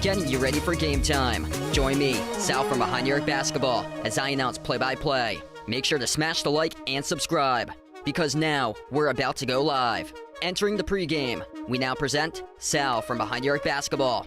getting you ready for game time. Join me, Sal from Behind the Arc Basketball, as I announce play-by-play. Make sure to smash the like and subscribe, because now we're about to go live. Entering the pregame, we now present Sal from Behind the Arc Basketball.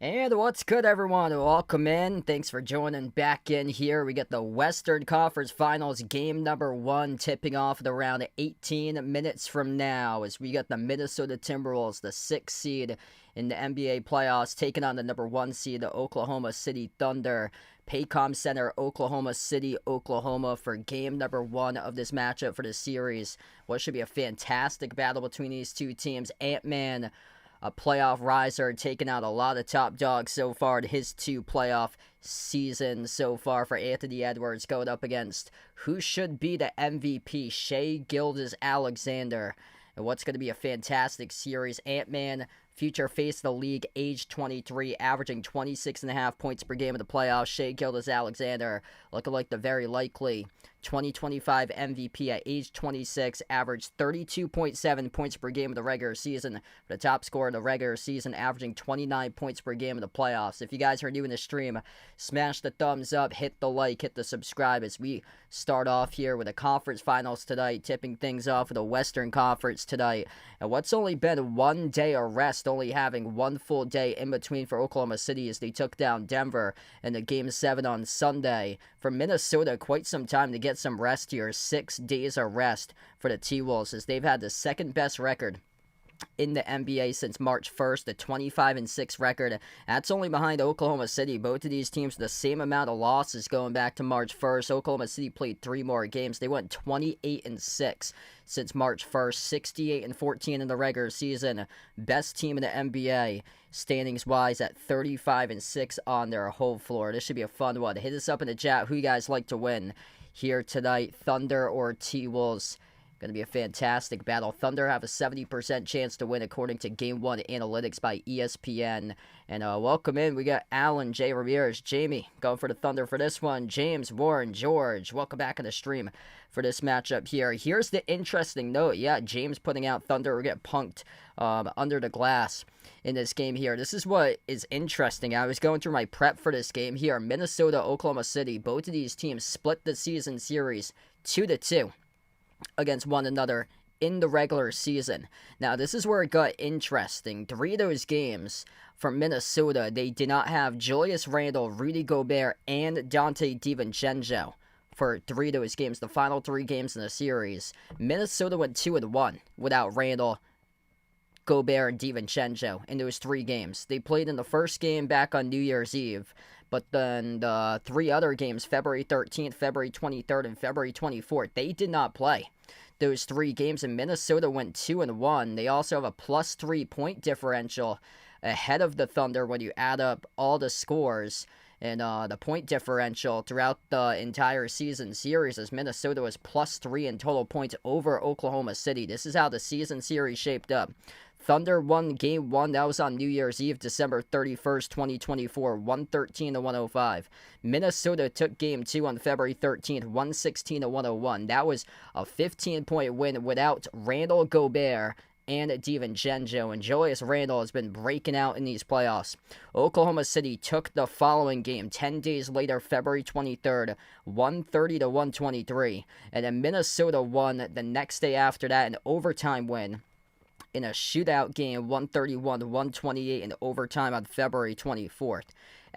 And what's good, everyone? Welcome in. Thanks for joining back in here. We get the Western Conference Finals game number 1 tipping off at around 18 minutes from now as we get the Minnesota Timberwolves, the 6th seed in the NBA playoffs, taking on the number 1 seed, the Oklahoma City Thunder. Paycom Center, Oklahoma City, Oklahoma for game number 1 of this matchup for the series. What should be a fantastic battle between these two teams. Ant-Man, a playoff riser, taking out a lot of top dogs so far in his 2 playoff seasons so far for Anthony Edwards, going up against who should be the MVP, Shai Gilgeous-Alexander. And what's going to be a fantastic series. Ant-Man, future face of the league, age 23, averaging 26.5 points per game in the playoffs. Shai Gilgeous-Alexander looking like the very likely 2025 MVP at age 26, averaged 32.7 points per game in the regular season. The top scorer in the regular season, averaging 29 points per game in the playoffs. If you guys are new in the stream, smash the thumbs up, hit the like, hit the subscribe as we start off here with the conference finals tonight, tipping things off with the Western Conference tonight. And what's only been 1 day of rest, only having 1 full day in between for Oklahoma City as they took down Denver in the Game 7 on Sunday. For Minnesota, quite some time to get some rest here. 6 days of rest for the T-Wolves as they've had the second best record in the NBA since March 1st, the 25-6 record. That's only behind Oklahoma City. Both of these teams with the same amount of losses going back to March 1st. Oklahoma City played 3 more games. They went 28-6 since March 1st, 68-14 in the regular season. Best team in the NBA, standings-wise, at 35-6 on their home floor. This should be a fun one. Hit us up in the chat who you guys like to win here tonight, Thunder or T-Wolves. Going to be a fantastic battle. Thunder have a 70% chance to win according to Game 1 analytics by ESPN. And welcome in. We got Alan J. Ramirez. Jamie going for the Thunder for this one. James, Warren, George. Welcome back in the stream for this matchup here. Here's the interesting note. Yeah, James putting out Thunder will get punked under the glass in this game here. This is what is interesting. I was going through my prep for this game here. Minnesota, Oklahoma City. Both of these teams split the season series 2-2. Against one another in the regular season. Now, this is where it got interesting. 3 of those games from Minnesota, they did not have Julius Randle, Rudy Gobert, and Dante DiVincenzo for 3 of those games, the final 3 games in the series. Minnesota went 2-1 without Randle, Gobert, and DiVincenzo in those 3 games. They played in the first game back on New Year's Eve, but then the 3 other games, February 13th, February 23rd, and February 24th, they did not play those 3 games, and Minnesota went 2-1. They also have a +3 point differential ahead of the Thunder when you add up all the scores. And the point differential throughout the entire season series as Minnesota was +3 in total points over Oklahoma City. This is how the season series shaped up. Thunder won Game 1. That was on New Year's Eve, December 31st, 2024, 113-105. Minnesota took Game 2 on February 13th, 116-101. That was a 15-point win without Randle, Gobert, and DiVincenzo, and Julius Randle has been breaking out in these playoffs. Oklahoma City took the following game 10 days later, February 23rd, 130-123, and then Minnesota won the next day after that, an overtime win in a shootout game, 131-128 in overtime on February 24th.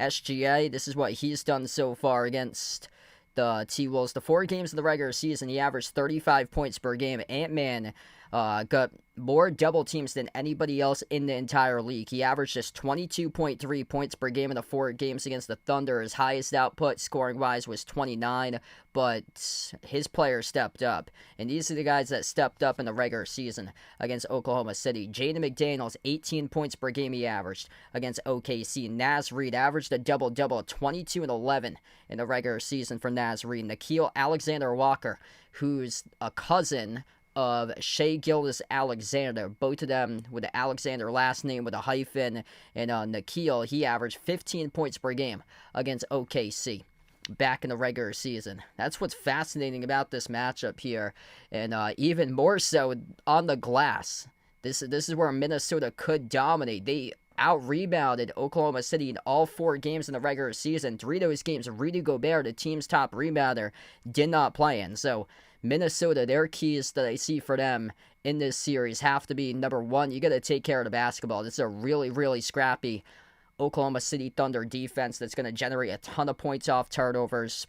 SGA, this is what he's done so far against the T-Wolves. The 4 games in the regular season, he averaged 35 points per game. Ant-Man got more double teams than anybody else in the entire league. He averaged just 22.3 points per game in the 4 games against the Thunder. His highest output scoring-wise was 29, but his players stepped up. And these are the guys that stepped up in the regular season against Oklahoma City. Jaden McDaniels, 18 points per game he averaged against OKC. Naz Reid averaged a double-double, 22 and 11 in the regular season for Naz Reid. Nickeil Alexander-Walker, who's a cousin of Shai Gilgeous-Alexander, both of them with the Alexander last name with a hyphen, and Nickeil, he averaged 15 points per game against OKC back in the regular season. That's what's fascinating about this matchup here, and even more so on the glass. This is where Minnesota could dominate. They out-rebounded Oklahoma City in all 4 games in the regular season. 3 of those games, Rudy Gobert, the team's top rebounder, did not play in. So Minnesota, their keys that I see for them in this series have to be, number one, you got to take care of the basketball. This is a really, really scrappy Oklahoma City Thunder defense that's going to generate a ton of points off turnovers.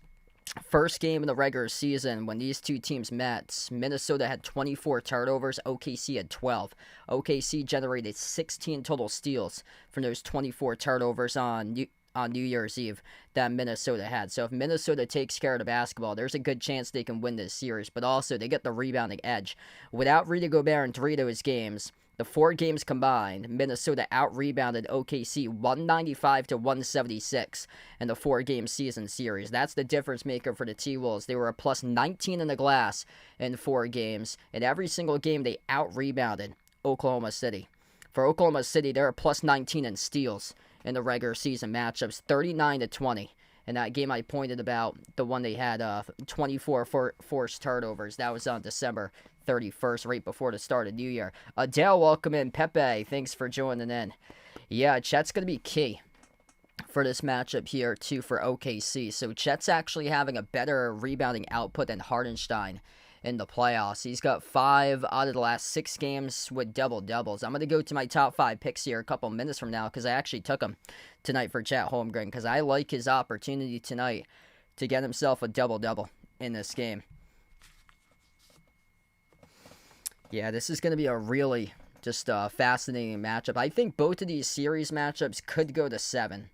First game in the regular season when these two teams met, Minnesota had 24 turnovers, OKC had 12. OKC generated 16 total steals from those 24 turnovers on New Year's Eve that Minnesota had. So if Minnesota takes care of the basketball, there's a good chance they can win this series, but also they get the rebounding edge. Without Rudy Gobert in 3 of his games, the 4 games combined, Minnesota out-rebounded OKC 195 to 176 in the 4-game season series. That's the difference maker for the T-Wolves. They were a plus 19 in the glass in 4 games. In every single game, they out-rebounded Oklahoma City. For Oklahoma City, they're a plus 19 in steals in the regular season matchups, 39 to 20. In that game I pointed about, the one they had 24 forced turnovers. That was on December 31st, right before the start of New Year. Adele, welcome in. Pepe, thanks for joining in. Yeah, Chet's going to be key for this matchup here, too, for OKC. So Chet's actually having a better rebounding output than Hartenstein in the playoffs. He's got 5 out of the last 6 games with double-doubles. I'm going to go to my top 5 picks here a couple minutes from now because I actually took him tonight for Chet Holmgren because I like his opportunity tonight to get himself a double-double in this game. Yeah, this is going to be a really just fascinating matchup. I think both of these series matchups could go to 7.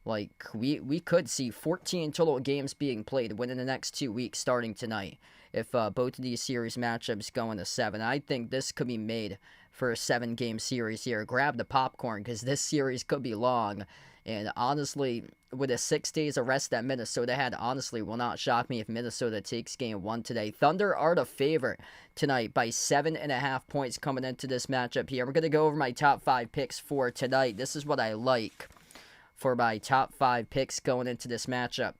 Like, we could see 14 total games being played within the next 2 weeks starting tonight if both of these series matchups go into 7. I think this could be made for a 7-game series here. Grab the popcorn because this series could be long. And honestly, with the 6 days of rest that Minnesota had, honestly, will not shock me if Minnesota takes game 1 today. Thunder are the favorite tonight by 7.5 points coming into this matchup here. We're going to go over my top 5 picks for tonight. This is what I like for my top 5 picks going into this matchup.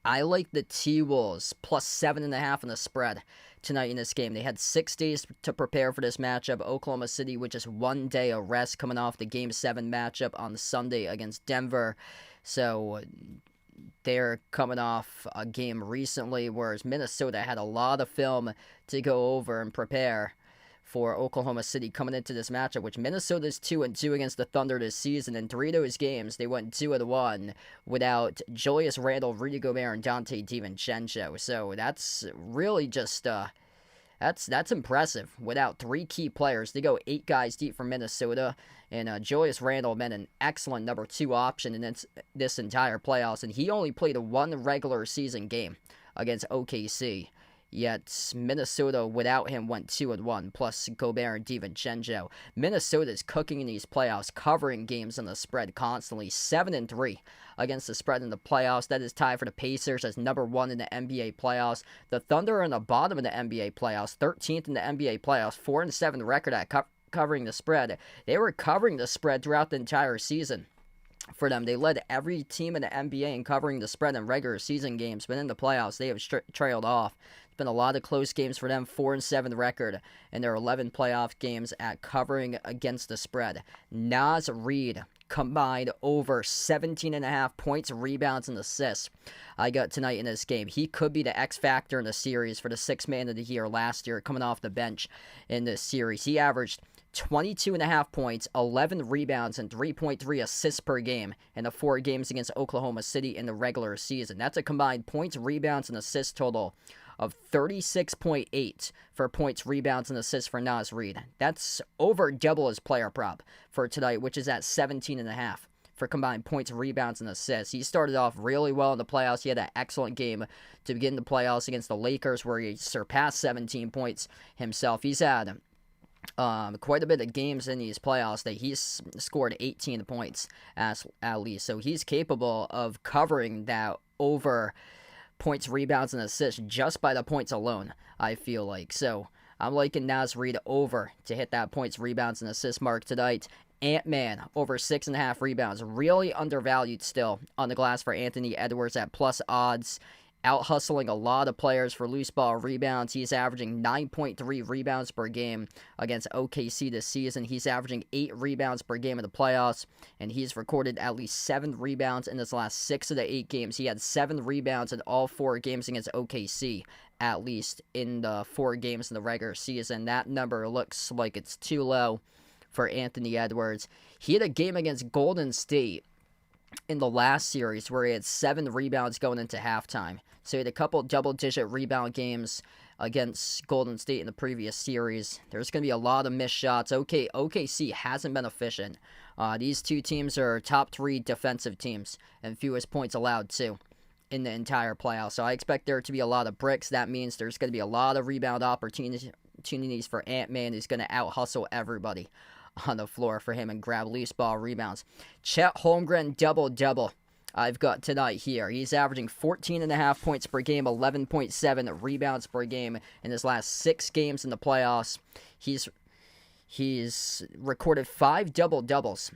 I like the T-Wolves plus 7.5 on the spread tonight in this game. They had 6 days to prepare for this matchup. Oklahoma City with just 1 day of rest coming off the Game 7 matchup on Sunday against Denver. So they're coming off a game recently, whereas Minnesota had a lot of film to go over and prepare for Oklahoma City coming into this matchup, which Minnesota's 2-2 against the Thunder this season. In 3 of those games, they went 2-1 without Julius Randle, Rudy Gobert, and Dante DiVincenzo. So that's really just that's impressive. Without 3 key players, they go 8 guys deep for Minnesota, and Julius Randle been an excellent number 2 option in this entire playoffs, and he only played 1 regular season game against OKC. Yet Minnesota, without him, went 2-1, plus Gobert and DiVincenzo. Minnesota's cooking in these playoffs, covering games on the spread constantly, 7-3 against the spread in the playoffs. That is tied for the Pacers as number 1 in the NBA playoffs. The Thunder are in the bottom of the NBA playoffs, 13th in the NBA playoffs, 4-7 record at covering the spread. They were covering the spread throughout the entire season. For them, they led every team in the NBA in covering the spread in regular season games, but in the playoffs, they have trailed off. It's been a lot of close games for them, 4-7 record in their 11 playoff games at covering against the spread. Naz Reid combined over 17.5 points, rebounds, and assists I got tonight in this game. He could be the X factor in the series for the 6th man of the year last year, coming off the bench in this series. He averaged 22.5 points, 11 rebounds, and 3.3 assists per game in the 4 games against Oklahoma City in the regular season. That's a combined points, rebounds, and assists total of 36.8 for points, rebounds, and assists for Naz Reid. That's over double his player prop for tonight, which is at 17.5 for combined points, rebounds, and assists. He started off really well in the playoffs. He had an excellent game to begin the playoffs against the Lakers, where he surpassed 17 points himself. He's had quite a bit of games in these playoffs that he's scored 18 points at least. So he's capable of covering that over points, rebounds, and assists just by the points alone, I feel like. So I'm liking Naz Reid over to hit that points, rebounds, and assist mark tonight. Ant-Man over 6.5 rebounds. Really undervalued still on the glass for Anthony Edwards at plus odds out-hustling a lot of players for loose ball rebounds. He's averaging 9.3 rebounds per game against OKC this season. He's averaging 8 rebounds per game in the playoffs, and he's recorded at least 7 rebounds in his last 6 of the 8 games. He had 7 rebounds in all 4 games against OKC, at least in the 4 games in the regular season. That number looks like it's too low for Anthony Edwards. He had a game against Golden State in the last series where he had 7 rebounds going into halftime. So he had a couple double-digit rebound games against Golden State in the previous series. There's going to be a lot of missed shots. OKC hasn't been efficient. These two teams are top 3 defensive teams and fewest points allowed too in the entire playoffs. So I expect there to be a lot of bricks. That means there's going to be a lot of rebound opportunities for Ant-Man, who's going to out-hustle everybody on the floor for him and grab loose ball rebounds. Chet Holmgren double-double I've got tonight here. He's averaging 14.5 points per game, 11.7 rebounds per game in his last 6 games in the playoffs. He's recorded 5 double-doubles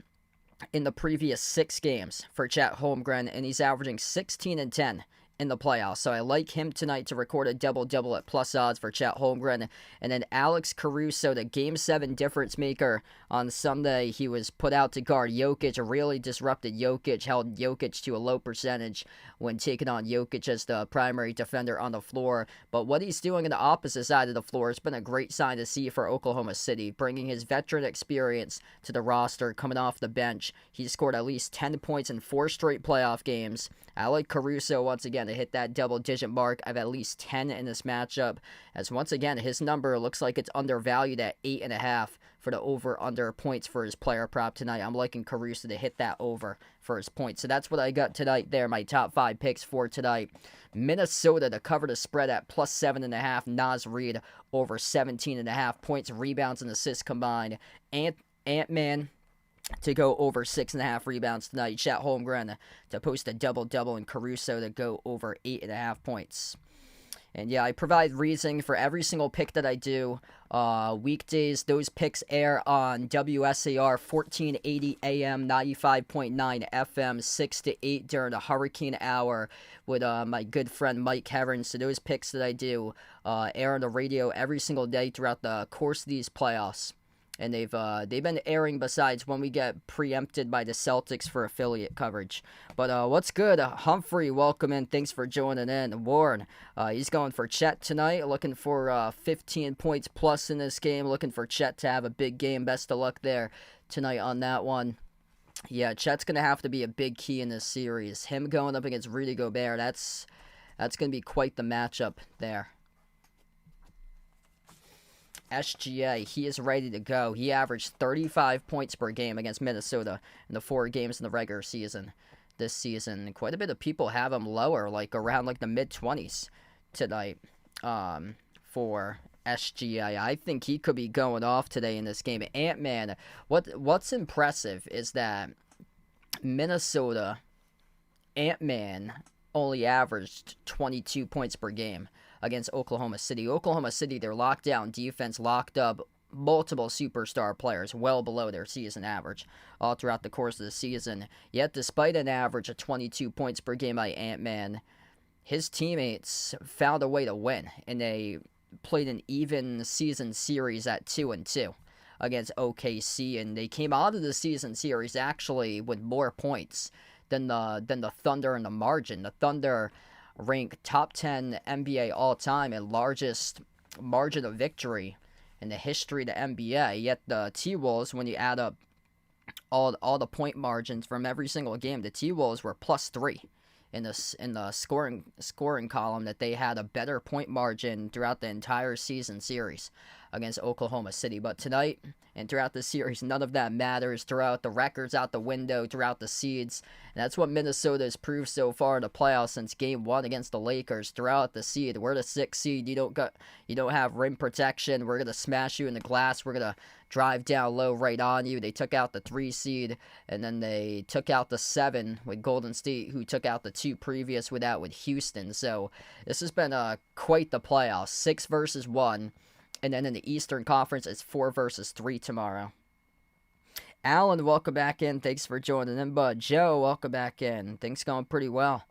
in the previous 6 games for Chet Holmgren, and he's averaging 16 and 10 in the playoffs. So I like him tonight to record a double-double at plus odds for Chet Holmgren. And then Alex Caruso, the Game 7 difference maker on Sunday. He was put out to guard Jokic, really disrupted Jokic, held Jokic to a low percentage when taking on Jokic as the primary defender on the floor. But what he's doing on the opposite side of the floor has been a great sign to see for Oklahoma City, bringing his veteran experience to the roster, coming off the bench. He scored at least 10 points in 4 straight playoff games. I like Caruso once again to hit that double-digit mark of at least 10 in this matchup, as once again his number looks like it's undervalued at 8.5 for the over-under points for his player prop tonight. I'm liking Caruso to hit that over for his points. So that's what I got tonight there, my top 5 picks for tonight. Minnesota to cover the spread at plus 7.5. Naz Reid over 17.5 points, rebounds, and assists combined. Ant-Man to go over 6.5 rebounds tonight. Chet Holmgren to post a double-double, and Caruso to go over 8.5 points. And yeah, I provide reasoning for every single pick that I do. Weekdays, those picks air on WSAR 1480 AM, 95.9 FM, 6 to 8 during the Hurricane Hour with my good friend Mike Heron. So those picks that I do air on the radio every single day throughout the course of these playoffs. And they've been airing besides when we get preempted by the Celtics for affiliate coverage. But what's good? Humphrey, welcome in. Thanks for joining in. Warren, he's going for Chet tonight. Looking for 15 points plus in this game. Looking for Chet to have a big game. Best of luck there tonight on that one. Yeah, Chet's going to have to be a big key in this series. Him going up against Rudy Gobert, that's going to be quite the matchup there. SGA, he is ready to go. He averaged 35 points per game against Minnesota in the 4 games in the regular season this season. Quite a bit of people have him lower, like around like the mid-20s tonight for SGA. I think he could be going off today in this game. Ant-Man, what's impressive is that Minnesota, Ant-Man only averaged 22 points per game against Oklahoma City. Oklahoma City, their lockdown defense locked up multiple superstar players well below their season average all throughout the course of the season. Yet, despite an average of 22 points per game by Ant-Man, his teammates found a way to win, and they played an even season series at 2-2 against OKC, and they came out of the season series actually with more points than the Thunder in the margin. The Thunder ranked top 10 NBA all-time and largest margin of victory in the history of the NBA. Yet the T-Wolves, when you add up all the point margins from every single game, the T-Wolves were +3 in the scoring column, that they had a better point margin throughout the entire season series against Oklahoma City. But tonight and throughout the series, none of that matters. Throughout the records out the window, throughout the seeds. And that's what Minnesota has proved so far in the playoffs since Game 1 against the Lakers. Throughout the seed, we're the 6th seed. You don't have rim protection. We're gonna smash you in the glass. We're gonna drive down low right on you. They took out the 3 seed, and then they took out the 7 with Golden State, who took out the 2 previous with Houston. So this has been quite the playoffs. 6 versus 1. And then in the Eastern Conference, it's 4 versus 3 tomorrow. Alan, welcome back in. Thanks for joining in, bud. Joe, welcome back in. Things going pretty well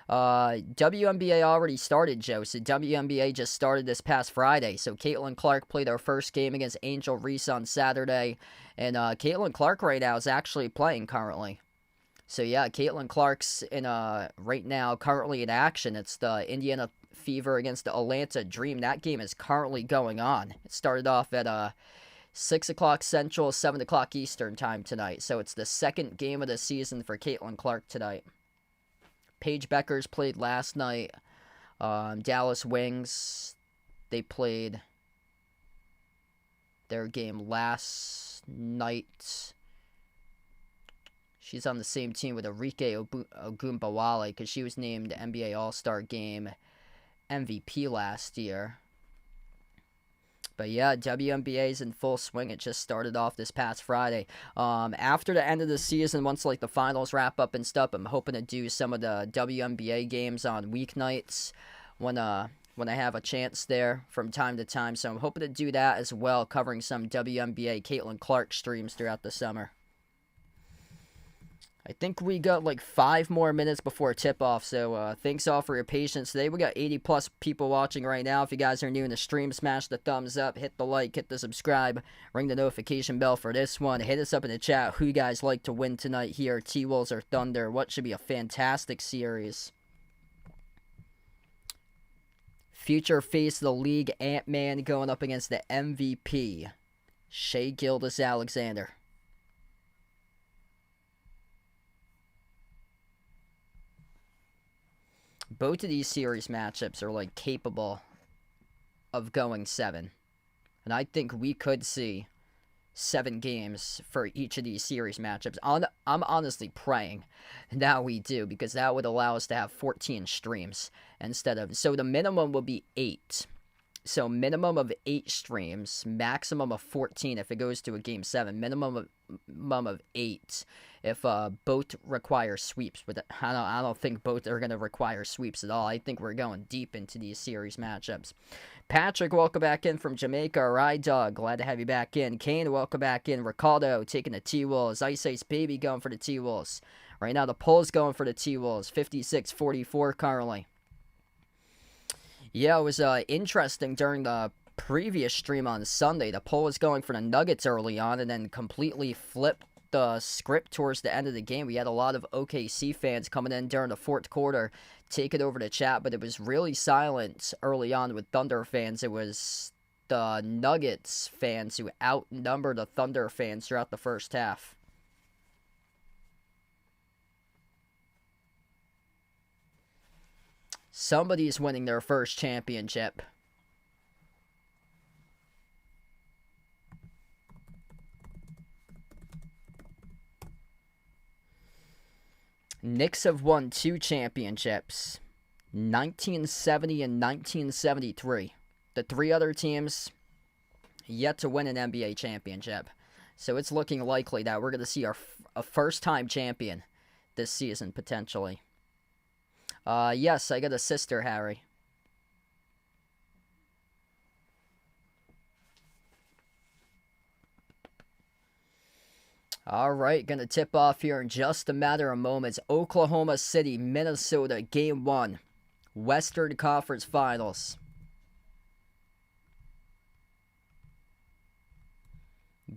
WNBA already started, Joe. So WNBA just started this past Friday. So Caitlin Clark played her first game against Angel Reese on Saturday. And Caitlin Clark right now is actually playing currently. So yeah, Caitlin Clark's in right now currently in action. It's the Indiana Fever against the Atlanta Dream. That game is currently going on. It started off at 6 o'clock Central, 7 o'clock Eastern time tonight. So it's the second game of the season for Caitlin Clark tonight. Paige Beckers played last night. Dallas Wings, they played their game last night. She's on the same team with Arike Ogunbowale because she was named NBA All-Star Game MVP last year. But yeah, WNBA's in full swing. It just started off this past Friday. After the end of the season, once like the finals wrap up and stuff, I'm hoping to do some of the WNBA games on weeknights when I have a chance there from time to time. So I'm hoping to do that as well, covering some WNBA Caitlin Clark streams throughout the summer. I think we got like 5 more minutes before tip-off, so thanks all for your patience today. We got 80-plus people watching right now. If you guys are new in the stream, smash the thumbs up, hit the like, hit the subscribe, ring the notification bell for this one. Hit us up in the chat who you guys like to win tonight here, T-Wolves or Thunder. What should be a fantastic series. Future face of the league, Ant-Man going up against the MVP, Shai Gilgeous-Alexander. Both of these series matchups are like capable of going 7. And I think we could see 7 games for each of these series matchups. I'm honestly praying that we do, because that would allow us to have 14 streams instead of... So the minimum would be 8. So minimum of 8 streams, maximum of 14 if it goes to a game 7, minimum of 8 if both require sweeps. But I don't think both are going to require sweeps at all. I think we're going deep into these series matchups. Patrick, welcome back in from Jamaica. Ride Dog, glad to have you back in. Kane, welcome back in. Ricardo taking the T-Wolves. Ice Baby going for the T-Wolves. Right now the poll's going for the T-Wolves. 56-44 currently. Yeah, it was interesting during the previous stream on Sunday. The poll was going for the Nuggets early on and then completely flipped the script towards the end of the game. We had a lot of OKC fans coming in during the fourth quarter, taking over the chat, but it was really silent early on with Thunder fans. It was the Nuggets fans who outnumbered the Thunder fans throughout the first half. Somebody's winning their first championship. Knicks have won 2 championships, 1970 and 1973. The 3 other teams yet to win an NBA championship. So it's looking likely that we're going to see a first-time champion this season, potentially. Yes, I got a sister, Harry. All right, going to tip off here in just a matter of moments. Oklahoma City, Minnesota, Game 1. Western Conference Finals.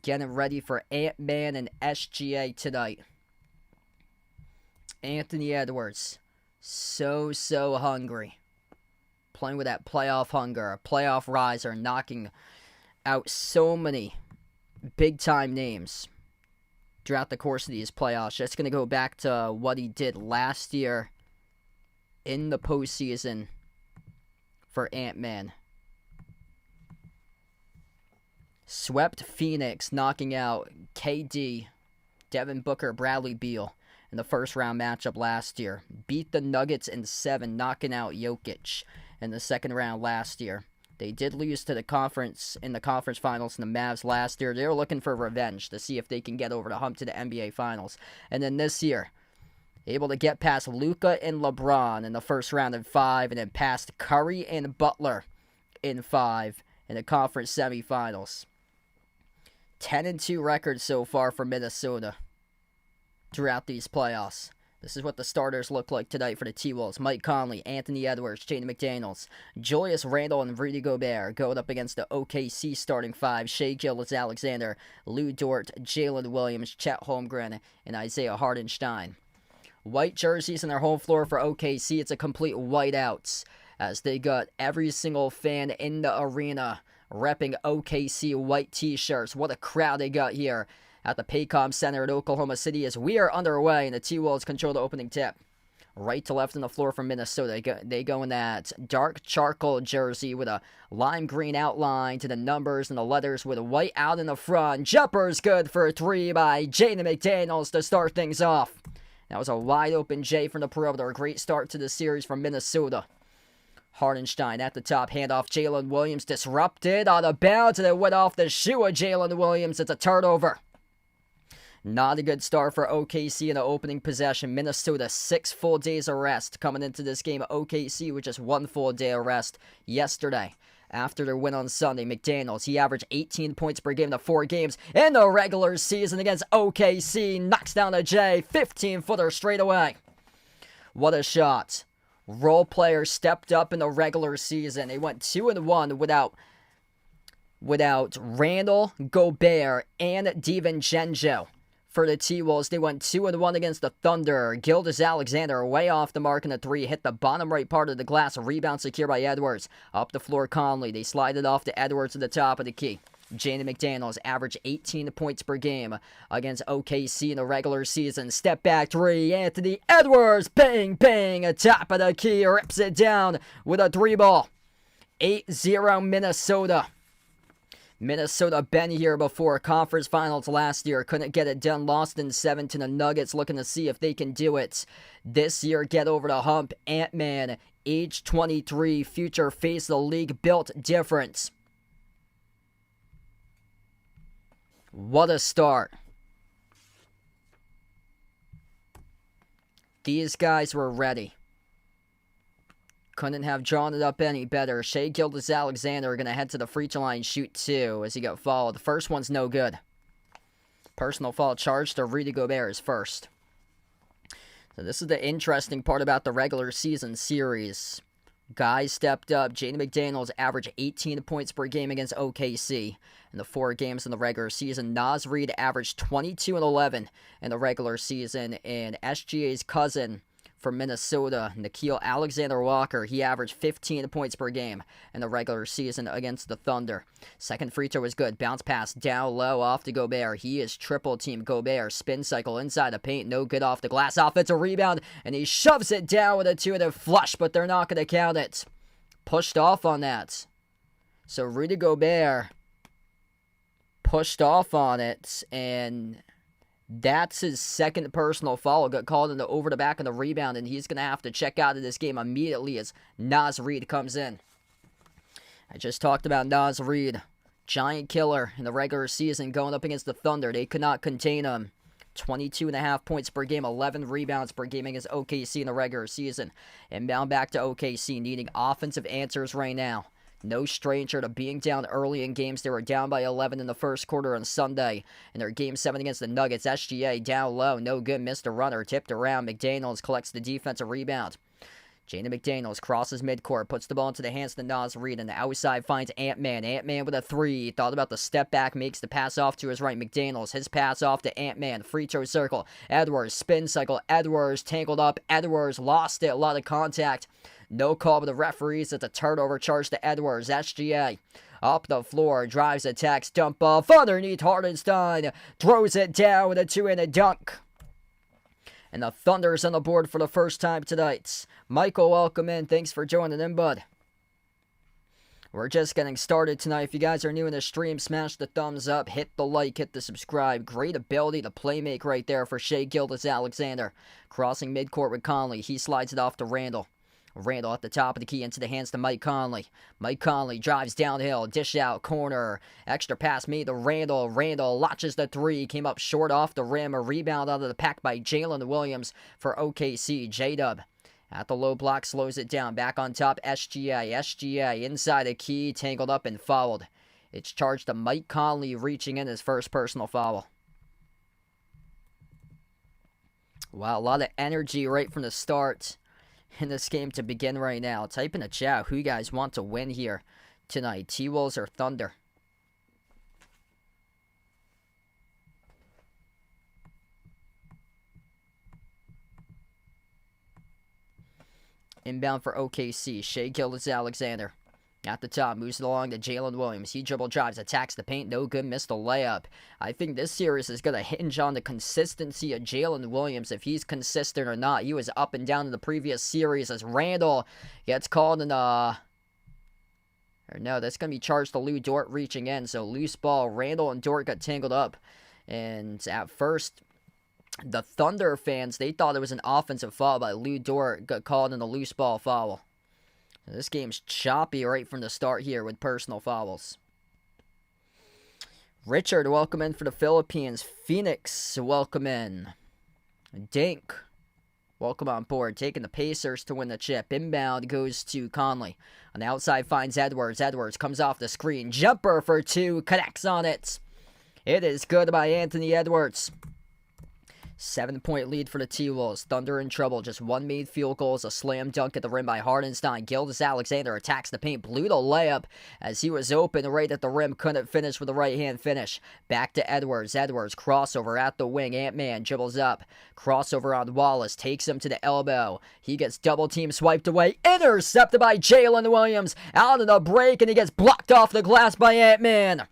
Getting ready for Ant-Man and SGA tonight. Anthony Edwards. So hungry. Playing with that playoff hunger, a playoff riser, knocking out so many big-time names throughout the course of these playoffs. Just going to go back to what he did last year in the postseason for Ant-Man. Swept Phoenix, knocking out KD, Devin Booker, Bradley Beal in the first round matchup last year. Beat the Nuggets in 7, knocking out Jokic in the second round last year. They did lose to the conference in the conference finals in the Mavs last year. They were looking for revenge to see if they can get over the hump to the NBA Finals. And then this year, able to get past Luka and LeBron in the first round in 5, and then past Curry and Butler in 5 in the conference semifinals. 10-2 record so far for Minnesota throughout these playoffs. This is what the starters look like tonight for the T-Wolves. Mike Conley, Anthony Edwards, Jaden McDaniels, Julius Randle, and Rudy Gobert going up against the OKC starting five. Shai Gilgeous-Alexander, Lou Dort, Jalen Williams, Chet Holmgren, and Isaiah Hartenstein. White jerseys on their home floor for OKC. It's a complete whiteouts as they got every single fan in the arena repping OKC white t-shirts. What a crowd they got here at the Paycom Center in Oklahoma City as we are underway and the T-Wolves control the opening tip. Right to left on the floor from Minnesota. They go in that dark charcoal jersey with a lime green outline to the numbers and the letters with a white out in the front. Jumper's good for a three by Jaden McDaniels to start things off. That was a wide open J from the perimeter. A great start to the series from Minnesota. Hartenstein at the top, handoff. Jalen Williams disrupted on a bounce and it went off the shoe of Jalen Williams. It's a turnover. Not a good start for OKC in the opening possession. Minnesota, 6 full days of rest coming into this game. OKC with just 1 full day of rest yesterday. After their win on Sunday, McDaniels, he averaged 18 points per game in the 4 games in the regular season against OKC. Knocks down a J, 15-footer straight away. What a shot. Role players stepped up in the regular season. They went 2-1 without Randall, Gobert, and DiVincenzo. For the T-Wolves, they went 2-1 against the Thunder. Gilgeous-Alexander way off the mark in the 3. Hit the bottom right part of the glass. A rebound secure by Edwards. Up the floor, Conley. They slide it off to Edwards at the top of the key. Jaden McDaniels averaged 18 points per game against OKC in the regular season. Step back 3. Anthony Edwards. Bang, bang. At top of the key. Rips it down with a 3-ball. 8-0 Minnesota. Minnesota been here before. Conference finals last year. Couldn't get it done. Lost in 7 to the Nuggets. Looking to see if they can do it this year. Get over the hump. Ant-Man, age 23. Future face of the league. Built different. What a start. These guys were ready. Couldn't have drawn it up any better. Shai Gilgeous-Alexander going to head to the free throw line, shoot 2 as he got fouled. The first one's no good. Personal foul charged to Rudy Gobert is first. So this is the interesting part about the regular season series. Guys stepped up. Jaden McDaniels averaged 18 points per game against OKC in the 4 games in the regular season. Naz Reid averaged 22 and 11 in the regular season. And SGA's cousin from Minnesota, Nickeil Alexander-Walker, he averaged 15 points per game in the regular season against the Thunder. Second free throw was good. Bounce pass down low off to Gobert. He is triple team Gobert. Spin cycle inside the paint. No good off the glass. Offensive rebound. And he shoves it down with a 2-2 flush, but they're not going to count it. Pushed off on that. So Rudy Gobert pushed off on it, and that's his second personal foul. Got called into over the back of the rebound, and he's going to have to check out of this game immediately as Naz Reid comes in. I just talked about Naz Reid. Giant killer in the regular season going up against the Thunder. They could not contain him. 22.5 points per game, 11 rebounds per game against OKC in the regular season. Inbound back to OKC, needing offensive answers right now. No stranger to being down early in games. They were down by 11 in the first quarter on Sunday in their Game 7 against the Nuggets. SGA down low, no good, missed a runner, tipped around. McDaniels collects the defensive rebound. Jaden McDaniels crosses midcourt, puts the ball into the hands of Naz Reid, and the outside finds Ant-Man. Ant-Man with a 3. Thought about the step back, makes the pass off to his right. McDaniels, his pass off to Ant-Man. Free throw circle. Edwards, spin cycle. Edwards tangled up. Edwards lost it. A lot of contact. No call by the referees. It's a turnover charge to Edwards. SGA up the floor, drives, attacks, dump off underneath Hartenstein. Throws it down with a 2-handed dunk. And the Thunder's on the board for the first time tonight. Michael, welcome in. Thanks for joining in, bud. We're just getting started tonight. If you guys are new in the stream, smash the thumbs up, hit the like, hit the subscribe. Great ability to play make right there for Shai Gilgeous-Alexander. Crossing midcourt with Conley. He slides it off to Randall. Randall at the top of the key into the hands to Mike Conley. Mike Conley drives downhill, dish out, corner. Extra pass made to Randall. Randall launches the 3, came up short off the rim. A rebound out of the pack by Jalen Williams for OKC. J-Dub at the low block, slows it down. Back on top, SGA. SGA inside the key, tangled up and fouled. It's charged to Mike Conley reaching in his first personal foul. Wow, a lot of energy right from the start in this game to begin right now. Type in the chat who you guys want to win here tonight, T-Wolves or Thunder. Inbound for OKC, Shai Gilgeous-Alexander. At the top, moves it along to Jalen Williams. He dribble drives, attacks the paint, no good, missed the layup. I think this series is going to hinge on the consistency of Jalen Williams, if he's consistent or not. He was up and down in the previous series as Randall gets called in or no, that's going to be charged to Lou Dort reaching in. So loose ball, Randall and Dort got tangled up. And at first, the Thunder fans, they thought it was an offensive foul by Lou Dort, got called in a loose ball foul. This game's choppy right from the start here with personal fouls. Richard, welcome in for the Philippines. Phoenix, welcome in. Dink, welcome on board. Taking the Pacers to win the chip. Inbound goes to Conley. On the outside finds Edwards. Edwards comes off the screen. Jumper for two. Connects on it. It is good by Anthony Edwards. 7-point lead for the T-Wolves. Thunder in trouble. Just one made field goal. A slam dunk at the rim by Hardenstein. Gilgeous-Alexander attacks the paint. Blew the layup as he was open right at the rim. Couldn't finish with a right-hand finish. Back to Edwards. Edwards crossover at the wing. Ant-Man dribbles up. Crossover on Wallace. Takes him to the elbow. He gets double-team swiped away. Intercepted by Jalen Williams. Out of the break, and he gets blocked off the glass by Ant-Man.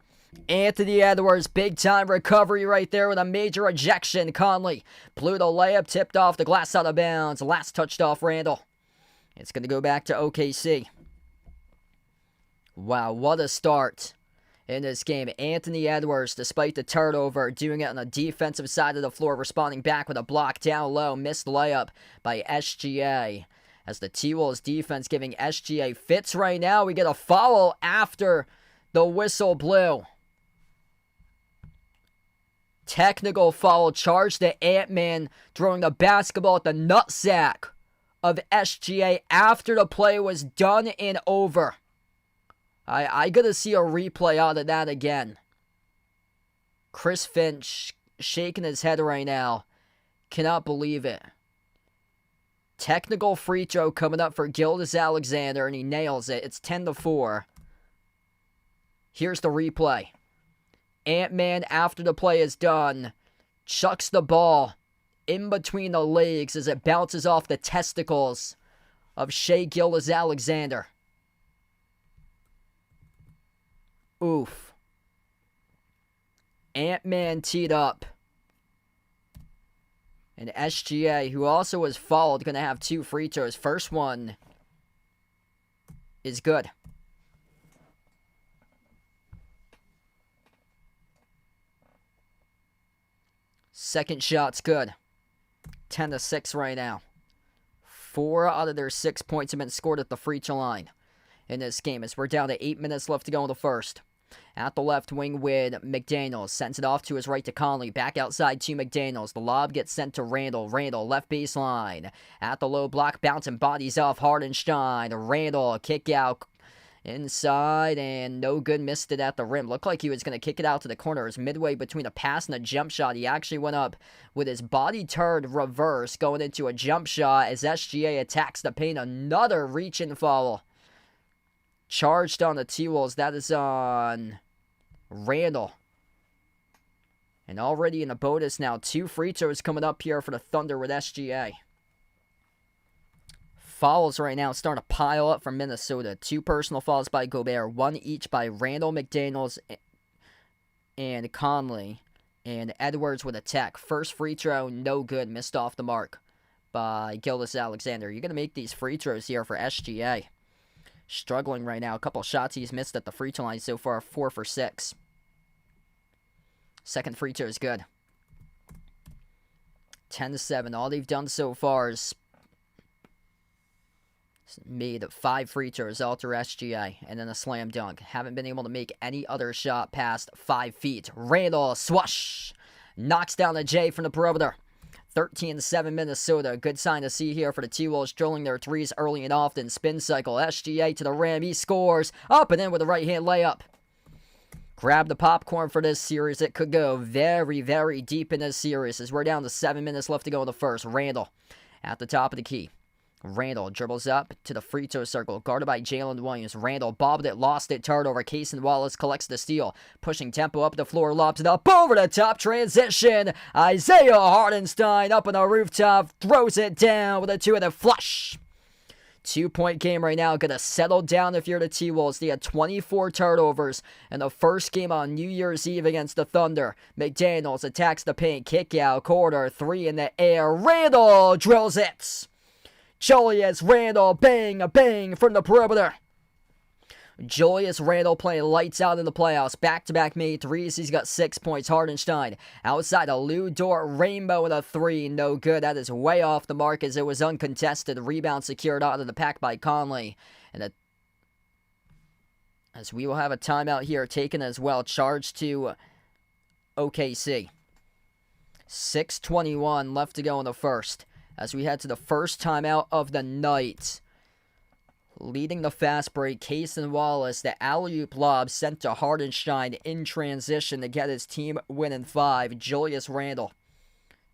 Anthony Edwards, big-time recovery right there with a major ejection. Conley blew the layup, tipped off the glass out of bounds. Last touched off Randall. It's going to go back to OKC. Wow, what a start in this game. Anthony Edwards, despite the turnover, doing it on the defensive side of the floor, responding back with a block down low. Missed layup by SGA. As the T-Wolves defense giving SGA fits right now, we get a foul after the whistle blew. Technical foul charge to Ant-Man, throwing the basketball at the nutsack of SGA after the play was done and over. I gotta see a replay out of that again. Chris Finch shaking his head right now. Cannot believe it. Technical free throw coming up for Gilgeous-Alexander, and he nails it. It's 10-4. Here's the replay. Ant-Man, after the play is done, chucks the ball in between the legs as it bounces off the testicles of Shai Gilgeous-Alexander. Oof. Ant-Man teed up. And SGA, who also was fouled, going to have two free throws. First one is good. Second shot's good. 10-6 right now. 4 out of their 6 points have been scored at the free throw line in this game, as we're down to 8 minutes left to go in the first. At the left wing with McDaniels. Sends it off to his right to Conley. Back outside to McDaniels. The lob gets sent to Randall. Randall, left baseline. At the low block, bouncing bodies off Hardenstein. Randall, kick out inside, and no good. Missed it at the rim. Looked like he was going to kick it out to the corner. It was midway between a pass and a jump shot. He actually went up with his body turned reverse, going into a jump shot as SGA attacks the paint. Another reach-in foul charged on the T-Wolves. That is on Randall. And already in the bonus now, 2 free throws coming up here for the Thunder with SGA. Fouls right now starting to pile up from Minnesota. 2 personal fouls by Gobert, 1 each by Randall, McDaniels, and Conley. And Edwards with a tech. First free throw, no good. Missed off the mark by Gilgeous-Alexander. You're going to make these free throws here for SGA. Struggling right now. A couple shots he's missed at the free throw line so far. 4 for 6. Second free throw is good. 10-7. All they've done so far is made 5 free throws all through SGA, and then a slam dunk. Haven't been able to make any other shot past 5 feet. Randall, swash! Knocks down the J from the perimeter. 13-7 Minnesota. Good sign to see here for the T-Wolves, drilling their threes early and often. Spin cycle. SGA to the rim. He scores. Up and in with a right-hand layup. Grab the popcorn for this series. It could go very, very deep in this series as we're down to 7 minutes left to go in the first. Randall at the top of the key. Randall dribbles up to the free throw circle, guarded by Jalen Williams. Randall bobbed it, lost it, turnover. Cason Wallace collects the steal, pushing tempo up the floor, lobs it up over the top, transition. Isaiah Hartenstein up on the rooftop, throws it down with a two-handed flush. 2-point game right now. Gonna settle down if you're the T-Wolves. They had 24 turnovers in the first game on New Year's Eve against the Thunder. McDaniels attacks the paint, kick out, corner, 3 in the air. Randall drills it. Julius Randall, bang, a bang from the perimeter. Julius Randall playing lights out in the playoffs. Back-to-back made threes. He's got 6 points. Hartenstein outside a Lou Dort Rainbow with a 3. No good. That is way off the mark as it was uncontested. Rebound secured out of the pack by Conley. And as we will have a timeout here taken as well. Charge to OKC. 6:21 left to go in the first. As we head to the first timeout of the night. Leading the fast break, Cason Wallace, the alley-oop lob sent to Hartenstein in transition to get his team winning 5. Julius Randall,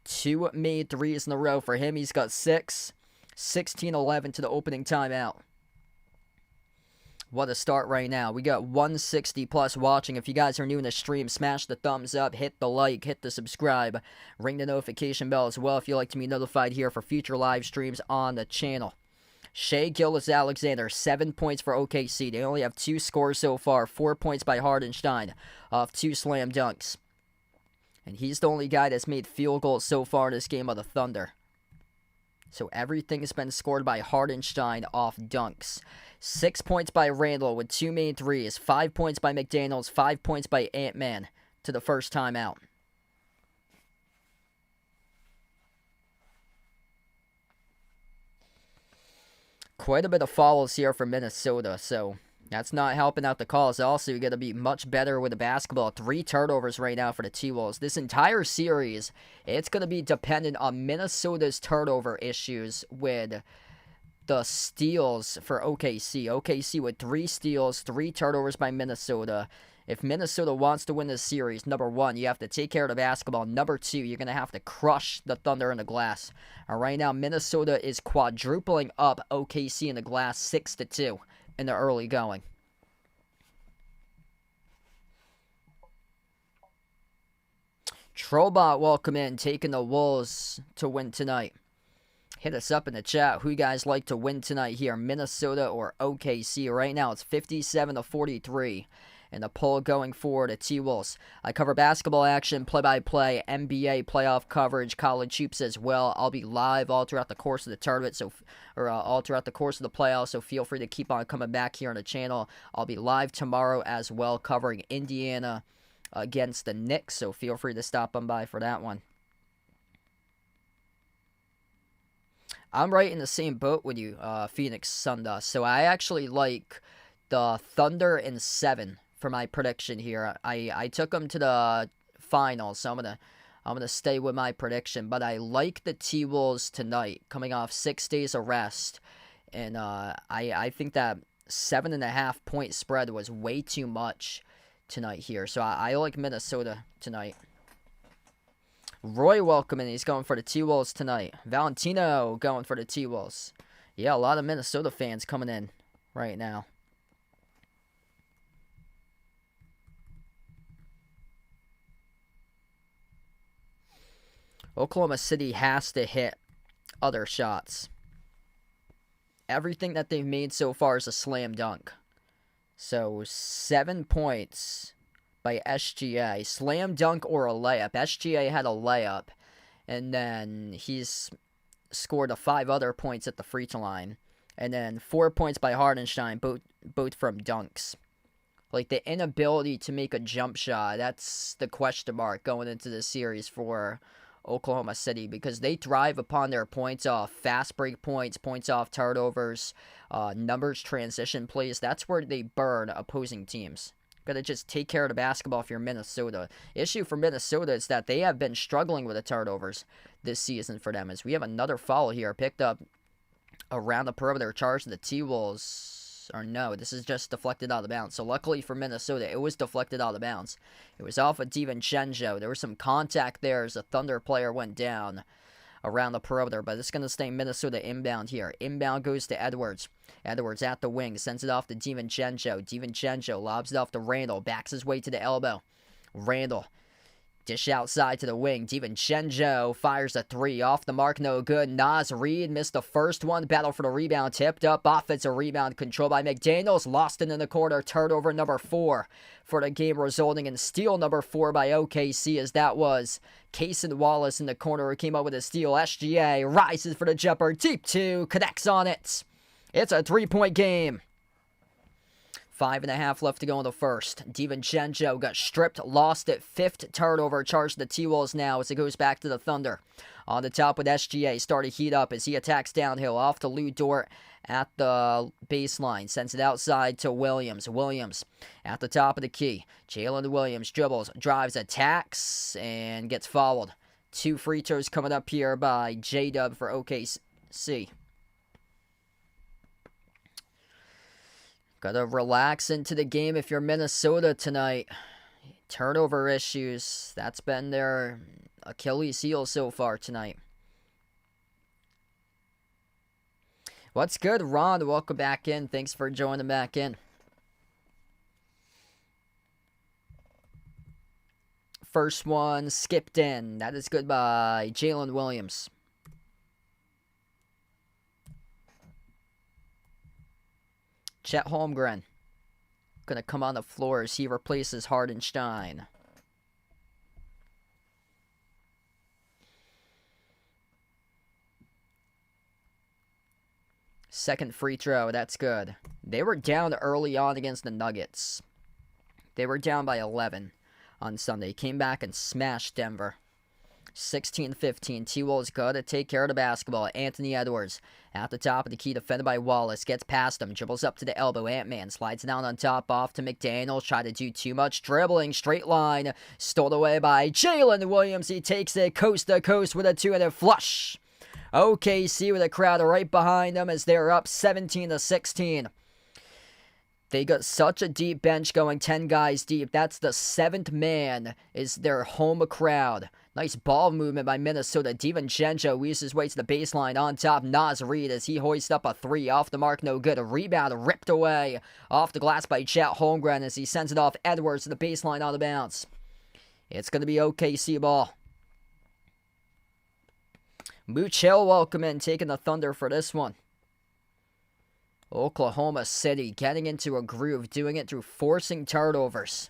2 made threes in a row for him. He's got 6. 16-11 to the opening timeout. What a start right now. We got 160 plus watching. If you guys are new in the stream, smash the thumbs up, hit the like, hit the subscribe, ring the notification bell as well if you'd like to be notified here for future live streams on the channel. Shai Gilgeous-Alexander, 7 points for OKC. They only have 2 scores so far. 4 points by Hartenstein off 2 slam dunks. And he's the only guy that's made field goals so far in this game of the Thunder. So everything has been scored by Hartenstein off dunks. 6 points by Randall with 2 made threes. 5 points by McDaniels. 5 points by Ant-Man to the first time out. Quite a bit of fouls here for Minnesota, so that's not helping out the cause. Also, you got to be much better with the basketball. 3 turnovers right now for the T-Wolves. This entire series, it's going to be dependent on Minnesota's turnover issues with the steals for OKC. OKC with 3 steals, 3 turnovers by Minnesota. If Minnesota wants to win this series, number 1, you have to take care of the basketball. Number 2, you're going to have to crush the Thunder in the glass. Right now, Minnesota is quadrupling up OKC in the glass 6-2 in the early going. Trollbot, welcome in, taking the Wolves to win tonight. Hit us up in the chat. Who you guys like to win tonight here, Minnesota or OKC? Right now, it's 57-43. And the poll going forward at T-Wolves. I cover basketball action, play-by-play, NBA playoff coverage, college hoops as well. I'll be live all throughout the course of the tournament, all throughout the course of the playoffs, so feel free to keep on coming back here on the channel. I'll be live tomorrow as well, covering Indiana against the Knicks, so feel free to stop on by for that one. I'm right in the same boat with you, Phoenix Sundust. So I actually like the Thunder in 7. For my prediction here. I took them to the finals, so I'm gonna stay with my prediction. But I like the T-Wolves tonight, coming off 6 days of rest, and I think that 7.5 point spread was way too much tonight here. So I like Minnesota tonight. Roy, welcome in. He's going for the T-Wolves tonight. Valentino going for the T-Wolves. Yeah, a lot of Minnesota fans coming in right now. Oklahoma City has to hit other shots. Everything that they've made so far is a slam dunk. So 7 points by SGA. Slam dunk or a layup. SGA had a layup. And then he's scored 5 other points at the free throw line. And then 4 points by Hartenstein, both from dunks. Like, the inability to make a jump shot, that's the question mark going into this series for Oklahoma City, because they thrive upon their points off fast break points, points off turnovers, numbers transition plays. That's where they burn opposing teams. Got to just take care of the basketball if you're Minnesota. Issue for Minnesota is that they have been struggling with the turnovers this season for them, as we have another foul here picked up around the perimeter. Charge to the T-Wolves. bounds. Or no, this is just deflected out of bounds. So luckily for Minnesota, it was deflected out of bounds. It was off of DiVincenzo. There was some contact there as a Thunder player went down around the perimeter, but it's going to stay Minnesota inbound here. Inbound goes to Edwards. Edwards at the wing, sends it off to DiVincenzo. DiVincenzo lobs it off to Randall, backs his way to the elbow. Randall, dish outside to the wing. DiVincenzo fires a three. Off the mark, no good. Naz Reid missed the first one. Battle for the rebound. Tipped up. Offensive rebound controlled by McDaniels. Lost it in the corner. Turnover number 4 for the game, resulting in steal number 4 by OKC, as that was Cason Wallace in the corner who came up with a steal. SGA rises for the jumper. Deep 2. Connects on it. It's a 3-point game. 5.5 left to go in the first. DiVincenzo got stripped, lost it. 5th turnover, charged the T-Wolves now as it goes back to the Thunder. On the top with SGA, starting to heat up as he attacks downhill. Off to Lou Dort at the baseline. Sends it outside to Williams. Williams at the top of the key. Jalen Williams dribbles, drives, attacks, and gets fouled. 2 free throws coming up here by J-Dub for OKC. Gotta relax into the game if you're Minnesota tonight. Turnover issues, that's been their Achilles heel so far tonight. What's good, Ron? Welcome back in. Thanks for joining back in. First one skipped in. That is good by Jalen Williams. Chet Holmgren going to come on the floor as he replaces Hardenstein. Second free throw, that's good. They were down early on against the Nuggets. They were down by 11 on Sunday. Came back and smashed Denver. 16-15. T-Wolves got to take care of the basketball. Anthony Edwards at the top of the key, defended by Wallace. Gets past him, dribbles up to the elbow. Ant-Man slides down on top, off to McDaniels. Try to do too much dribbling. Straight line. Stolen away by Jalen Williams. He takes it coast to coast with a 2-handed flush. OKC with a crowd right behind them as they're up 17-16. They got such a deep bench going, 10 guys deep. That's the 7th man is their home crowd. Nice ball movement by Minnesota. DiVincenzo weaves his way to the baseline. On top, Naz Reid as he hoists up a 3. Off the mark, no good. A rebound ripped away off the glass by Chet Holmgren as he sends it off Edwards to the baseline out of bounds. It's going to be OKC ball. Mooch Hill welcome in, taking the Thunder for this one. Oklahoma City getting into a groove, doing it through forcing turnovers.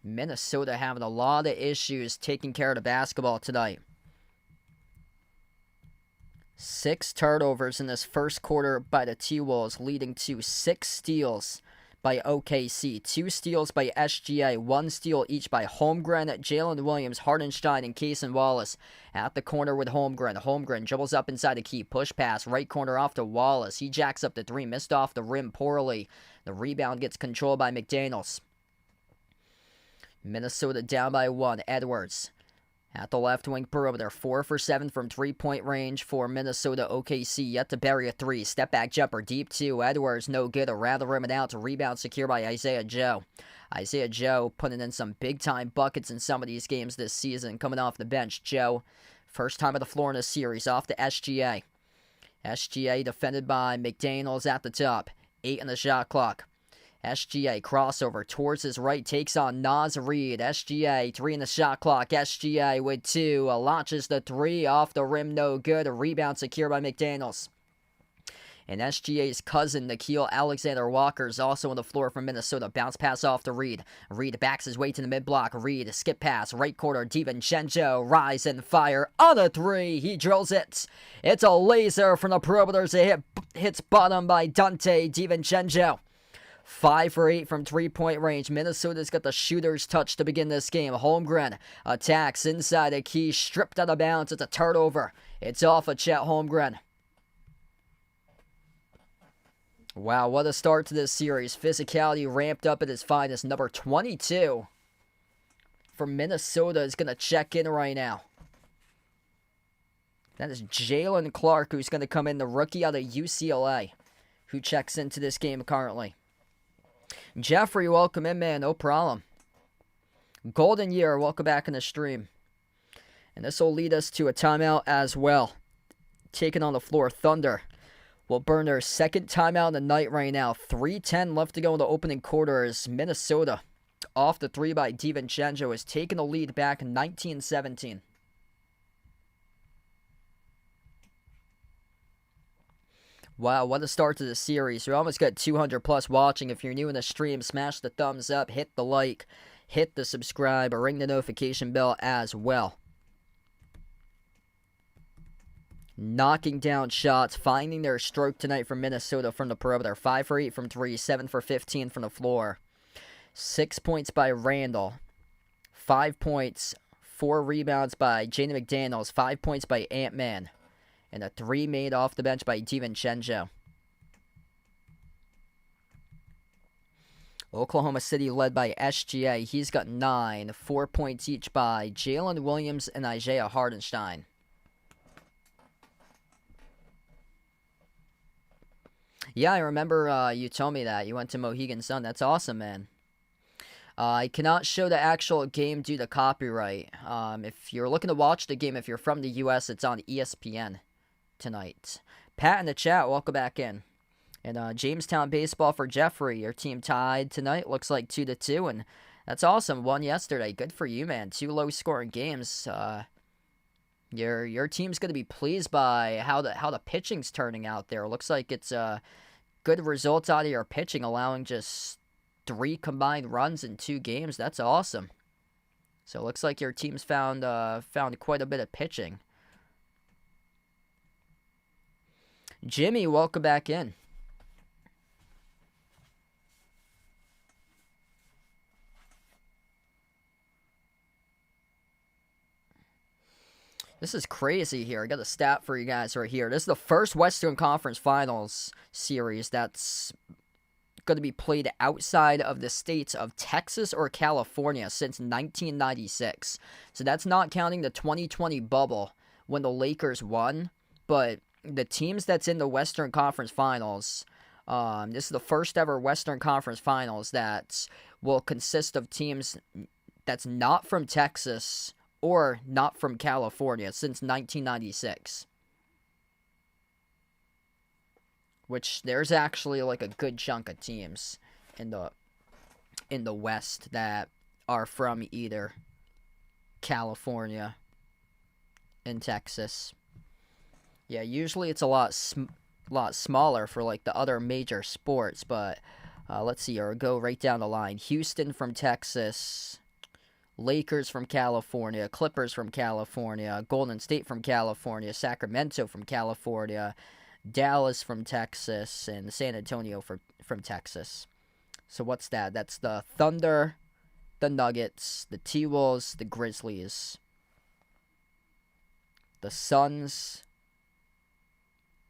Minnesota having a lot of issues taking care of the basketball tonight. 6 turnovers in this first quarter by the T-Wolves, leading to 6 steals by OKC. 2 steals by SGA, 1 steal each by Holmgren, Jalen Williams, Hardenstein, and Cason Wallace. At the corner with Holmgren. Holmgren dribbles up inside the key. Push pass, right corner off to Wallace. He jacks up the 3, missed off the rim poorly. The rebound gets controlled by McDaniels. Minnesota down by 1. Edwards at the left wing perimeter. 4 for 7 from 3-point range for Minnesota. OKC yet to bury a 3. Step back jumper. Deep 2. Edwards no good. Around the rim and out. To rebound secure by Isaiah Joe. Isaiah Joe putting in some big-time buckets in some of these games this season. Coming off the bench. Joe, first time on the floor in this series. Off to SGA. SGA defended by McDaniels at the top. 8 on the shot clock. SGA crossover towards his right, takes on Naz Reid. SGA, 3 in the shot clock. SGA with 2, launches the 3 off the rim, no good. A rebound secure by McDaniels. And SGA's cousin, Nickeil Alexander-Walker, is also on the floor for Minnesota. Bounce pass off to Reid. Reid backs his way to the mid-block. Reid, skip pass, right corner. DiVincenzo, rise and fire on a 3. He drills it. It's a laser from the perimeter. It hits bottom by Dante DiVincenzo. 5 for 8 from 3-point range. Minnesota's got the shooter's touch to begin this game. Holmgren attacks inside the key, stripped out of bounds. It's a turnover. It's off of Chet Holmgren. Wow, what a start to this series. Physicality ramped up at its finest. Number 22 for Minnesota is going to check in right now. That is Jalen Clark, who's going to come in, the rookie out of UCLA, who checks into this game currently. Jeffrey, welcome in, man. No problem. Golden Year, welcome back in the stream. And this will lead us to a timeout as well. Taking on the floor, Thunder will burn their second timeout of the night right now. 3:10 left to go in the opening quarter as Minnesota, off the three by DiVincenzo, is taking the lead back in 19-17. Wow, what a start to the series. We almost got 200 plus watching. If you're new in the stream, smash the thumbs up, hit the like, hit the subscribe, or ring the notification bell as well. Knocking down shots, finding their stroke tonight from Minnesota from the perimeter. 5 for 8 from 3, 7 for 15 from the floor. 6 points by Randall. 5 points, 4 rebounds by Jaden McDaniels. 5 points by Ant-Man. And a 3 made off the bench by DiVincenzo. Oklahoma City led by SGA. He's got 9. 4 points each by Jalen Williams and Isaiah Hardenstein. Yeah, I remember you told me that. You went to Mohegan Sun. That's awesome, man. I cannot show the actual game due to copyright. If you're looking to watch the game, if you're from the U.S., it's on ESPN tonight. Pat in the chat, welcome back in. And Jamestown baseball for Jeffrey. Your team tied tonight. Looks like 2-2, and that's awesome. Won yesterday. Good for you, man. 2 low-scoring games. Your team's going to be pleased by how the pitching's turning out there. Looks like it's good results out of your pitching, allowing just 3 combined runs in 2 games. That's awesome. So it looks like your team's found quite a bit of pitching. Jimmy, welcome back in. This is crazy here. I got a stat for you guys right here. This is the first Western Conference Finals series that's going to be played outside of the states of Texas or California since 1996. So that's not counting the 2020 bubble when the Lakers won. But the teams that's in the Western Conference Finals, this is the first ever Western Conference Finals that will consist of teams that's not from Texas or not from California since 1996. Which there's actually like a good chunk of teams in the West that are from either California and Texas. Yeah, usually it's a lot smaller for like the other major sports, but let's see, or go right down the line. Houston from Texas, Lakers from California, Clippers from California, Golden State from California, Sacramento from California, Dallas from Texas, and San Antonio from Texas. So what's that? That's the Thunder, the Nuggets, the T-Wolves, the Grizzlies, the Suns,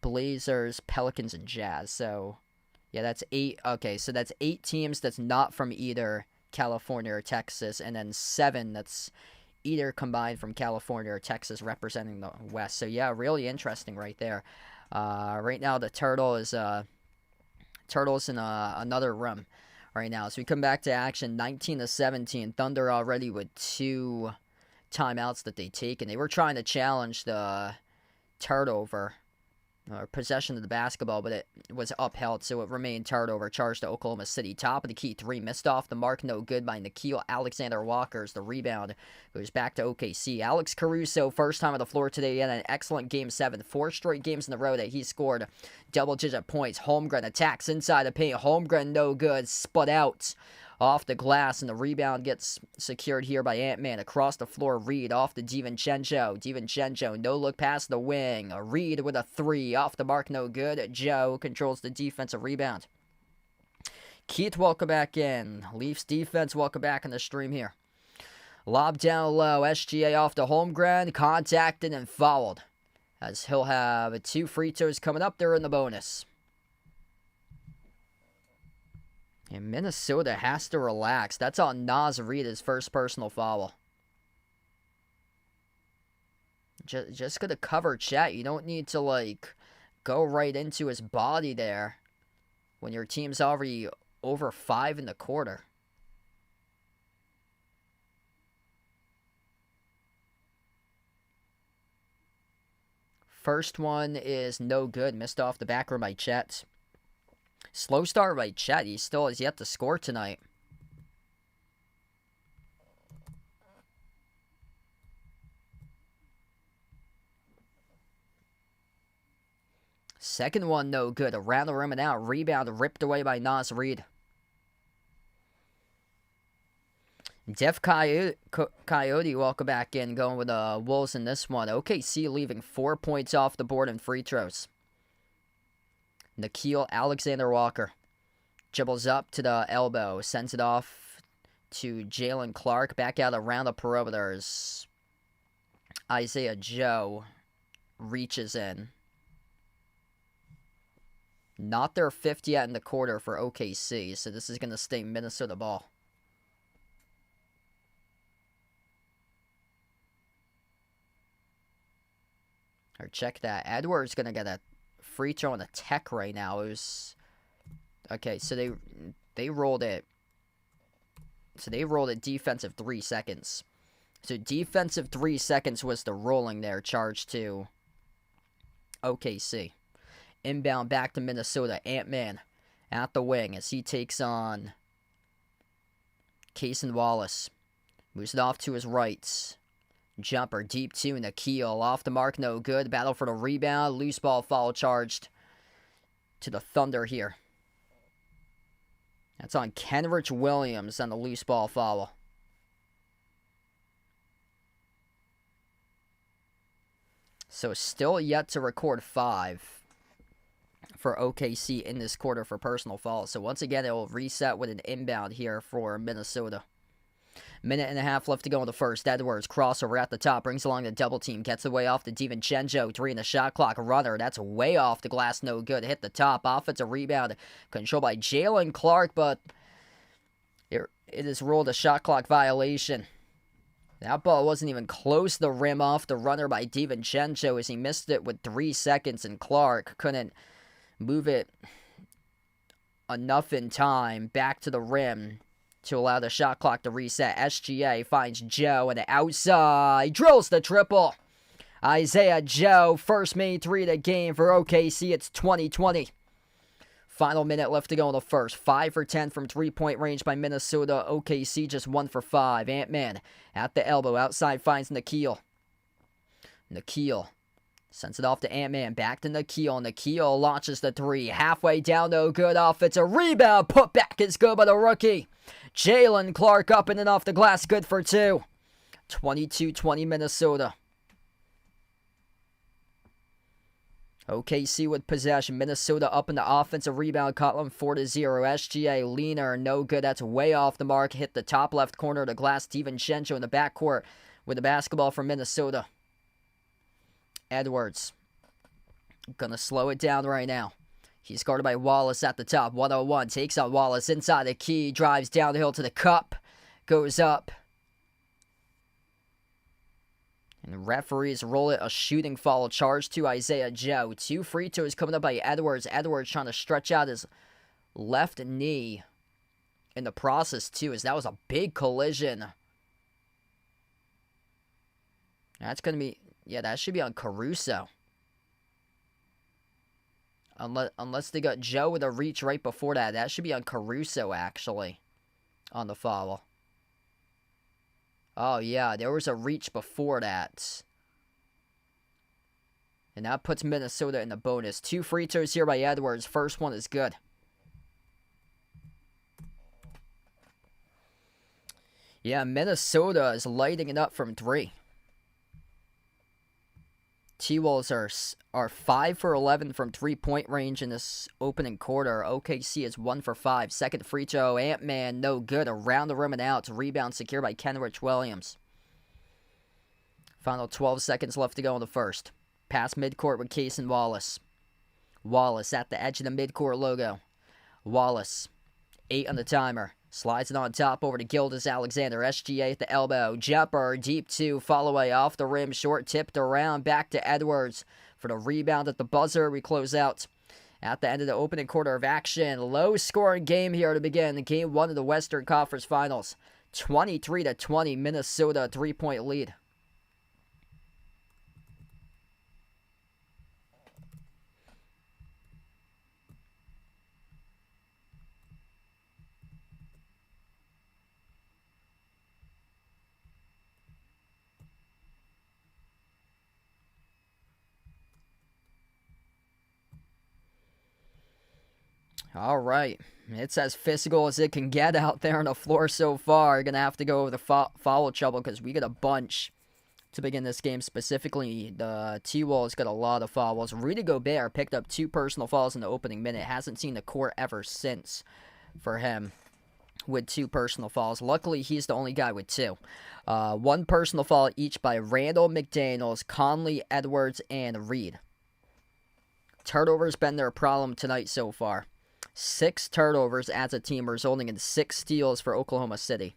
Blazers, Pelicans, and Jazz. So, yeah, that's 8. Okay, so that's 8 teams that's not from either California or Texas, and then 7 that's either combined from California or Texas representing the West. So, yeah, really interesting right there. Right now, the Turtle's in another room right now. So we come back to action, 19-17. Thunder already with 2 timeouts that they take, and they were trying to challenge the turnover or possession of the basketball, but it was upheld, so it remained turnover. Charge to Oklahoma City. Top of the key 3. Missed off the mark. No good by Nickeil Alexander-Walker. The rebound goes back to OKC. Alex Caruso, first time on the floor today. He had an excellent Game 7. 4 straight games in a row that he scored double-digit points. Holmgren attacks inside the paint. Holmgren no good. Sput out off the glass, and the rebound gets secured here by Ant-Man. Across the floor, Reed off to DiVincenzo. DiVincenzo, no look past the wing. Reed with a 3. Off the mark, no good. Joe controls the defensive rebound. Keith, welcome back in. Leafs defense, welcome back in the stream here. Lob down low. SGA off to Holmgren. Contacted and fouled, as he'll have 2 free throws coming up there in the bonus. And Minnesota has to relax. That's on Naz Reid, his first personal foul. Just gonna cover Chet. You don't need to, like, go right into his body there. when your team's already over 5 in the quarter. First one is no good. Missed off the back rim by Chet. Slow start by Chet. He still has yet to score tonight. Second one, no good. Around the rim and out. Rebound ripped away by Nas Reed. Def Coyote, welcome back in. Going with the Wolves in this one. OKC leaving 4 points off the board in free throws. Nickeil Alexander-Walker dribbles up to the elbow. Sends it off to Jalen Clark. Back out around the perimeters. Isaiah Joe reaches in. Not their fifth yet in the quarter for OKC, so this is going to stay Minnesota ball. Or check that. Edwards going to get a free throw on the tech right now. It was... Okay, so they rolled it. So they rolled it defensive 3 seconds. So defensive 3 seconds was the rolling there, charged to OKC. Inbound back to Minnesota. Ant-Man at the wing as he takes on Cason Wallace. Moves it off to his right. Jumper deep to Nickeil. Off the mark, no good. Battle for the rebound. Loose ball foul charged to the Thunder here. That's on Kenrich Williams on the loose ball foul. So still yet to record 5 for OKC in this quarter for personal fouls. So once again, it will reset with an inbound here for Minnesota. Minute and a half left to go in the first. Edwards, crossover at the top, brings along the double team, gets away off the DiVincenzo. 3 in the shot clock. Runner, that's way off the glass, no good. Hit the top. Offensive rebound, controlled by Jalen Clark, but it is ruled a shot clock violation. That ball wasn't even close to the rim off the runner by DiVincenzo as he missed it with 3 seconds, and Clark couldn't move it enough in time back to the rim to allow the shot clock to reset. SGA finds Joe on the outside. Drills the triple. Isaiah Joe, first made 3 of the game for OKC. It's 20-20. Final minute left to go in the first. 5 for 10 from three-point range by Minnesota. OKC just 1 for 5. Ant-Man at the elbow. Outside finds Nickeil. Nickeil sends it off to Ant-Man. Back to Nickeil. Nickeil launches the 3. Halfway down, no good. Offensive rebound. Put back is good by the rookie. Jalen Clark up and off the glass. Good for 2. 22-20 Minnesota. OKC with possession. Minnesota up in the offensive rebound column 4-0. SGA leaner. No good. That's way off the mark. Hit the top left corner of the glass. DiVincenzo in the backcourt with the basketball from Minnesota. Edwards. Gonna slow it down right now. He's guarded by Wallace at the top. 101. Takes on Wallace inside the key. Drives down the hill to the cup. Goes up. And referees roll it. A shooting foul charge to Isaiah Joe. 2 free throws coming up by Edwards. Edwards trying to stretch out his left knee in the process too, as that was a big collision. That's going to be... Yeah, that should be on Caruso. Unless they got Joe with a reach right before that. That should be on Caruso, actually, on the foul. Oh, yeah, there was a reach before that. And that puts Minnesota in the bonus. 2 free throws here by Edwards. First one is good. Yeah, Minnesota is lighting it up from 3. T-Wolves are 5 for 11 from three-point range in this opening quarter. OKC is 1 for 5. Second free throw, Ant-Man, no good. Around the rim and out. Rebound secured by Kenrich Williams. Final 12 seconds left to go in the first. Pass midcourt with Cason Wallace. Wallace at the edge of the midcourt logo. Wallace, 8 on the timer. Slides it on top over to Gildas Alexander. SGA at the elbow. Jumper, deep 2. Fall away off the rim. Short tipped around. Back to Edwards for the rebound at the buzzer. We close out At the end of the opening quarter of action, low-scoring game here to begin Game 1 of the Western Conference Finals. 23-20, Minnesota 3-point lead. All right. It's as physical as it can get out there on the floor so far. You're going to have to go over the foul trouble because we get a bunch to begin this game. Specifically, the T-Wolves got a lot of fouls. Rudy Gobert picked up 2 personal fouls in the opening minute. Hasn't seen the court ever since for him with 2 personal fouls. Luckily, he's the only guy with 2. 1 personal foul each by Randall, McDaniels, Conley, Edwards, and Reed. Turnovers been their problem tonight so far. 6 turnovers as a team, resulting in 6 steals for Oklahoma City.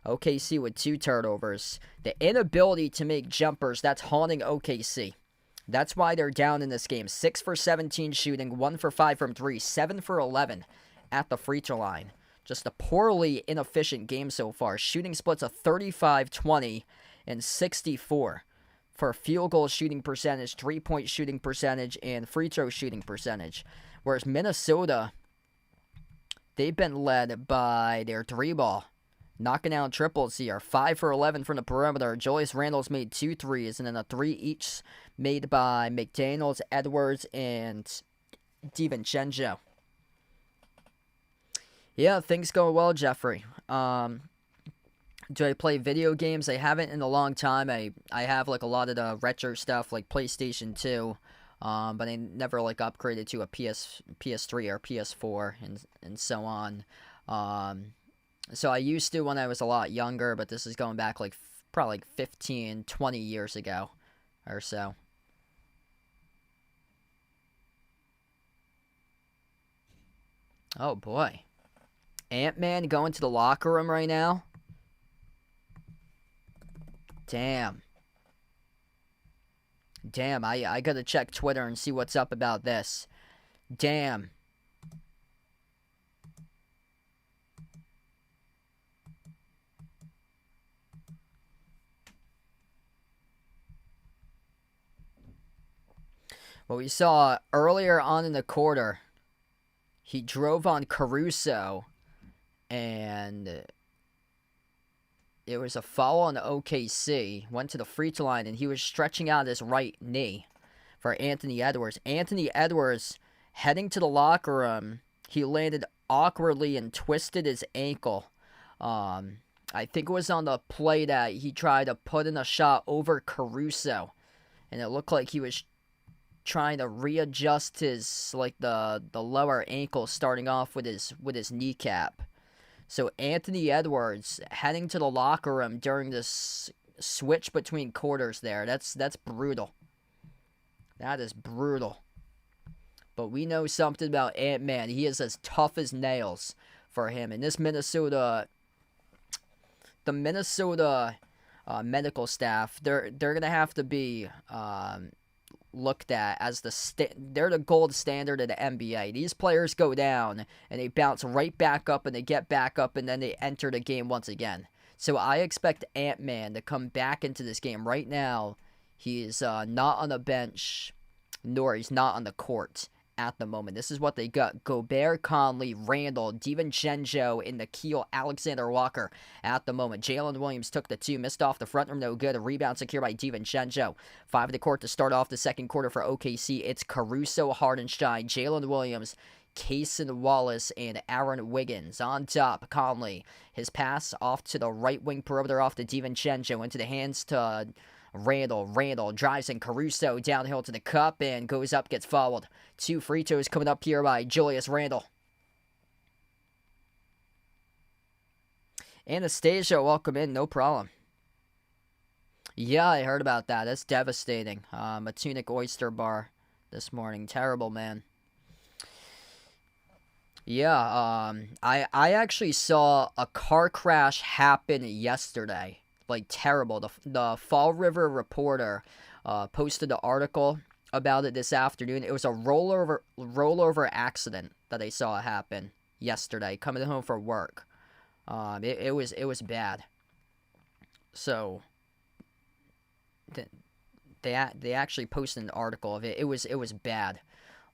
OKC with 2 turnovers. The inability to make jumpers, that's haunting OKC. That's why they're down in this game. 6 for 17 shooting, 1 for 5 from 3, 7 for 11 at the free throw line. Just a poorly inefficient game so far. Shooting splits of 35-20 and 64 for field goal shooting percentage, 3-point shooting percentage, and free throw shooting percentage. Whereas Minnesota, they've been led by their 3-ball. Knocking down triples here. 5 for 11 from the perimeter. Julius Randle's made 2 threes, and then a 3 each made by McDaniels, Edwards, and DiVincenzo. Yeah, things going well, Jeffrey. Do I play video games? I haven't in a long time. I have like a lot of the retro stuff, like PlayStation 2. But I never like upgraded to a PS3 or PS4 and so on. So I used to when I was a lot younger, but this is going back like probably like 15, 20 years ago or so. Oh boy. Ant-Man going to the locker room right now? Damn, I gotta check Twitter and see what's up about this. Damn. What we saw earlier on in the quarter, he drove on Caruso, and it was a foul on OKC, went to the free throw line, and he was stretching out his right knee for Anthony Edwards. Anthony Edwards, heading to the locker room, he landed awkwardly and twisted his ankle. I think it was on the play that he tried to put in a shot over Caruso, and it looked like he was trying to readjust his, like, the lower ankle starting off with his kneecap. So Anthony Edwards heading to the locker room during this switch between quarters there. That's brutal. That is brutal. But we know something about Ant-Man. He is as tough as nails for him. And this Minnesota, the Minnesota medical staff, they're going to have to be looked at as they're the gold standard of the NBA. These players go down and they bounce right back up and they get back up and then they enter the game once again. So I expect Ant-Man to come back into this game. Right now, he's not on the bench, nor he's not on the court at the moment. This is what they got. Gobert, Conley, Randall, DiVincenzo, and Nickeil Alexander-Walker at the moment. Jalen Williams took the 2, missed off the front rim, no good. A rebound secure by DiVincenzo. 5 of the court to start off the second quarter for OKC. It's Caruso, Hardenstein, Jalen Williams, Cason Wallace, and Aaron Wiggins. On top, Conley. His pass off to the right wing perimeter off to DiVincenzo, into the hands to Randall drives in Caruso downhill to the cup and goes up, gets fouled. 2 free throws coming up here by Julius Randle. Anastasia, welcome in, no problem. Yeah, I heard about that. That's devastating. A Tunic Oyster Bar this morning. Terrible, man. Yeah, I actually saw a car crash happen yesterday. Like, terrible. The Fall River Reporter posted an article about it this afternoon. It was a rollover accident that I saw happen yesterday coming home from work. It was bad. So they actually posted an article of it. It was bad.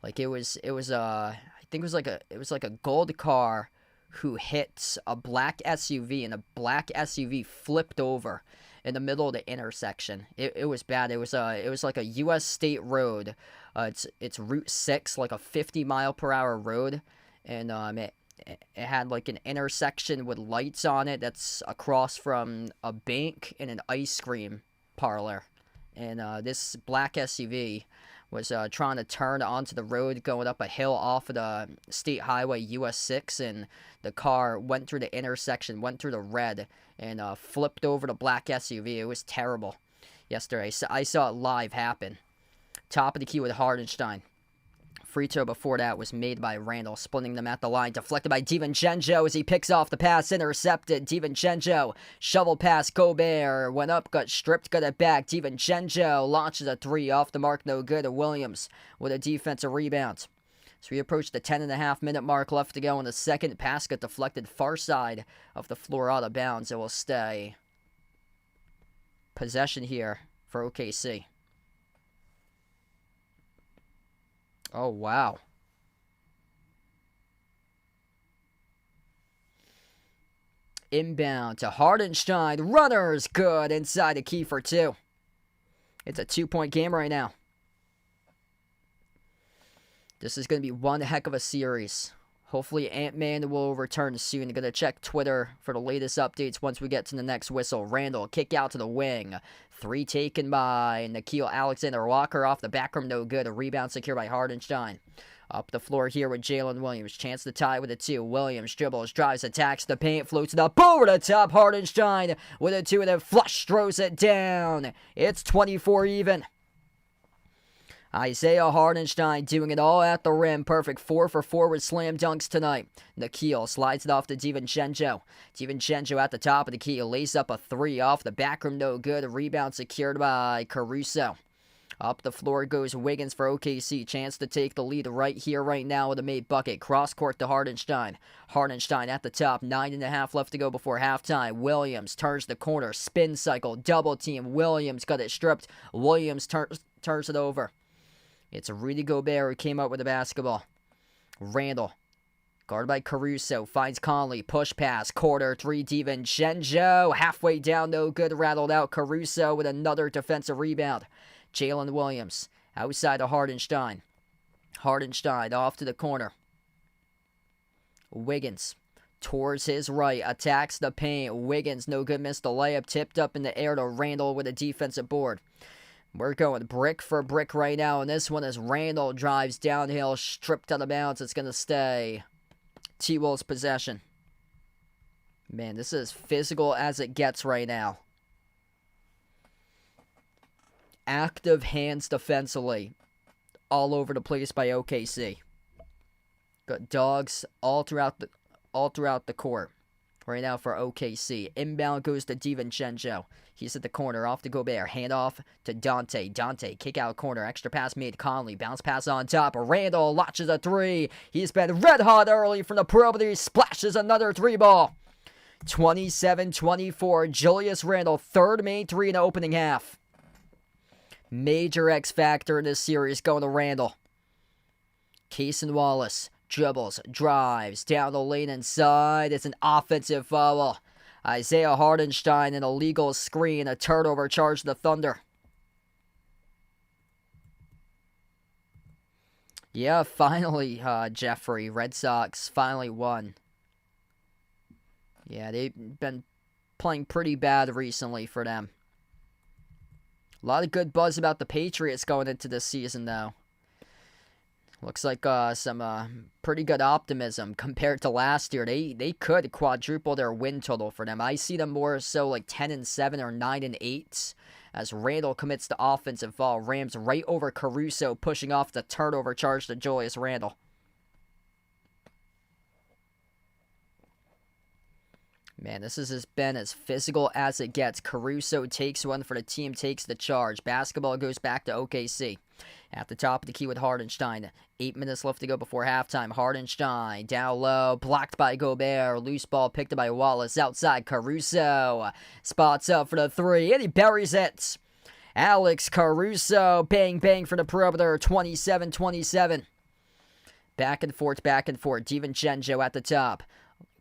Like it was I think it was like a gold car who hit a black SUV, and a black SUV flipped over in the middle of the intersection. It was bad. It was like a U.S. state road. It's Route 6, like a 50-mile-per-hour road, and it had like an intersection with lights on it that's across from a bank and an ice cream parlor. And this black SUV was trying to turn onto the road going up a hill off of the state highway US 6, and the car went through the intersection, went through the red, and flipped over the black SUV. It was terrible yesterday. So I saw it live happen. Top of the key with Hardenstein. Free throw before that was made by Randall, splitting them at the line. Deflected by DiVincenzo as he picks off the pass. Intercepted. DiVincenzo. Shovel pass. Gobert. Went up. Got stripped. Got it back. DiVincenzo launches a three off the mark. No good. Williams with a defensive rebound. So we approach the 10.5-minute mark left to go in the second. Pass got deflected far side of the floor out of bounds. It will stay. Possession here for OKC. Oh, wow. Inbound to Hardenstein. Runners good inside the key for two. It's a 2-point game right now. This is going to be one heck of a series. Hopefully Ant-Man will return soon. I'm going to check Twitter for the latest updates once we get to the next whistle. Randall, kick out to the wing. Three taken by Nickeil Alexander-Walker off the back rim. No good. A rebound secured by Hardenstein. Up the floor here with Jalen Williams. Chance to tie with a two. Williams dribbles, drives, attacks the paint, floats it up over the top. Hardenstein with a two, and then flush throws it down. It's 24 even. Isaiah Hardenstein doing it all at the rim. Perfect 4 for 4 with slam dunks tonight. Nickeil slides it off to DiVincenzo. DiVincenzo at the top of the key. Lays up a three off the back rim. No good. A rebound secured by Caruso. Up the floor goes Wiggins for OKC. Chance to take the lead right here, right now with a made bucket. Cross court to Hardenstein. Hardenstein at the top. 9.5 left to go before halftime. Williams turns the corner. Spin cycle. Double team. Williams got it stripped. Williams turns it over. It's Rudy Gobert who came up with the basketball. Randall, guarded by Caruso, finds Conley. Push pass, corner three, DiVincenzo. Halfway down, no good, rattled out. Caruso with another defensive rebound. Jalen Williams, outside of Hardenstein. Hardenstein off to the corner. Wiggins, towards his right, attacks the paint. Wiggins, no good, missed the layup. Tipped up in the air to Randall with a defensive board. We're going brick for brick right now, and this one as Randall drives downhill, stripped out of bounds. It's going to stay T-Wolves' possession. Man, this is physical as it gets right now. Active hands defensively all over the place by OKC. Got dogs all throughout the court right now for OKC. Inbound goes to DiVincenzo. He's at the corner, off to Gobert. Hand off to Dante. Dante, kick out corner. Extra pass made Conley. Bounce pass on top. Randall launches a three. He's been red hot early from the perimeter. He splashes another three ball. 27-24. Julius Randle, third main three in the opening half. Major X factor in this series going to Randall. Cason Wallace dribbles, drives, down the lane inside. It's an offensive foul. Isaiah Hardenstein, an illegal screen, a turnover charge to the Thunder. Yeah, finally, Jeffrey, Red Sox finally won. Yeah, they've been playing pretty bad recently for them. A lot of good buzz about the Patriots going into this season, though. Looks like some pretty good optimism compared to last year. They could quadruple their win total for them. I see them more so like 10-7 or 9-8 as Randall commits the offensive foul. Rams right over Caruso, pushing off the turnover charge to Julius Randle. Man, this has been as physical as it gets. Caruso takes one for the team, takes the charge. Basketball goes back to OKC. At the top of the key with Hardenstein. 8 minutes left to go before halftime. Hardenstein down low, blocked by Gobert. Loose ball picked up by Wallace. Outside, Caruso spots up for the three, and he buries it. Alex Caruso, bang, bang for the perimeter, 27-27. Back and forth, DiVincenzo at the top.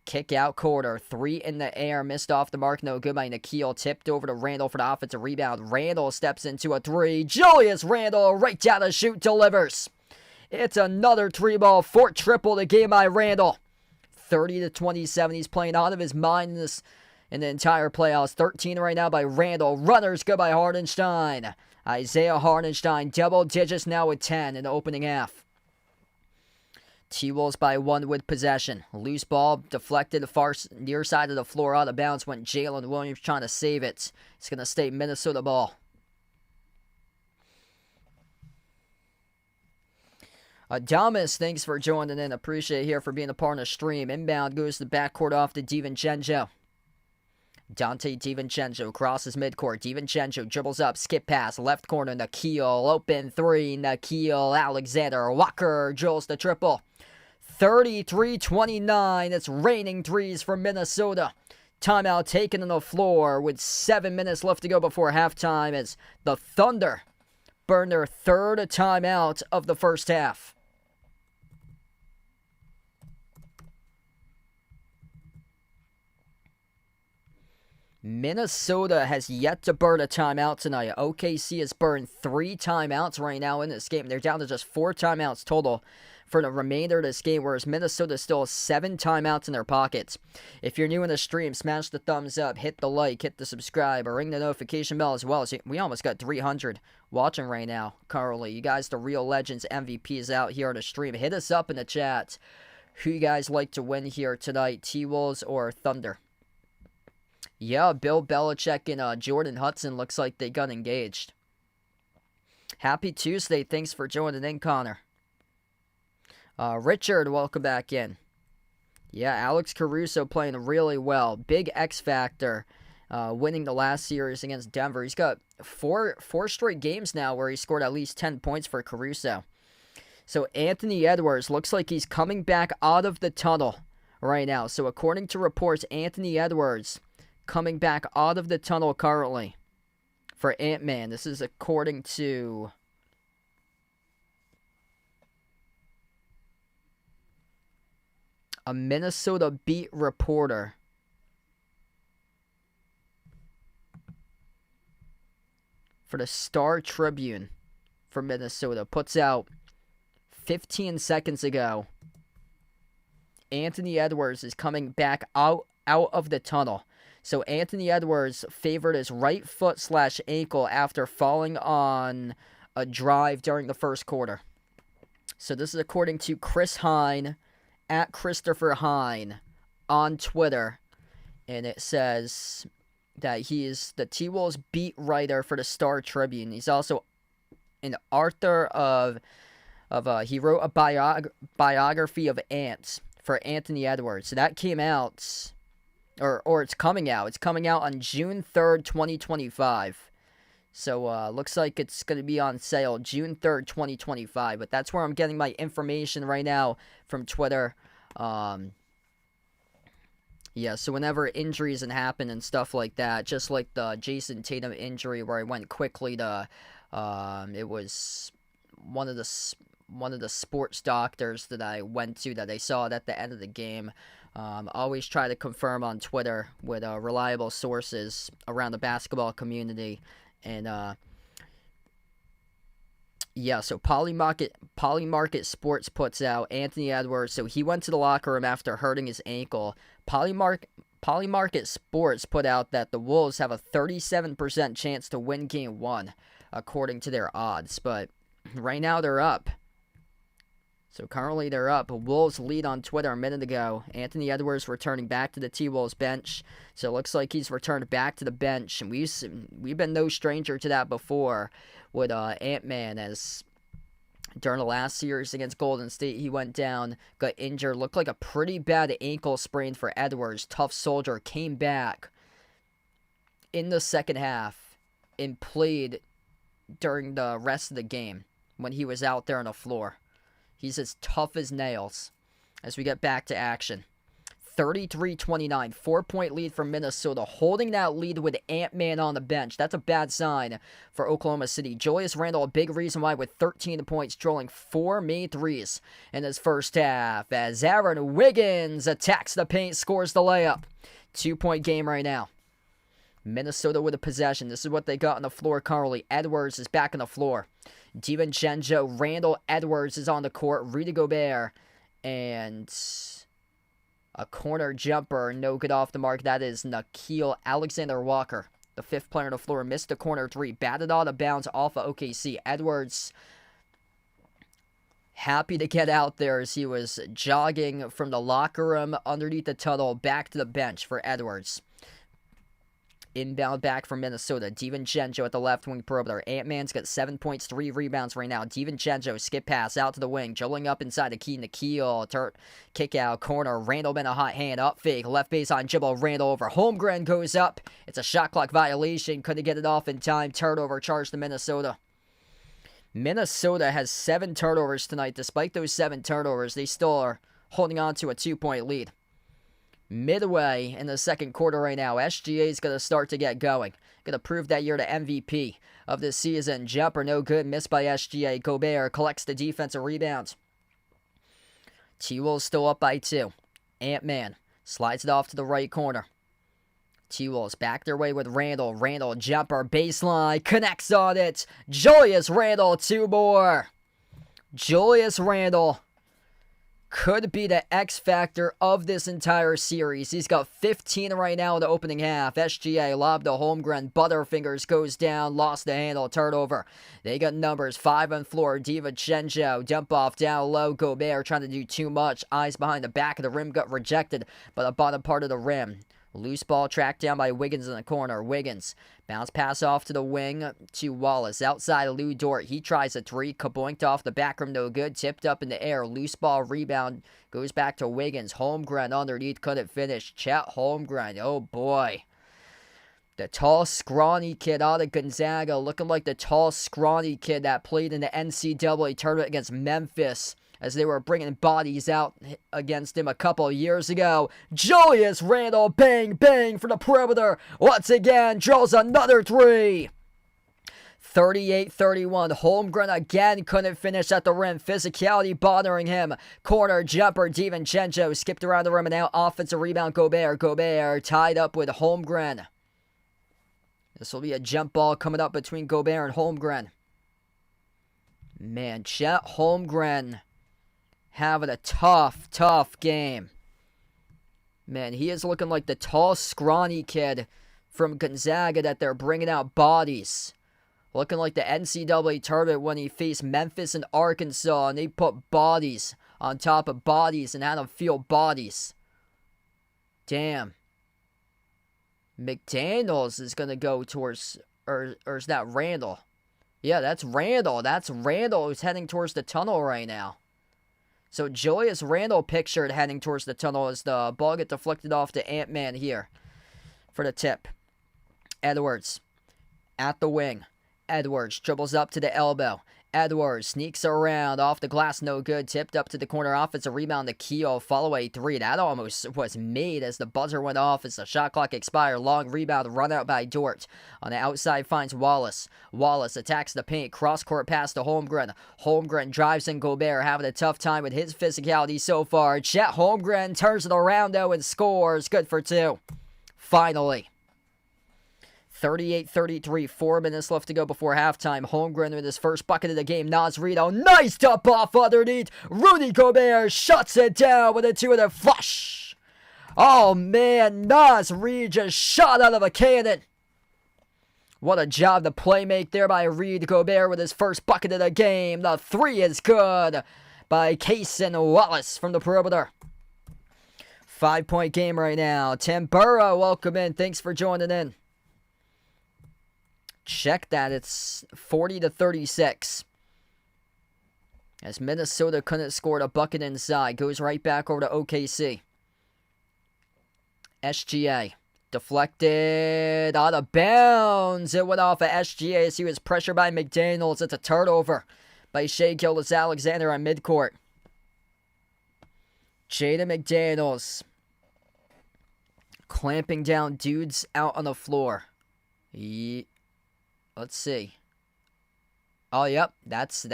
Kick out quarter, three in the air, missed off the mark, no good by Nikhil, tipped over to Randall for the offensive rebound. Randall steps into a three. Julius Randall right down the chute, delivers. It's another 3-ball, fort triple the game by Randall. 30-27, he's playing out of his mind in the entire playoffs. 13 right now by Randall. Runners go by Hardenstein. Isaiah Hardenstein, double digits now with 10 in the opening half. T-Wolves by 1 with possession. Loose ball deflected the far near side of the floor, out of bounds. Went Jalen Williams trying to save it. It's going to stay Minnesota ball. Adamas, thanks for joining in. Appreciate it here for being a part of the stream. Inbound goes to the backcourt off to DiVincenzo. Dante DiVincenzo crosses midcourt. DiVincenzo dribbles up, skip pass, left corner, Nikhil, open three, Nikhil, Alexander, Walker drills the triple. 33-29, it's raining threes for Minnesota. Timeout taken on the floor with 7 minutes left to go before halftime as the Thunder burn their third timeout of the first half. Minnesota has yet to burn a timeout tonight. OKC has burned 3 timeouts right now in this game. They're down to just 4 timeouts total for the remainder of this game, whereas Minnesota still has 7 timeouts in their pockets. If you're new in the stream, smash the thumbs up, hit the like, hit the subscribe, or ring the notification bell as well. We almost got 300 watching right now, currently. You guys, the real legends, MVPs out here on the stream. Hit us up in the chat. Who you guys like to win here tonight, T-Wolves or Thunder? Yeah, Bill Belichick and Jordan Hudson looks like they got engaged. Happy Tuesday. Thanks for joining in, Connor. Richard, welcome back in. Yeah, Alex Caruso playing really well. Big X factor, winning the last series against Denver. He's got four straight games now where he scored at least 10 points for Caruso. So Anthony Edwards looks like he's coming back out of the tunnel right now. So according to reports, Anthony Edwards coming back out of the tunnel currently for Ant-Man. This is according to a Minnesota beat reporter. For the Star Tribune for Minnesota. Puts out 15 seconds ago. Anthony Edwards is coming back out of the tunnel. So Anthony Edwards favored his right foot / ankle after falling on a drive during the first quarter. So this is according to Chris Hine, at Christopher Hine on Twitter. And it says that he is the T-Wolves beat writer for the Star Tribune. He's also an author of he wrote a biography of Ants for Anthony Edwards. So that came out, or it's coming out. It's coming out on June 3rd, 2025. So looks like it's going to be on sale June 3rd, 2025. But that's where I'm getting my information right now from Twitter. Yeah, so whenever injuries happen and stuff like that, just like the Jason Tatum injury where I went quickly to, it was one of the sports doctors that I went to that I saw it at the end of the game. Always try to confirm on Twitter with reliable sources around the basketball community. And yeah, so Polymarket Sports puts out Anthony Edwards. So he went to the locker room after hurting his ankle. Polymarket Sports put out that the Wolves have a 37% chance to win Game 1, according to their odds. But right now they're up. So currently they're up. Wolves lead on Twitter a minute ago. Anthony Edwards returning back to the T-Wolves bench. So it looks like he's returned back to the bench. And we've been no stranger to that before with Ant-Man, as during the last series against Golden State, he went down, got injured, looked like a pretty bad ankle sprain for Edwards. Tough soldier, came back in the second half and played during the rest of the game. when he was out there on the floor. He's as tough as nails as we get back to action. 33-29, 4-point lead for Minnesota, holding that lead with Ant-Man on the bench. That's a bad sign for Oklahoma City. Julius Randle, a big reason why, with 13 points, drilling 4 made threes in his first half, as Aaron Wiggins attacks the paint, scores the layup. 2-point game right now. Minnesota with a possession. This is what they got on the floor currently. Edwards is back on the floor. DiVincenzo, Randle, Edwards is on the court. Rudy Gobert, and a corner jumper, no good off the mark. That is Nickeil Alexander-Walker, the 5th player on the floor. Missed the corner 3. Batted out of bounds off of OKC. Edwards happy to get out there as he was jogging from the locker room underneath the tunnel back to the bench for Edwards. Inbound back from Minnesota. DiVincenzo at the left wing perimeter. Ant-Man's got 7 points, 3 rebounds right now. DiVincenzo, skip pass out to the wing. Drilling up inside the key. Nickeil, kick out, corner. Randle been a hot hand. Up fake. Left base on Jibble. Randle over. Holmgren goes up. It's a shot clock violation. Couldn't get it off in time. Turnover charge to Minnesota. Minnesota has 7 turnovers tonight. Despite those 7 turnovers, they still are holding on to a 2-point lead. Midway in the second quarter right now, SGA is going to start to get going. Going to prove that you're the MVP of this season. Jumper no good, missed by SGA. Gobert collects the defensive rebound. T-Wolves still up by 2. Ant-Man slides it off to the right corner. T-Wolves back their way with Randle. Randle jumper, baseline, connects on it. Julius Randle, 2 more. Julius Randle could be the X factor of this entire series. He's got 15 right now in the opening half. SGA lobbed to Holmgren. Butterfingers goes down. Lost the handle. Turnover. They got numbers. 5 on floor. DiVincenzo. Dump off down low. Gobert trying to do too much. Eyes behind the back of the rim. Got rejected by the bottom part of the rim. Loose ball tracked down by Wiggins in the corner. Wiggins. Bounce pass off to the wing to Wallace. Outside Lou Dort. He tries a 3. Kaboinked off the back rim. No good. Tipped up in the air. Loose ball rebound. Goes back to Wiggins. Holmgren underneath. Couldn't finish. Chet Holmgren. Oh boy. The tall, scrawny kid out of Gonzaga. Looking like the tall, scrawny kid that played in the NCAA tournament against Memphis, as they were bringing bodies out against him a couple years ago. Julius Randle, bang, bang for the perimeter. Once again, drills another 3. 38-31. Holmgren again couldn't finish at the rim. Physicality bothering him. Corner jumper, DiVincenzo skipped around the rim and out. Offensive rebound, Gobert. Gobert tied up with Holmgren. This will be a jump ball coming up between Gobert and Holmgren. Man, Chet Holmgren having a tough game. Man, he is looking like the tall, scrawny kid from Gonzaga that they're bringing out bodies. Looking like the NCAA tournament when he faced Memphis and Arkansas, and they put bodies on top of bodies and had them feel bodies. Damn. McDaniels is going to go towards, or is that Randle? Yeah, that's Randle. That's Randle who's heading towards the tunnel right now. So Julius Randle pictured heading towards the tunnel as the ball gets deflected off to Ant-Man here for the tip. Edwards at the wing. Edwards dribbles up to the elbow. Edwards sneaks around off the glass, no good. Tipped up to the corner. Offensive rebound to Keogh. Follow-away 3. That almost was made as the buzzer went off as the shot clock expired. Long rebound run out by Dort. On the outside finds Wallace. Wallace attacks the paint. Cross-court pass to Holmgren. Holmgren drives in Gobert, having a tough time with his physicality so far. Chet Holmgren turns it around though and scores. Good for 2. Finally. 38-33, 4 minutes left to go before halftime. Holmgren with his first bucket of the game. Nasrito, nice dump off underneath. Rudy Gobert shuts it down with a 2-2 flush. Oh man, Nasri just shot out of a cannon. What a job to play make there by Rudy Gobert with his first bucket of the game. The 3 is good by Cason Wallace from the perimeter. 5-point game right now. Tim Burrow, welcome in. Thanks for joining in. Check that, it's 40-36. As Minnesota couldn't score a bucket inside. Goes right back over to OKC. SGA. Deflected out of bounds. It went off of SGA as he was pressured by McDaniels. It's a turnover by Shai Gilgeous-Alexander on midcourt. Jaden McDaniels clamping down dudes out on the floor. Let's see. Oh, yep. That's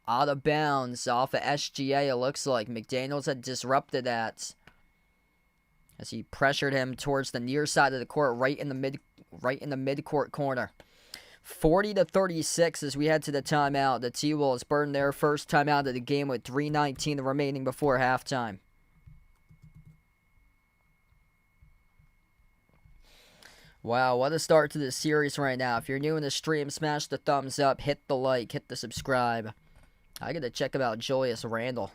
out of bounds off of SGA, it looks like. McDaniels had disrupted that as he pressured him towards the near side of the court, right in the midcourt corner. 40-36 as we head to the timeout. The T-Wolves burned their first timeout of the game with 3:19 remaining before halftime. Wow, what a start to this series right now. If you're new in the stream, smash the thumbs up, hit the like, hit the subscribe. I gotta check about Julius Randle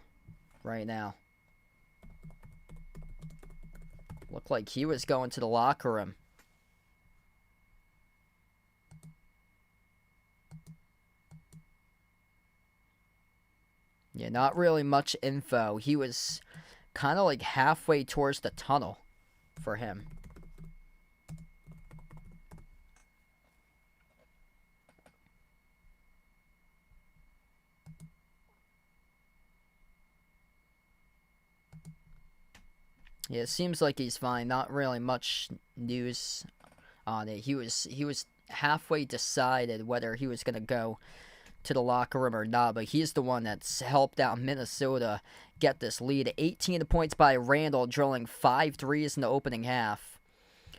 right now. Looked like he was going to the locker room. Yeah, not really much info. He was kind of like halfway towards the tunnel for him. Yeah, it seems like he's fine. Not really much news on it. He was halfway decided whether he was going to go to the locker room or not, but he's the one that's helped out Minnesota get this lead. 18 points by Randle, drilling 5 threes in the opening half.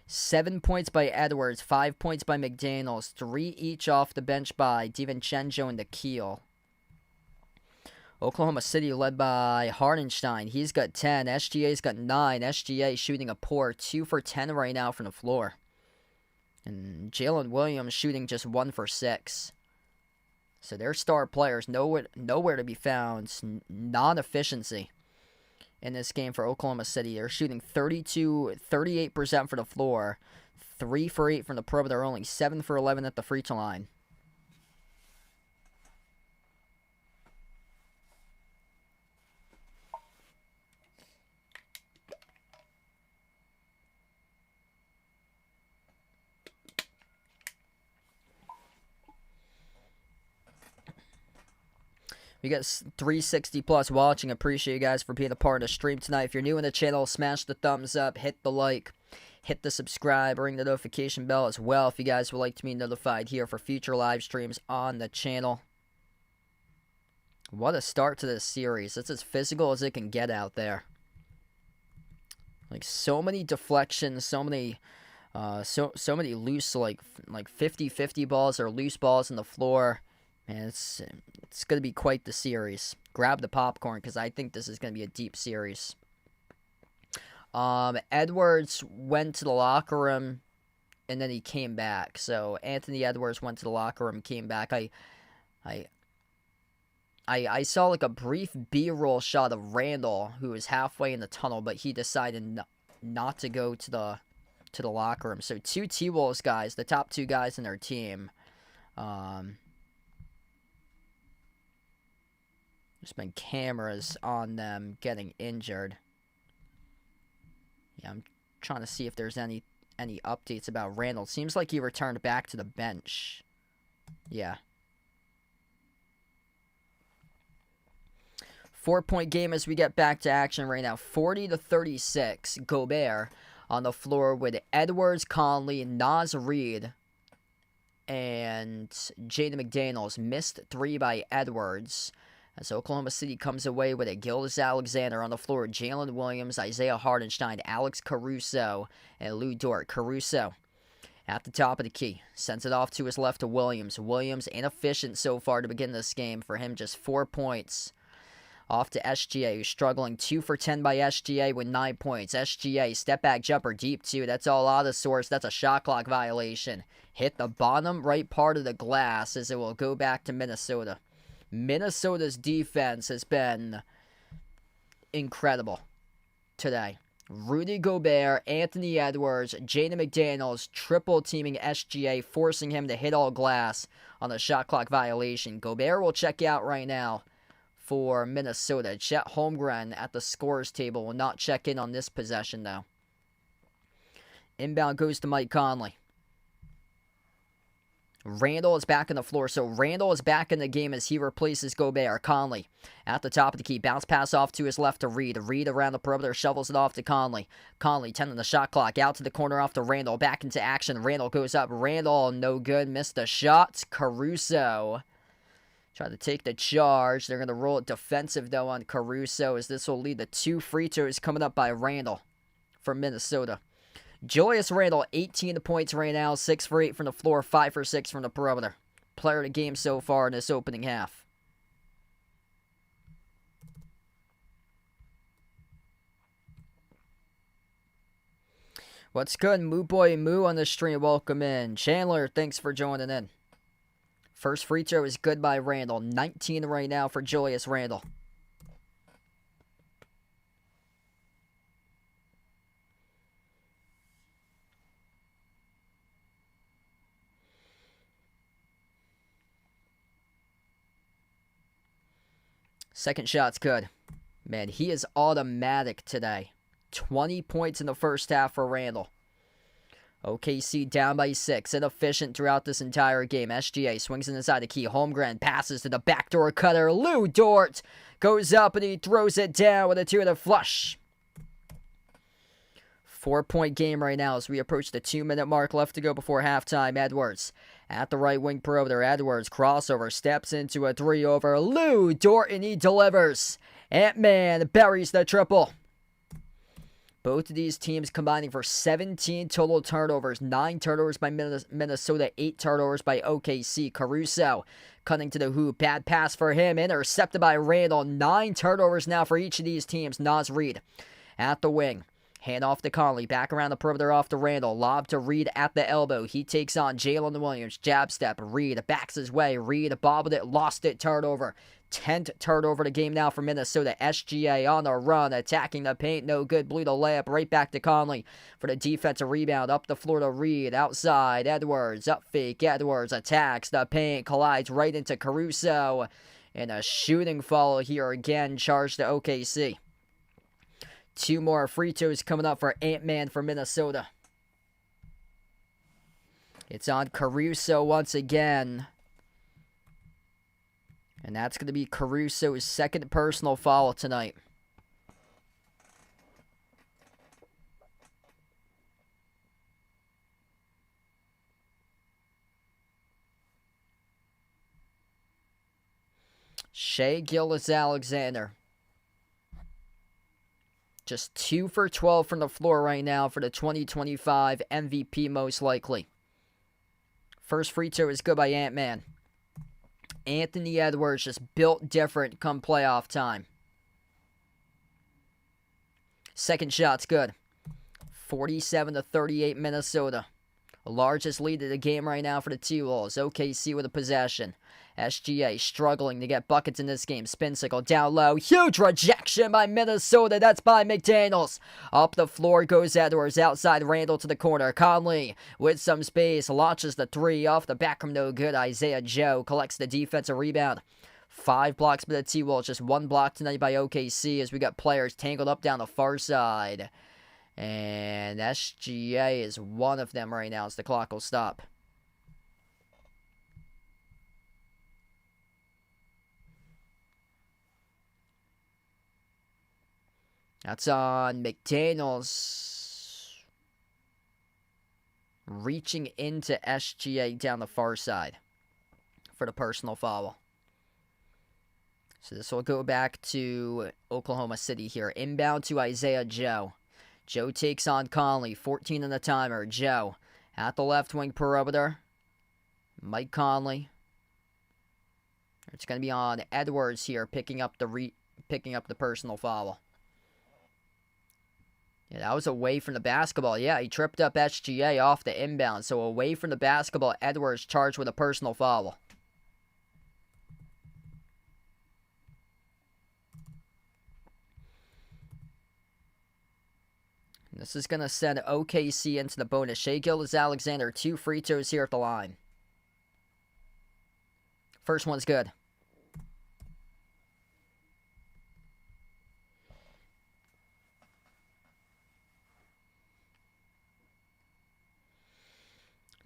7 points by Edwards, 5 points by McDaniels, 3 each off the bench by DiVincenzo and Nikhil. Oklahoma City led by Hardenstein. He's got 10. SGA's got 9. SGA shooting a poor 2 for 10 right now from the floor. And Jalen Williams shooting just 1 for 6. So their star players nowhere to be found. Non-efficiency in this game for Oklahoma City. They're shooting 38% for the floor. 3 for 8 from the perimeter. Only 7 for 11 at the free throw line. We got 360 plus watching. Appreciate you guys for being a part of the stream tonight. If you're new in the channel, smash the thumbs up, hit the like, hit the subscribe, ring the notification bell as well if you guys would like to be notified here for future live streams on the channel. What a start to this series. It's as physical as it can get out there. Like so many deflections, so many loose like 50-50 balls or loose balls on the floor. Man, it's going to be quite the series. Grab the popcorn because I think this is going to be a deep series. Edwards went to the locker room and then he came back. So Anthony Edwards went to the locker room, came back. I saw like a brief B-roll shot of Randle, who was halfway in the tunnel, but he decided not to go to the locker room. So 2 T-Wolves guys, the top 2 guys in their team. There's been cameras on them getting injured. Yeah, I'm trying to see if there's any updates about Randle. Seems like he returned back to the bench. Yeah. 4-point game as we get back to action right now. 40-36. Gobert on the floor with Edwards, Conley, Naz Reid, and Jaden McDaniels. Missed 3 by Edwards. As Oklahoma City comes away with a Gilgeous-Alexander on the floor, Jalen Williams, Isaiah Hardenstein, Alex Caruso, and Lou Dort. Caruso at the top of the key. Sends it off to his left to Williams. Williams inefficient so far to begin this game. For him, just 4 points. Off to SGA, who's struggling. 2 for 10 by SGA with 9 points. SGA, step back jumper deep too. That's all out of source. That's a shot clock violation. Hit the bottom right part of the glass as it will go back to Minnesota. Minnesota's defense has been incredible today. Rudy Gobert, Anthony Edwards, Jaden McDaniels triple teaming SGA, forcing him to hit all glass on the shot clock violation. Gobert will check out right now for Minnesota. Chet Holmgren at the scorers table will not check in on this possession though. Inbound goes to Mike Conley. Randall is back on the floor, so Randall is back in the game as he replaces Gobert. Conley at the top of the key. Bounce pass off to his left to Reed. Reed around the perimeter, shovels it off to Conley. Conley, 10 on the shot clock. Out to the corner off to Randall. Back into action. Randall goes up. Randall, no good. Missed the shot. Caruso tried to take the charge. They're going to roll it defensive, though, on Caruso, as this will lead to 2 free throws coming up by Randall for Minnesota. Julius Randle, 18 points right now, 6 for 8 from the floor, 5 for 6 from the perimeter. Player of the game so far in this opening half. What's good, Moo Boy Moo on the stream? Welcome in. Chandler, thanks for joining in. First free throw is good by Randle. 19 right now for Julius Randle. Second shot's good. Man, he is automatic today. 20 points in the first half for Randall. OKC down by 6. Inefficient throughout this entire game. SGA swings inside the key. Holmgren passes to the backdoor cutter. Lou Dort goes up and he throws it down with a 2-2 flush. 4-point game right now as we approach the 2-minute mark left to go before halftime. Edwards at the right wing perimeter. Edwards crossover, steps into a 3 over Lou Dort and he delivers. Ant-Man buries the triple. Both of these teams combining for 17 total turnovers. 9 turnovers by Minnesota, 8 turnovers by OKC. Caruso cutting to the hoop. Bad pass for him. Intercepted by Randall. 9 turnovers now for each of these teams. Naz Reid at the wing. Hand off to Conley. Back around the perimeter off to Randall. Lob to Reed at the elbow. He takes on Jalen Williams. Jab step. Reed backs his way. Reed bobbled it. Lost it. Turnover. 10th turnover the game now for Minnesota. SGA on the run. Attacking the paint. No good. Blew the layup. Right back to Conley for the defensive rebound. Up the floor to Reed. Outside. Edwards. Up fake. Edwards attacks the paint. Collides right into Caruso. And a shooting foul here again. Charged to OKC. 2 more free throws coming up for Ant-Man for Minnesota. It's on Caruso once again. And that's going to be Caruso's second personal foul tonight. Shai Gilgeous-Alexander. Just 2 for 12 from the floor right now for the 2025 MVP most likely. First free throw is good by Ant-Man. Anthony Edwards just built different come playoff time. Second shot's good. 47-38 Minnesota. The largest lead of the game right now for the T-Wolves. OKC with a possession. SGA struggling to get buckets in this game. Spin cycle down low. Huge rejection by Minnesota. That's by McDaniels. Up the floor goes Edwards. Outside Randall to the corner. Conley with some space. Launches the 3 off the back from no good. Isaiah Joe collects the defensive rebound. 5 blocks by the T-Wolves. Just 1 block tonight by OKC as we got players tangled up down the far side. And SGA is one of them right now as the clock will stop. That's on McDaniels. Reaching into SGA down the far side for the personal foul. So this will go back to Oklahoma City here. Inbound to Isaiah Joe. Joe takes on Conley. 14 on the timer. Joe at the left wing perimeter. Mike Conley. It's going to be on Edwards here picking up the personal foul. Yeah, that was away from the basketball. Yeah, he tripped up SGA off the inbound. So away from the basketball, Edwards charged with a personal foul. This is going to send OKC into the bonus. Shai Gilgeous-Alexander, 2 free throws here at the line. First one's good.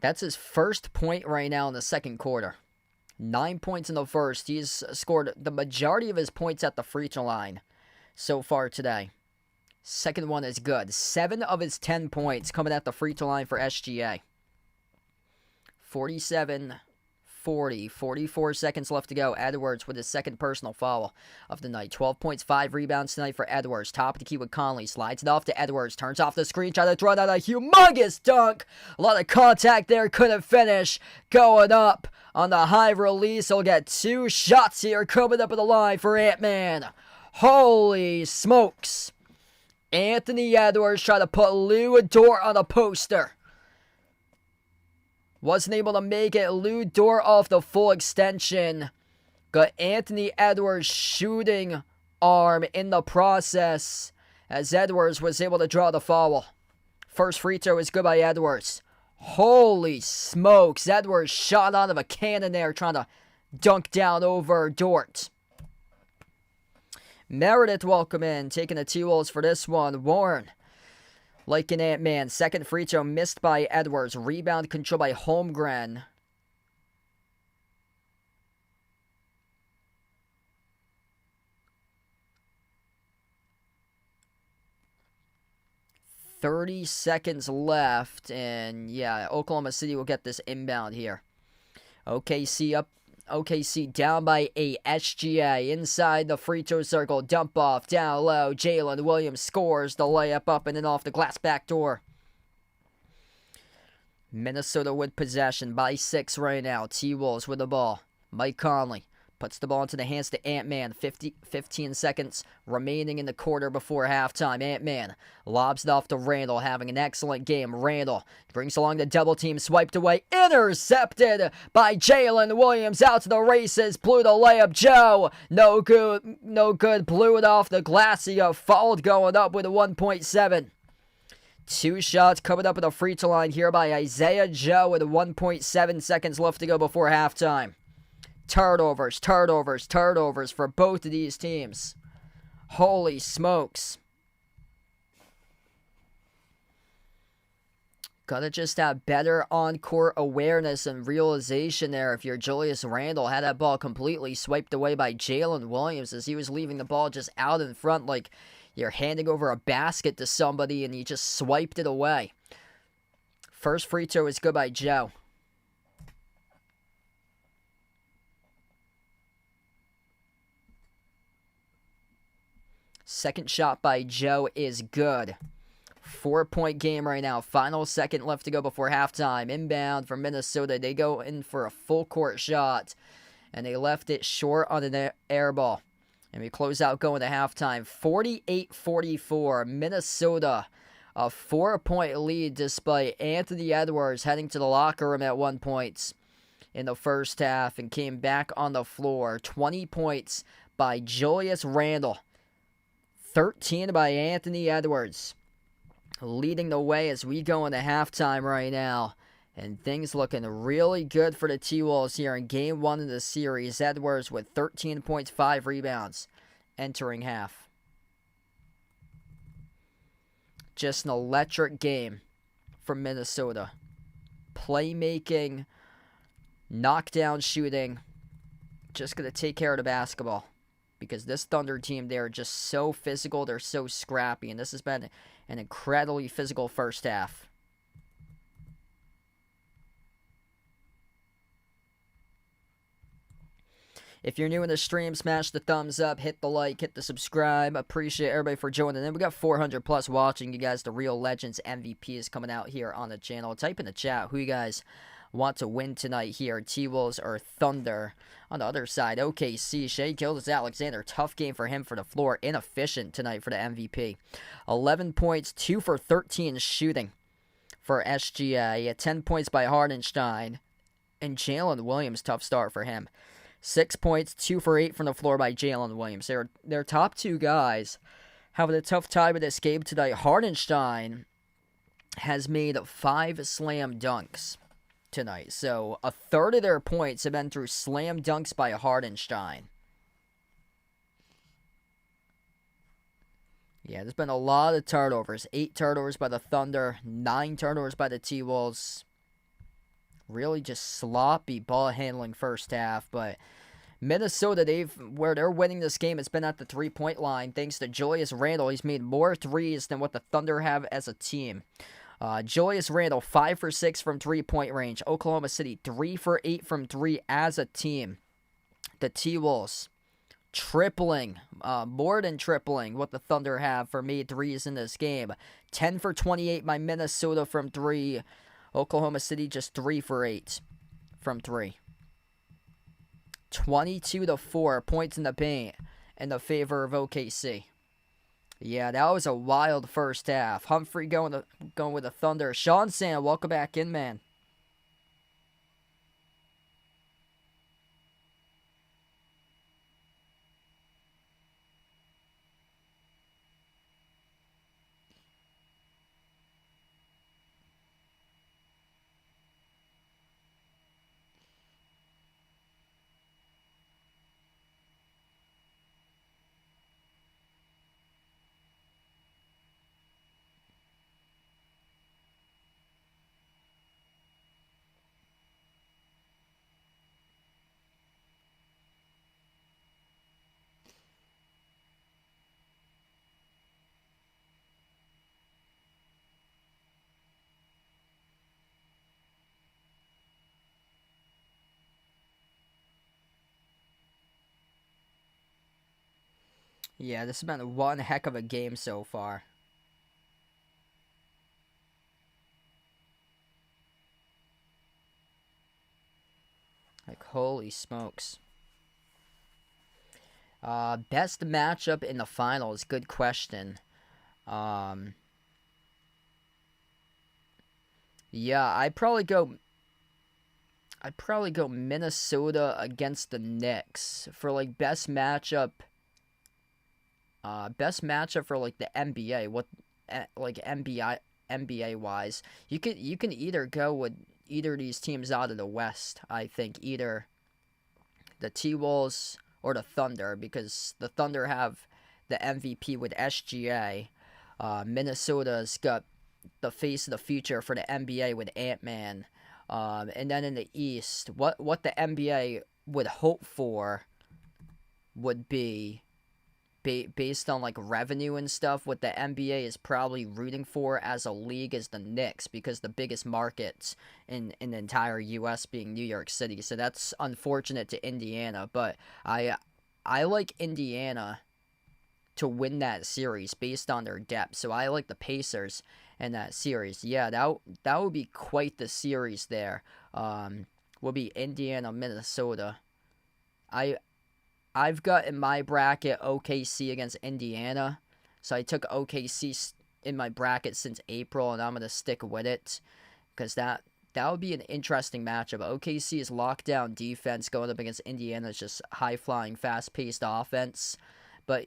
That's his first point right now in the second quarter. 9 points in the first. He's scored the majority of his points at the free throw line so far today. Second one is good. 7 of his 10 points coming at the free throw line for SGA. 44 seconds left to go. Edwards with his second personal foul of the night. 12 points, 5 rebounds tonight for Edwards. Top of the key with Conley. Slides it off to Edwards. Turns off the screen. Trying to throw out a humongous dunk. A lot of contact there. Couldn't finish. Going up on the high release. He'll get 2 shots here coming up at the line for Ant-Man. Holy smokes. Anthony Edwards trying to put Lou Dort on a poster. Wasn't able to make it. Lou Dort off the full extension. Got Anthony Edwards shooting arm in the process as Edwards was able to draw the foul. First free throw is good by Edwards. Holy smokes. Edwards shot out of a cannon there trying to dunk down over Dort. Meredith welcome in. Taking the T-Wolves for this one. Warren. Like an Ant-Man. Second free throw missed by Edwards. Rebound control by Holmgren. .30 seconds left. And yeah, Oklahoma City will get this inbound here. OKC up. OKC down by 8. SGA inside the free throw circle. Dump off down low. Jalen Williams scores the layup up and then off the glass back door. Minnesota with possession by 6 right now. T-Wolves with the ball. Mike Conley puts the ball into the hands to Ant-Man. 15 seconds remaining in the quarter before halftime. Ant-Man lobs it off to Randall, having an excellent game. Randall brings along the double team, swiped away, intercepted by Jalen Williams. Out to the races, blew the layup. Joe, no good, blew it off the glass. He fouled going up with a 1.7. 2 shots coming up at the free throw line here by Isaiah Joe with 1.7 seconds left to go before halftime. Turnovers for both of these teams. Holy smokes. Gotta just have better on-court awareness and realization there if you're Julius Randle. Had that ball completely swiped away by Jalen Williams as he was leaving the ball just out in front like you're handing over a basket to somebody and he just swiped it away. First free throw is good by Joe. Second shot by Joe is good. 4-point game right now. Final second left to go before halftime. Inbound from Minnesota. They go in for a full court shot. And they left it short on an air ball. And we close out going to halftime. 48-44. Minnesota. A 4-point lead despite Anthony Edwards heading to the locker room at 1 point in the first half. And came back on the floor. 20 points by Julius Randle. 13 by Anthony Edwards. Leading the way as we go into halftime right now. And things looking really good for the T-Wolves here in Game 1 of the series. Edwards with 13 points, 5 rebounds entering half. Just an electric game from Minnesota. Playmaking, knockdown shooting. Just going to take care of the basketball. Because this Thunder team, they're just so physical. They're so scrappy. And this has been an incredibly physical first half. If you're new in the stream, smash the thumbs up, hit the like, hit the subscribe. Appreciate everybody for joining in. We got 400 plus watching. You guys, the Real Legends MVP is coming out here on the channel. Type in the chat who you guys want to win tonight here. T-Wolves or Thunder. On the other side, OKC, Shea Gilgeous-Alexander. Tough game for him for the floor. Inefficient tonight for the MVP. 11 points, 2 for 13 shooting for SGA. 10 points by Hardenstein. And Jalen Williams, tough start for him. 6 points, 2 for 8 from the floor by Jalen Williams. Their top 2 guys having a tough time with this game tonight. Hardenstein has made 5 slam dunks tonight. So a third of their points have been through slam dunks by Hardenstein. Yeah, there's been a lot of turnovers. 8 turnovers by the Thunder, 9 turnovers by the T-Wolves. Really just sloppy ball handling first half, but Minnesota, where they're winning this game, it's been at the 3-point line thanks to Julius Randle. He's made more threes than what the Thunder have as a team. Julius Randle, 5 for 6 from 3-point range. Oklahoma City, 3 for 8 from 3 as a team. The T-Wolves, tripling, more than tripling what the Thunder have for made threes in this game. 10 for 28 by Minnesota from 3. Oklahoma City just 3 for 8 from 3. 22-4 points in the paint in the favor of OKC. Yeah, that was a wild first half. Humphrey going with the Thunder. Sean Sand, welcome back in, man. Yeah, this has been one heck of a game so far. Like, holy smokes. Best matchup in the finals, good question. Yeah, I'd probably go Minnesota against the Knicks for like best matchup. Best matchup for like the NBA. What like NBA wise, you can either go with either of these teams out of the West. I think either the T-Wolves or the Thunder, because the Thunder have the MVP with SGA. Minnesota's got the face of the future for the NBA with Ant-Man. And then in the East, what the NBA would hope for would be based on like revenue and stuff. What the NBA is probably rooting for as a league is the Knicks, because the biggest markets in the entire U.S. being New York City. So that's unfortunate to Indiana, but I like Indiana to win that series based on their depth. So I like the Pacers in that series. Yeah, that would be quite the series there. Will be Indiana, Minnesota. I've got in my bracket OKC against Indiana. So I took OKC in my bracket since April, and I'm going to stick with it, because that would be an interesting matchup. OKC's lockdown defense going up against Indiana's just high-flying, fast-paced offense. But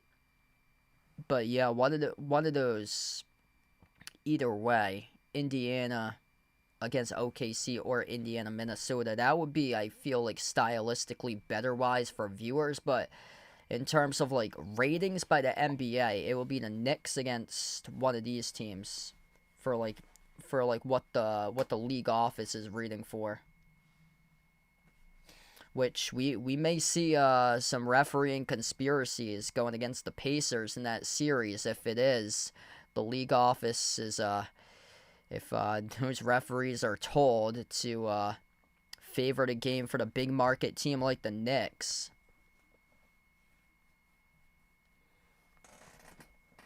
yeah, one of those, either way, Indiana against OKC or Indiana, Minnesota, that would be, I feel like, stylistically better wise for viewers. But in terms of like ratings by the NBA, it will be the Knicks against one of these teams for what the league office is reading for. Which we may see some refereeing conspiracies going against the Pacers in that series. If it is, the league office is if those referees are told to favor the game for the big market team like the Knicks.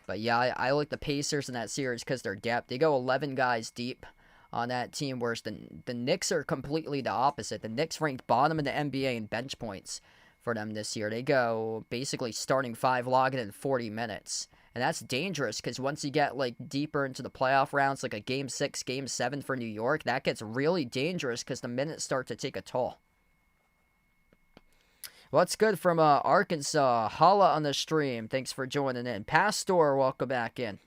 But yeah, I like the Pacers in that series because they're depth. They go 11 guys deep on that team, whereas the Knicks are completely the opposite. The Knicks ranked bottom in the NBA in bench points for them this year. They go basically starting 5 logging in 40 minutes. And that's dangerous, because once you get like deeper into the playoff rounds, like a Game 6, Game 7 for New York, that gets really dangerous because the minutes start to take a toll. What's good from Arkansas? Holla on the stream. Thanks for joining in. Pastor, welcome back in.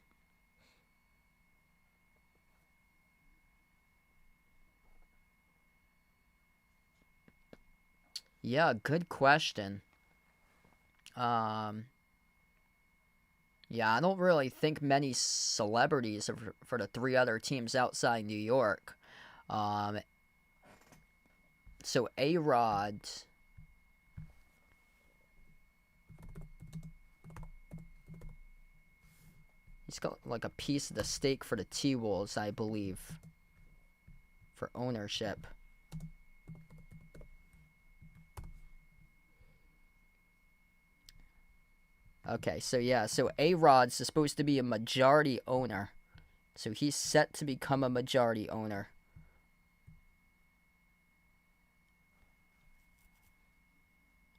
Yeah, good question. Yeah, I don't really think many celebrities for the 3 other teams outside New York. So A-Rod. He's got like a piece of the stake for the T-Wolves, I believe, for ownership. Okay, so yeah, so A-Rod's supposed to be a majority owner. So he's set to become a majority owner.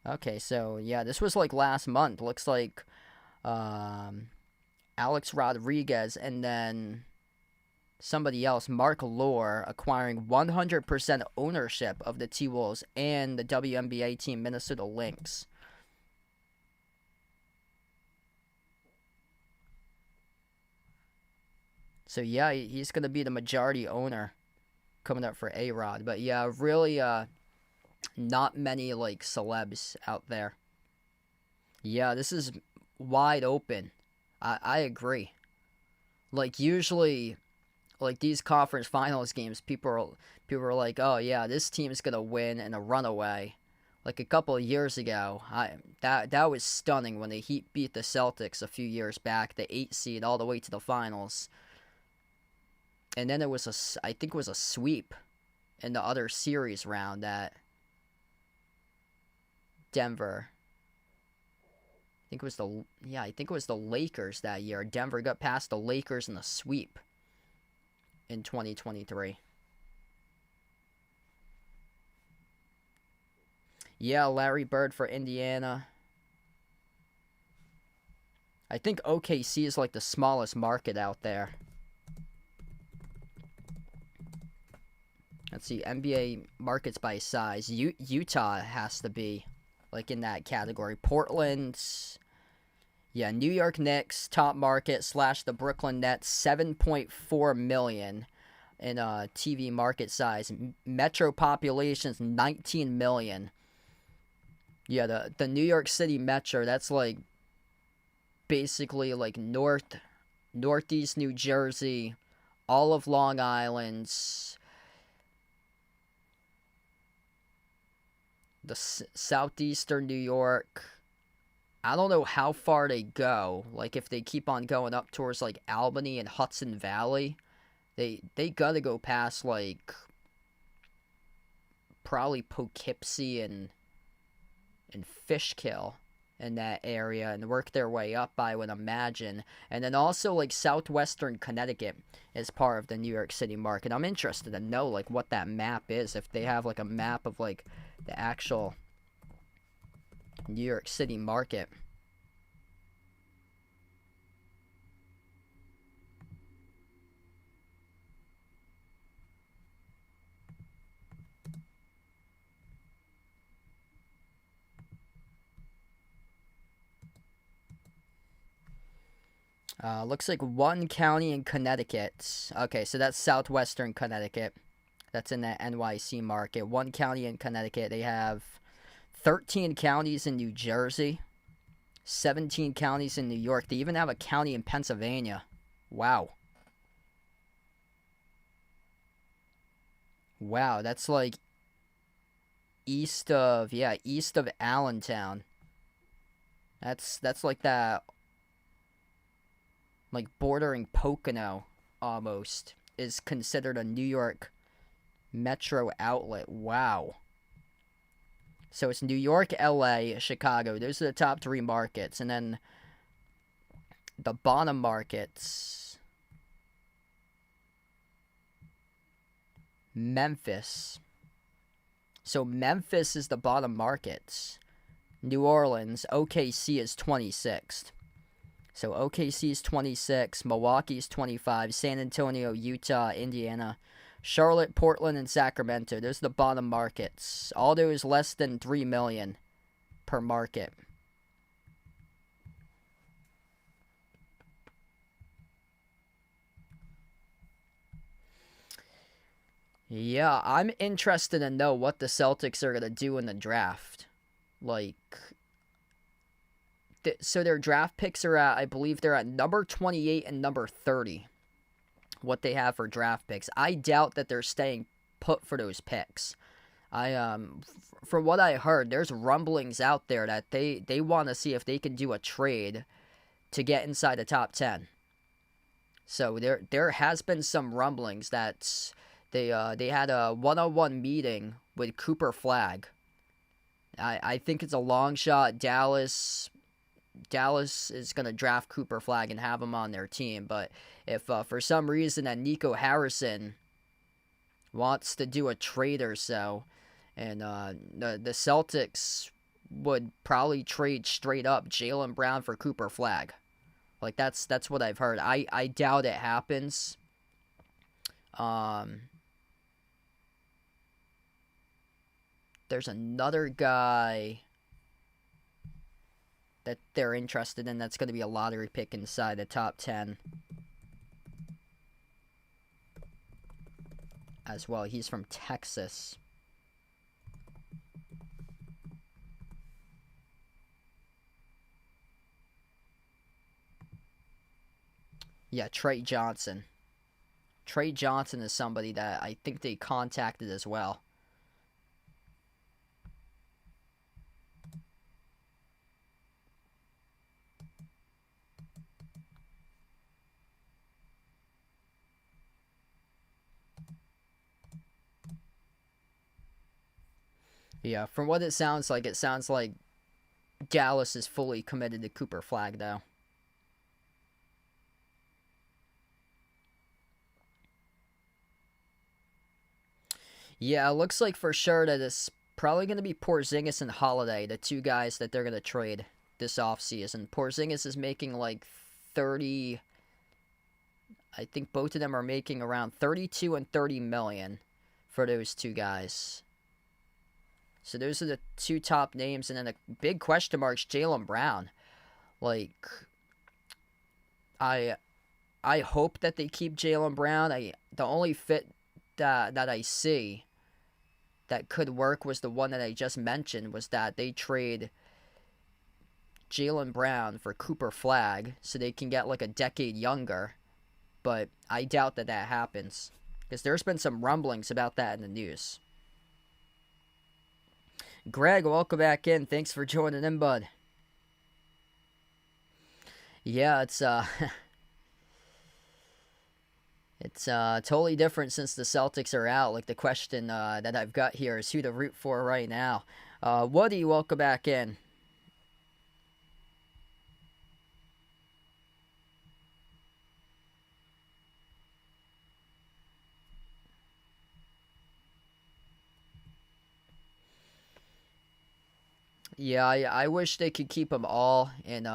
Okay, so yeah, this was like last month. Looks like Alex Rodriguez and then somebody else, Mark Lore, acquiring 100% ownership of the T-Wolves and the WNBA team Minnesota Lynx. So yeah, he's going to be the majority owner coming up for A-Rod. But yeah, really not many like celebs out there. Yeah, this is wide open. I agree. Like usually like these conference finals games, people are like, "Oh yeah, this team's going to win in a runaway." Like a couple of years ago, that was stunning when the Heat beat the Celtics a few years back, the 8 seed all the way to the finals. And then it was I think it was a sweep in the other series round at Denver. I think it was the Lakers that year. Denver got past the Lakers in the sweep in 2023. Yeah, Larry Bird for Indiana. I think OKC is like the smallest market out there. Let's see, NBA markets by size. Utah has to be like in that category. Portland, yeah, New York Knicks, top market / the Brooklyn Nets, 7.4 million in TV market size. Metro population's 19 million. Yeah, the New York City Metro, that's like basically like northeast New Jersey, all of Long Island, the southeastern New York. I don't know how far they go. Like if they keep on going up towards like Albany and Hudson Valley, they gotta go past like probably Poughkeepsie and Fishkill in that area and work their way up, I would imagine. And then also like southwestern Connecticut is part of the New York City market. I'm interested to know like what that map is, if they have like a map of like the actual New York City market. Looks like one county in Connecticut. Okay, so that's southwestern Connecticut. That's in that NYC market. One county in Connecticut. They have 13 counties in New Jersey, 17 counties in New York. They even have a county in Pennsylvania. Wow. Wow, that's like east of Allentown. That's like that, like bordering Pocono almost, is considered a New York metro outlet. Wow. So it's New York, LA, Chicago. Those are the top 3 markets. And then the bottom markets, Memphis. So Memphis is the bottom markets. New Orleans, OKC is 26th. So OKC is 26, Milwaukee's 25, San Antonio, Utah, Indiana, Charlotte, Portland, and Sacramento. Those are the bottom markets. All those less than 3 million per market. Yeah, I'm interested to know what the Celtics are going to do in the draft. Like, so their draft picks are at, I believe they're at number 28 and number 30. What they have for draft picks. I doubt that they're staying put for those picks. From what I heard, there's rumblings out there that they want to see if they can do a trade to get inside the top 10. So there has been some rumblings that they had a one-on-one meeting with Cooper Flagg. I think it's a long shot. Dallas is going to draft Cooper Flagg and have him on their team. But if for some reason that Nico Harrison wants to do a trade or so, and the Celtics would probably trade straight up Jaylen Brown for Cooper Flagg. Like, that's what I've heard. I doubt it happens. There's another guy that they're interested in that's going to be a lottery pick inside the top 10 as well. He's from Texas. Yeah, Trey Johnson. Trey Johnson is somebody that I think they contacted as well. Yeah, from what it sounds like Dallas is fully committed to Cooper Flagg, though. Yeah, it looks like for sure that it's probably going to be Porzingis and Holiday, the two guys that they're going to trade this offseason. Porzingis is making like 30... I think both of them are making around 32 and 30 million for those two guys. So those are the two top names, and then the big question mark's Jaylen Brown. Like, I hope that they keep Jaylen Brown. The only fit that I see that could work was the one that I just mentioned, was that they trade Jaylen Brown for Cooper Flagg so they can get like a decade younger. But I doubt that happens, because there's been some rumblings about that in the news. Greg, welcome back in. Thanks for joining in, bud. Yeah, it's it's totally different since the Celtics are out. Like, the question that I've got here is who to root for right now. Woody, welcome back in. Yeah, I wish they could keep them all, and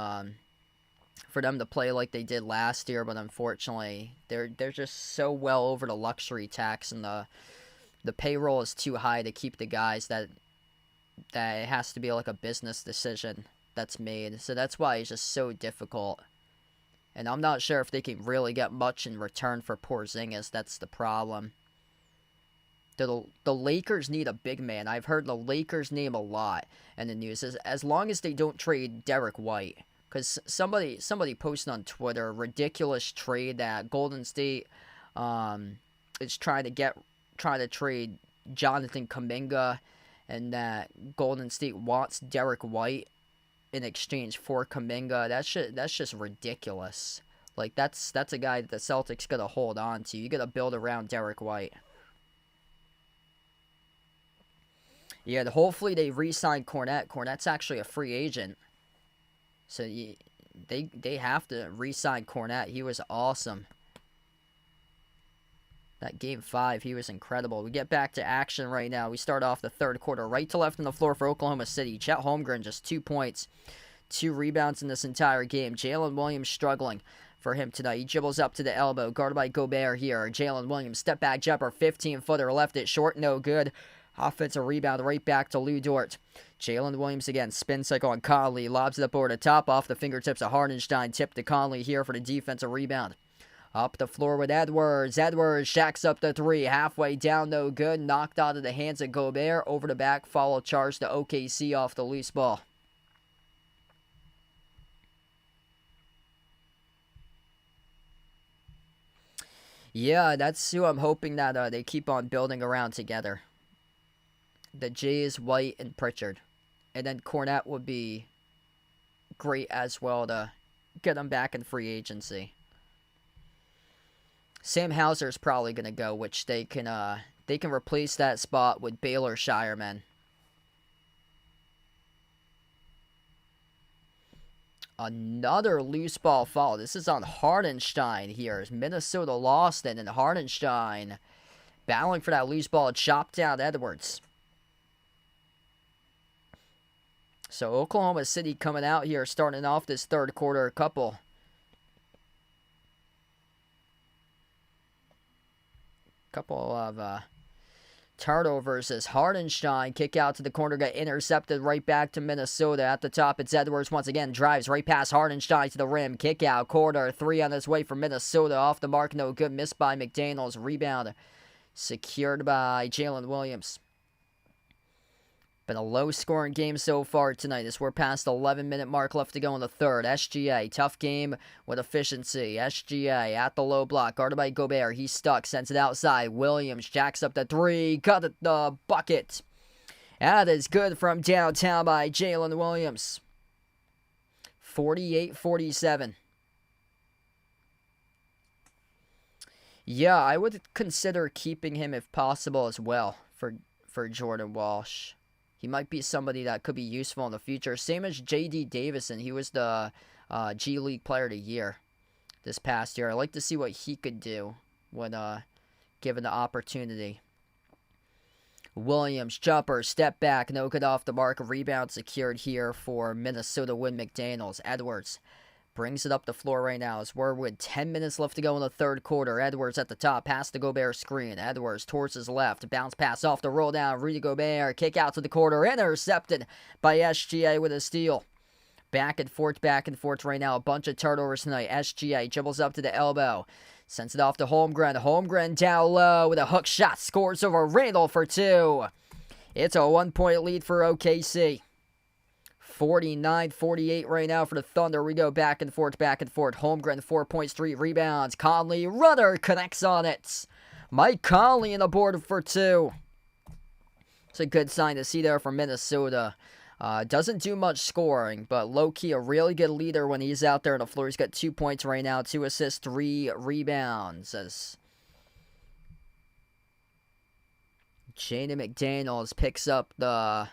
for them to play like they did last year, but unfortunately they're just so well over the luxury tax, and the payroll is too high to keep the guys, that it has to be like a business decision that's made. So that's why it's just so difficult. And I'm not sure if they can really get much in return for Porzingis. That's the problem. The Lakers need a big man. I've heard the Lakers name a lot in the news, as long as they don't trade Derek White. Because somebody posted on Twitter a ridiculous trade that Golden State is trying to trade Jonathan Kuminga, and that Golden State wants Derek White in exchange for Kuminga. That's just ridiculous. Like, that's a guy that the Celtics gotta hold on to. You gotta build around Derek White. Yeah, hopefully they re-sign Cornette. Cornette's actually a free agent. So they have to re-sign Cornette. He was awesome. That Game 5, he was incredible. We get back to action right now. We start off the third quarter. Right to left on the floor for Oklahoma City. Chet Holmgren, just 2 points. 2 rebounds in this entire game. Jalen Williams struggling for him tonight. He dribbles up to the elbow. Guarded by Gobert here. Jalen Williams, step back jumper. 15-footer. Left it short. No good. Offensive rebound right back to Lou Dort. Jalen Williams again. Spin cycle on Conley. Lobs it up over the top. Off the fingertips of Hardenstein. Tip to Conley here for the defensive rebound. Up the floor with Edwards. Edwards shacks up the 3. Halfway down, no good. Knocked out of the hands of Gobert. Over the back. Follow charge to OKC off the loose ball. Yeah, that's who I'm hoping that they keep on building around together. the Jays, White, and Pritchard. And then Cornette would be great as well to get him back in free agency. Sam Hauser's probably going to go, which they can replace that spot with Baylor Shireman. Another loose ball foul. This is on Hardenstein here. Minnesota lost it, and Hardenstein battling for that loose ball, chopped down Edwards. So Oklahoma City coming out here, starting off this third quarter, a couple of turnovers as Hardenstein kick out to the corner, got intercepted right back to Minnesota. At the top, it's Edwards once again, drives right past Hardenstein to the rim, kick out, corner, 3 on his way for Minnesota, off the mark, no good, missed by McDaniels, rebound secured by Jalen Williams. Been a low-scoring game so far tonight as we're past the 11-minute mark left to go in the third. SGA, tough game with efficiency. SGA at the low block, guarded by Gobert. He's stuck, sends it outside. Williams jacks up the 3, got the bucket. That is good from downtown by Jalen Williams. 48-47. Yeah, I would consider keeping him if possible as well for Jordan Walsh. He might be somebody that could be useful in the future. Same as J.D. Davison. He was the G League Player of the Year this past year. I'd like to see what he could do when given the opportunity. Williams, jumper, step back, no good off the mark. Rebound secured here for Minnesota with McDaniels. Edwards brings it up the floor right now as we're with 10 minutes left to go in the third quarter. Edwards at the top, pass the Gobert screen. Edwards towards his left, bounce pass off the roll down. Rudy Gobert, kick out to the corner, intercepted by SGA with a steal. Back and forth right now. A bunch of turnovers tonight. SGA dribbles up to the elbow, sends it off to Holmgren. Holmgren down low with a hook shot, scores over Randall for 2. It's a 1-point lead for OKC. 49-48 right now for the Thunder. We go back and forth. Holmgren, 4 points, 3 rebounds. Conley, runner, connects on it. Mike Conley in the board for 2. It's a good sign to see there from Minnesota. Doesn't do much scoring, but low-key a really good leader when he's out there on the floor. He's got 2 points right now, 2 assists, 3 rebounds. As Jaden McDaniels picks up the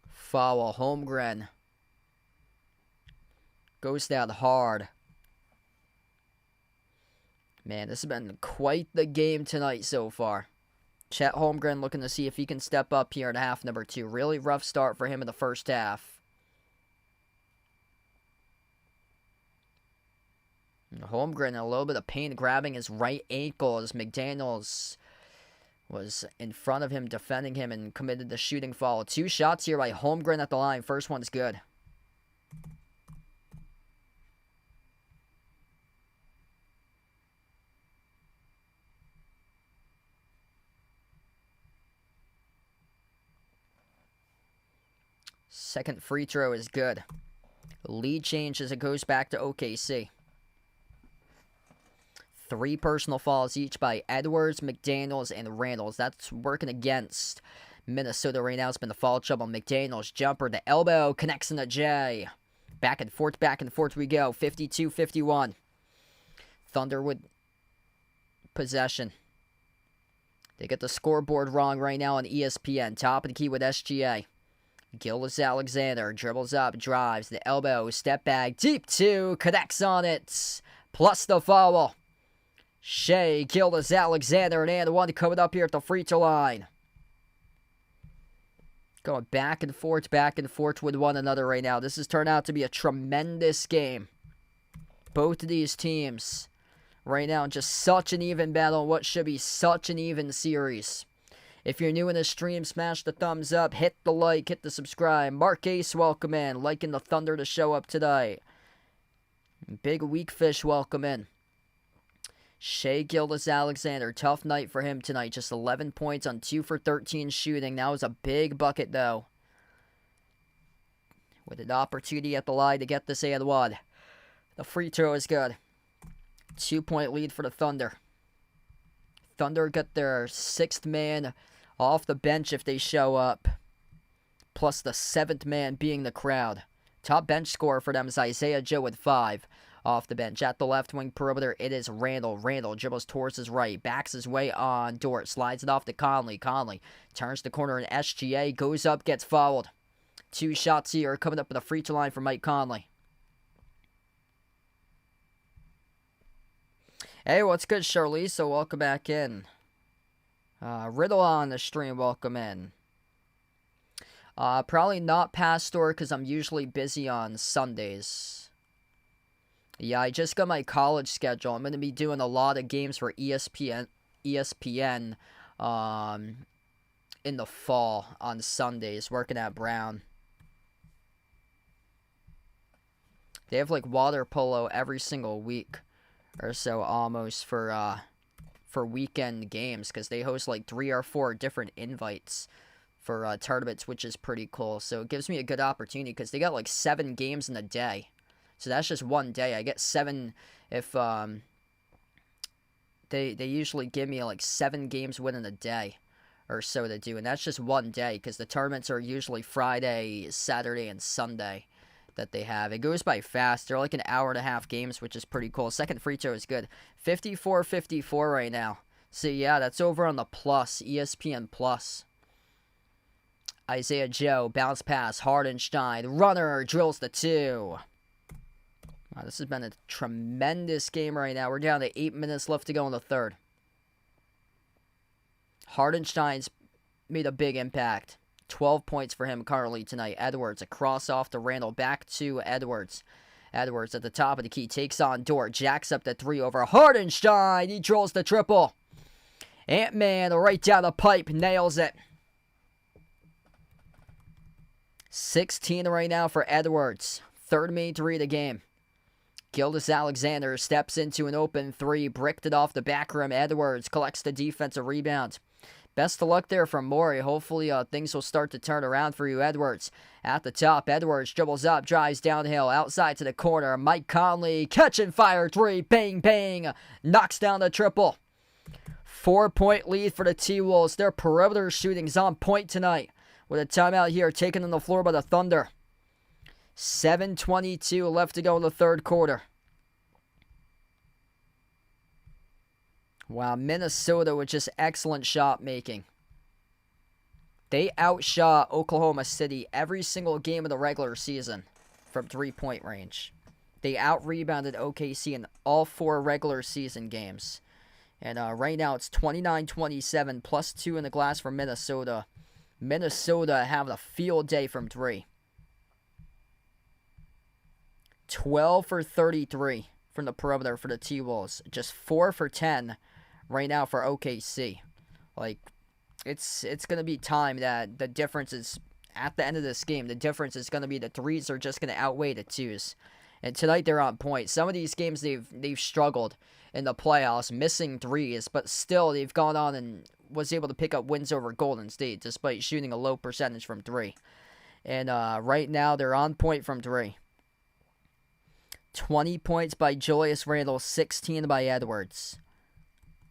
foul. Holmgren goes down hard. Man, this has been quite the game tonight so far. Chet Holmgren looking to see if he can step up here in half number 2. Really rough start for him in the first half. And Holmgren in a little bit of pain, grabbing his right ankle as McDaniels was in front of him, defending him, and committed the shooting foul. 2 shots here by Holmgren at the line. First one's good. Second free throw is good. Lead change as it goes back to OKC. 3 personal fouls each by Edwards, McDaniels, and Randalls. That's working against Minnesota right now. It's been the foul trouble. McDaniels, jumper, the elbow, connects in the J. Back and forth we go. 52-51. Thunder with possession. They get the scoreboard wrong right now on ESPN. Top of the key with SGA. Gilgeous-Alexander dribbles up, drives, the elbow, step back, deep 2, connects on it. Plus the foul. Shea Gilgeous-Alexander and one coming up here at the free throw line. Going back and forth with one another right now. This has turned out to be a tremendous game. Both of these teams right now, just such an even battle. What should be such an even series. If you're new in the stream, smash the thumbs up, hit the like, hit the subscribe. Mark Ace, welcome in. Liking the Thunder to show up tonight. Big Weak Fish, welcome in. Shea Gilgeous-Alexander, tough night for him tonight. Just 11 points on 2 for 13 shooting. That was a big bucket, though. With an opportunity at the line to get this and one. The free throw is good. 2-point lead for the Thunder. Thunder got their 6th man Off the bench if they show up. Plus the 7th man being the crowd. Top bench scorer for them is Isaiah Joe with 5. Off the bench at the left wing perimeter, it is Randall. Randall dribbles towards his right, backs his way on Dort, slides it off to Conley. Conley turns the corner in SGA, goes up, gets fouled. 2 shots here coming up at the free throw line for Mike Conley. Hey, what's good, Charlize? So welcome back in. Riddle on the stream, welcome in. Probably not Pastor because I'm usually busy on Sundays. Yeah, I just got my college schedule. I'm going to be doing a lot of games for ESPN in the fall on Sundays, working at Brown. They have like water polo every single week or so almost for weekend games because they host like 3 or 4 different invites for tournaments, which is pretty cool. So it gives me a good opportunity because they got like 7 games in a day. So that's just one day. I get 7 if they usually give me like 7 games within a day or so to do, and that's just one day because the tournaments are usually Friday, Saturday, and Sunday that they have. It goes by fast. They're like an hour and a half games, which is pretty cool. Second free throw is good. 54-54 right now. So yeah, that's over on the Plus, ESPN Plus. Isaiah Joe, bounce pass, Hardenstein, runner, drills the 2. Wow, this has been a tremendous game right now. We're down to 8 minutes left to go in the third. Hardenstein's made a big impact. 12 points for him currently tonight. Edwards, a cross off to Randall, back to Edwards. Edwards at the top of the key, takes on Dort, jacks up the 3 over Hardenstein. He drills the triple. Ant-Man right down the pipe, nails it. 16 right now for Edwards. Third made 3 of the game. Gilgeous-Alexander steps into an open 3, bricked it off the back rim. Edwards collects the defensive rebound. Best of luck there from Morey. Hopefully things will start to turn around for you, Edwards. At the top, Edwards dribbles up, drives downhill, outside to the corner. Mike Conley, catch and fire 3, bang, bang. Knocks down the triple. 4-point lead for the T-Wolves. Their perimeter shooting's on point tonight. With a timeout here taken on the floor by the Thunder. 7:22 left to go in the third quarter. Wow, Minnesota with just excellent shot making. They outshot Oklahoma City every single game of the regular season from 3-point range. They out-rebounded OKC in all 4 regular season games. And right now it's 29-27, plus 2 in the glass for Minnesota. Minnesota having a field day from 3. 12 for 33 from the perimeter for the T-Wolves. Just 4 for 10 right now for OKC. Like, it's going to be time that the difference is, at the end of this game, the difference is going to be the 3s are just going to outweigh the 2s. And tonight they're on point. Some of these games they've struggled in the playoffs, missing 3s, but still they've gone on and was able to pick up wins over Golden State despite shooting a low percentage from 3. And right now they're on point from 3. 20 points by Julius Randle, 16 by Edwards.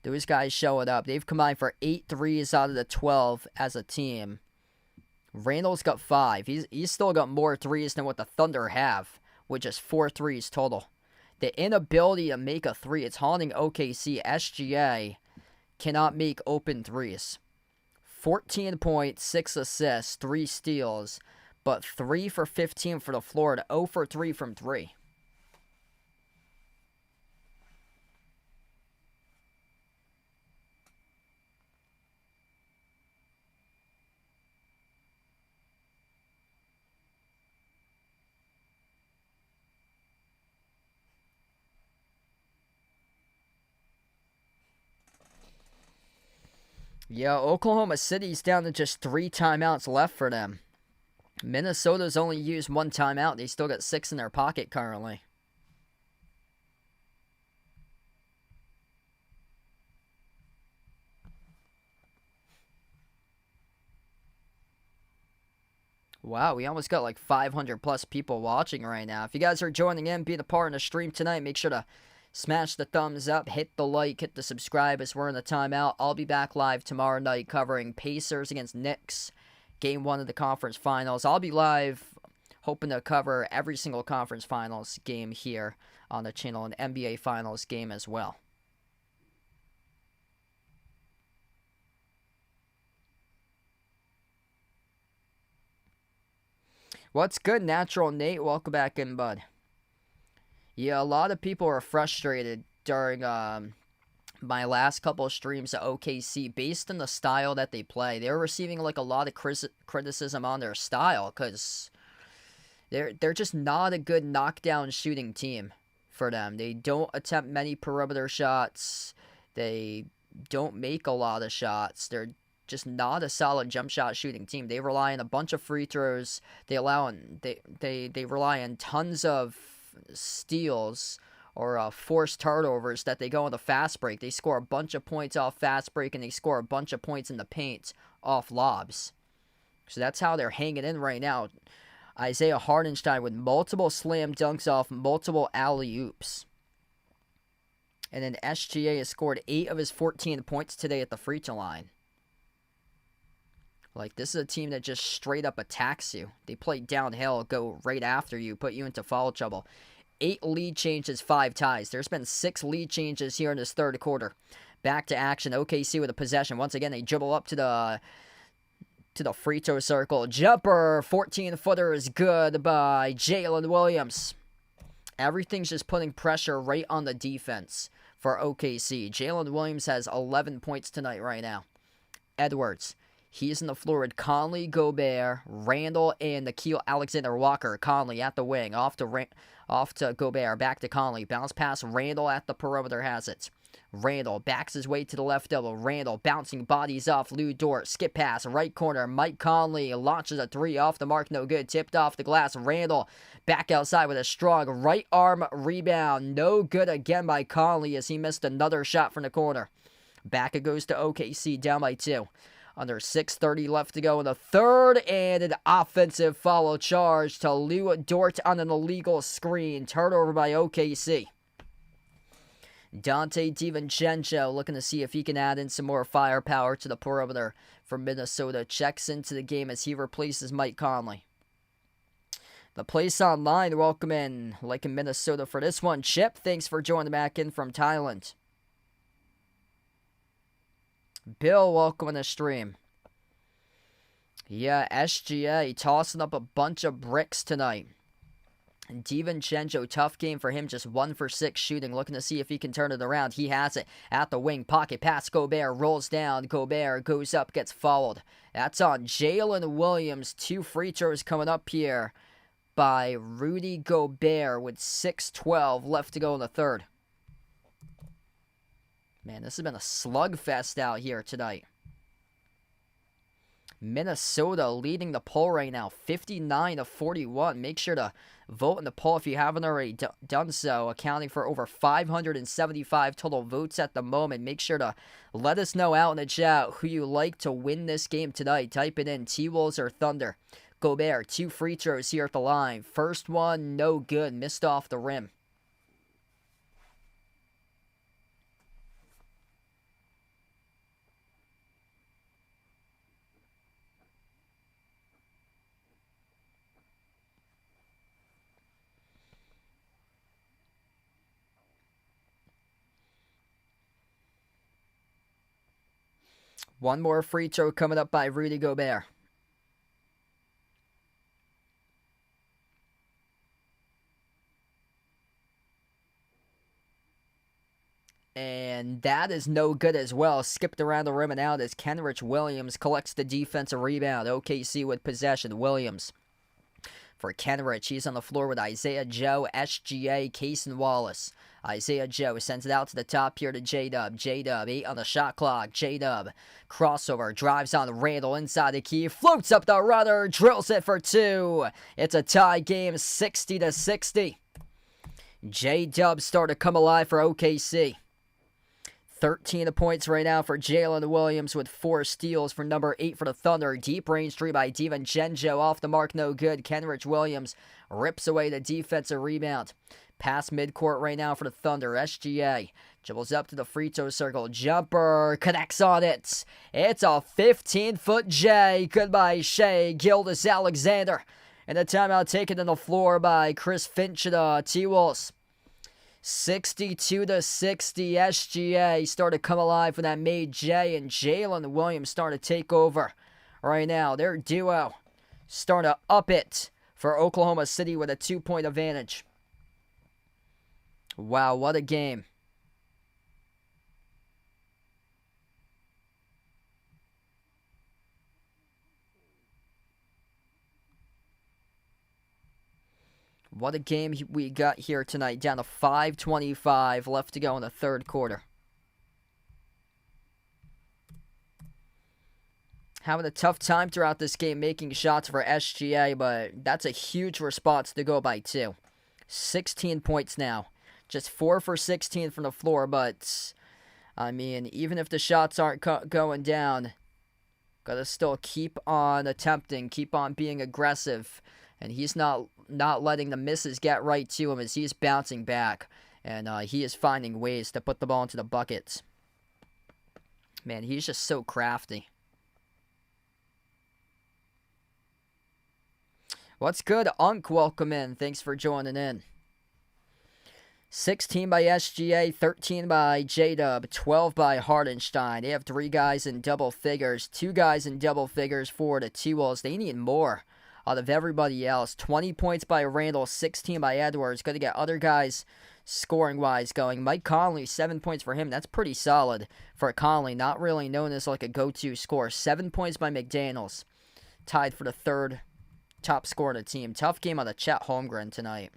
Those guys showing up. They've combined for 8 threes out of the 12 as a team. Randle's got 5. He's still got more 3s than what the Thunder have, with just 4 threes total. The inability to make a 3, it's haunting OKC. SGA cannot make open 3s. 14 points, 6 assists, 3 steals, but 3 for 15 for the Florida, 0 for 3 from 3. Yeah, Oklahoma City's down to just 3 timeouts left for them. Minnesota's only used 1 timeout. They still got 6 in their pocket currently. Wow, we almost got like 500 plus people watching right now. If you guys are joining in, being a part of the stream tonight, make sure to Smash the thumbs up, hit the like, hit the subscribe as we're in the timeout. I'll be back live tomorrow night covering Pacers against Knicks, Game 1 of the conference finals. I'll be live hoping to cover every single conference finals game here on the channel, an NBA finals game as well. What's good, Natural Nate? Welcome back in, bud. Yeah, a lot of people are frustrated during my last couple of streams at OKC based on the style that they play. They're receiving like a lot of criticism on their style because they're just not a good knockdown shooting team for them. They don't attempt many perimeter shots. They don't make a lot of shots. They're just not a solid jump shot shooting team. They rely on a bunch of free throws. They rely on tons of steals or forced turnovers that they go on the fast break. They score a bunch of points off fast break, and they score a bunch of points in the paint off lobs. So that's how they're hanging in right now. Isaiah Hartenstein with multiple slam dunks off multiple alley-oops. And then SGA has scored 8 of his 14 points today at the free throw line. Like, this is a team that just straight up attacks you. They play downhill, go right after you, put you into foul trouble. 8 lead changes, 5 ties. There's been 6 lead changes here in this third quarter. Back to action. OKC with a possession. Once again, they dribble up to the free throw circle. Jumper, 14-footer is good by Jalen Williams. Everything's just putting pressure right on the defense for OKC. Jalen Williams has 11 points tonight right now. Edwards. He's in the floor with Conley, Gobert, Randall, and Nickeil Alexander-Walker. Conley at the wing, off to Gobert, back to Conley. Bounce pass, Randall at the perimeter has it. Randall backs his way to the left elbow. Randall bouncing bodies off Lou Dort. Skip pass, right corner. Mike Conley launches a 3 off the mark, no good. Tipped off the glass. Randall back outside with a strong right arm rebound. No good again by Conley as he missed another shot from the corner. Back it goes to OKC, down by 2. Under 6:30 left to go in the third, and an offensive foul charge to Lou Dort on an illegal screen. Turnover by OKC. Dante DiVincenzo looking to see if he can add in some more firepower to the perimeter for Minnesota. Checks into the game as he replaces Mike Conley. The Place Online, welcome in, like in Minnesota for this one. Chip, thanks for joining back in from Thailand. Bill, welcome on the stream. Yeah, SGA tossing up a bunch of bricks tonight. And DiVincenzo, tough game for him, just 1 for 6 shooting, looking to see if he can turn it around. He has it at the wing, pocket pass, Gobert rolls down, Gobert goes up, gets fouled. That's on Jalen Williams. 2 free throws coming up here by Rudy Gobert with 6:12 left to go in the third. Man, this has been a slugfest out here tonight. Minnesota leading the poll right now, 59-41. Make sure to vote in the poll if you haven't already done so, accounting for over 575 total votes at the moment. Make sure to let us know out in the chat who you like to win this game tonight. Type it in, T-Wolves or Thunder. Gobert, 2 free throws here at the line. First one, no good, missed off the rim. One more free throw coming up by Rudy Gobert. And that is no good as well. Skipped around the rim and out as Kenrich Williams collects the defensive rebound. OKC with possession. Williams for Kenrich. He's on the floor with Isaiah Joe, SGA, Cason Wallace. Isaiah Joe sends it out to the top here to J-Dub. J-Dub, 8 on the shot clock. J-Dub, crossover, drives on Randall inside the key, floats up the runner, drills it for 2. It's a tie game, 60-60. J-Dub started to come alive for OKC. 13 points right now for Jalen Williams with 4 steals for number 8 for the Thunder. Deep range three by DiVincenzo. Off the mark, no good. Kenrich Williams rips away the defensive rebound. Pass midcourt right now for the Thunder. SGA dribbles up to the free throw circle. Jumper connects on it. It's a 15-foot J. Goodbye, Shea Gilgeous-Alexander. And a timeout taken on the floor by Chris Finch of the T-Wolves. 62-60, SGA started to come alive when that made Jay, and Jalen Williams starting to take over right now. Their duo starting to up it for Oklahoma City with a 2-point advantage. Wow, what a game. What a game we got here tonight. Down to 5:25 left to go in the third quarter. Having a tough time throughout this game making shots for SGA, but that's a huge response to go by 2. 16 points now. Just 4 for 16 from the floor, but, I mean, even if the shots aren't going down, gotta still keep on attempting, keep on being aggressive. And he's not letting the misses get right to him as he's bouncing back. And he is finding ways to put the ball into the buckets. Man, he's just so crafty. What's good, Unk? Welcome in. Thanks for joining in. 16 by SGA, 13 by J-Dub, 12 by Hardenstein. They have 3 guys in double figures, 2 guys in double figures for the T-Wolves. They need more out of everybody else. 20 points by Randall, 16 by Edwards. Got to get other guys scoring-wise going. Mike Conley, 7 points for him. That's pretty solid for Conley. Not really known as like a go-to scorer. 7 points by McDaniels. Tied for the 3rd top scorer on the team. Tough game on the Chet Holmgren tonight.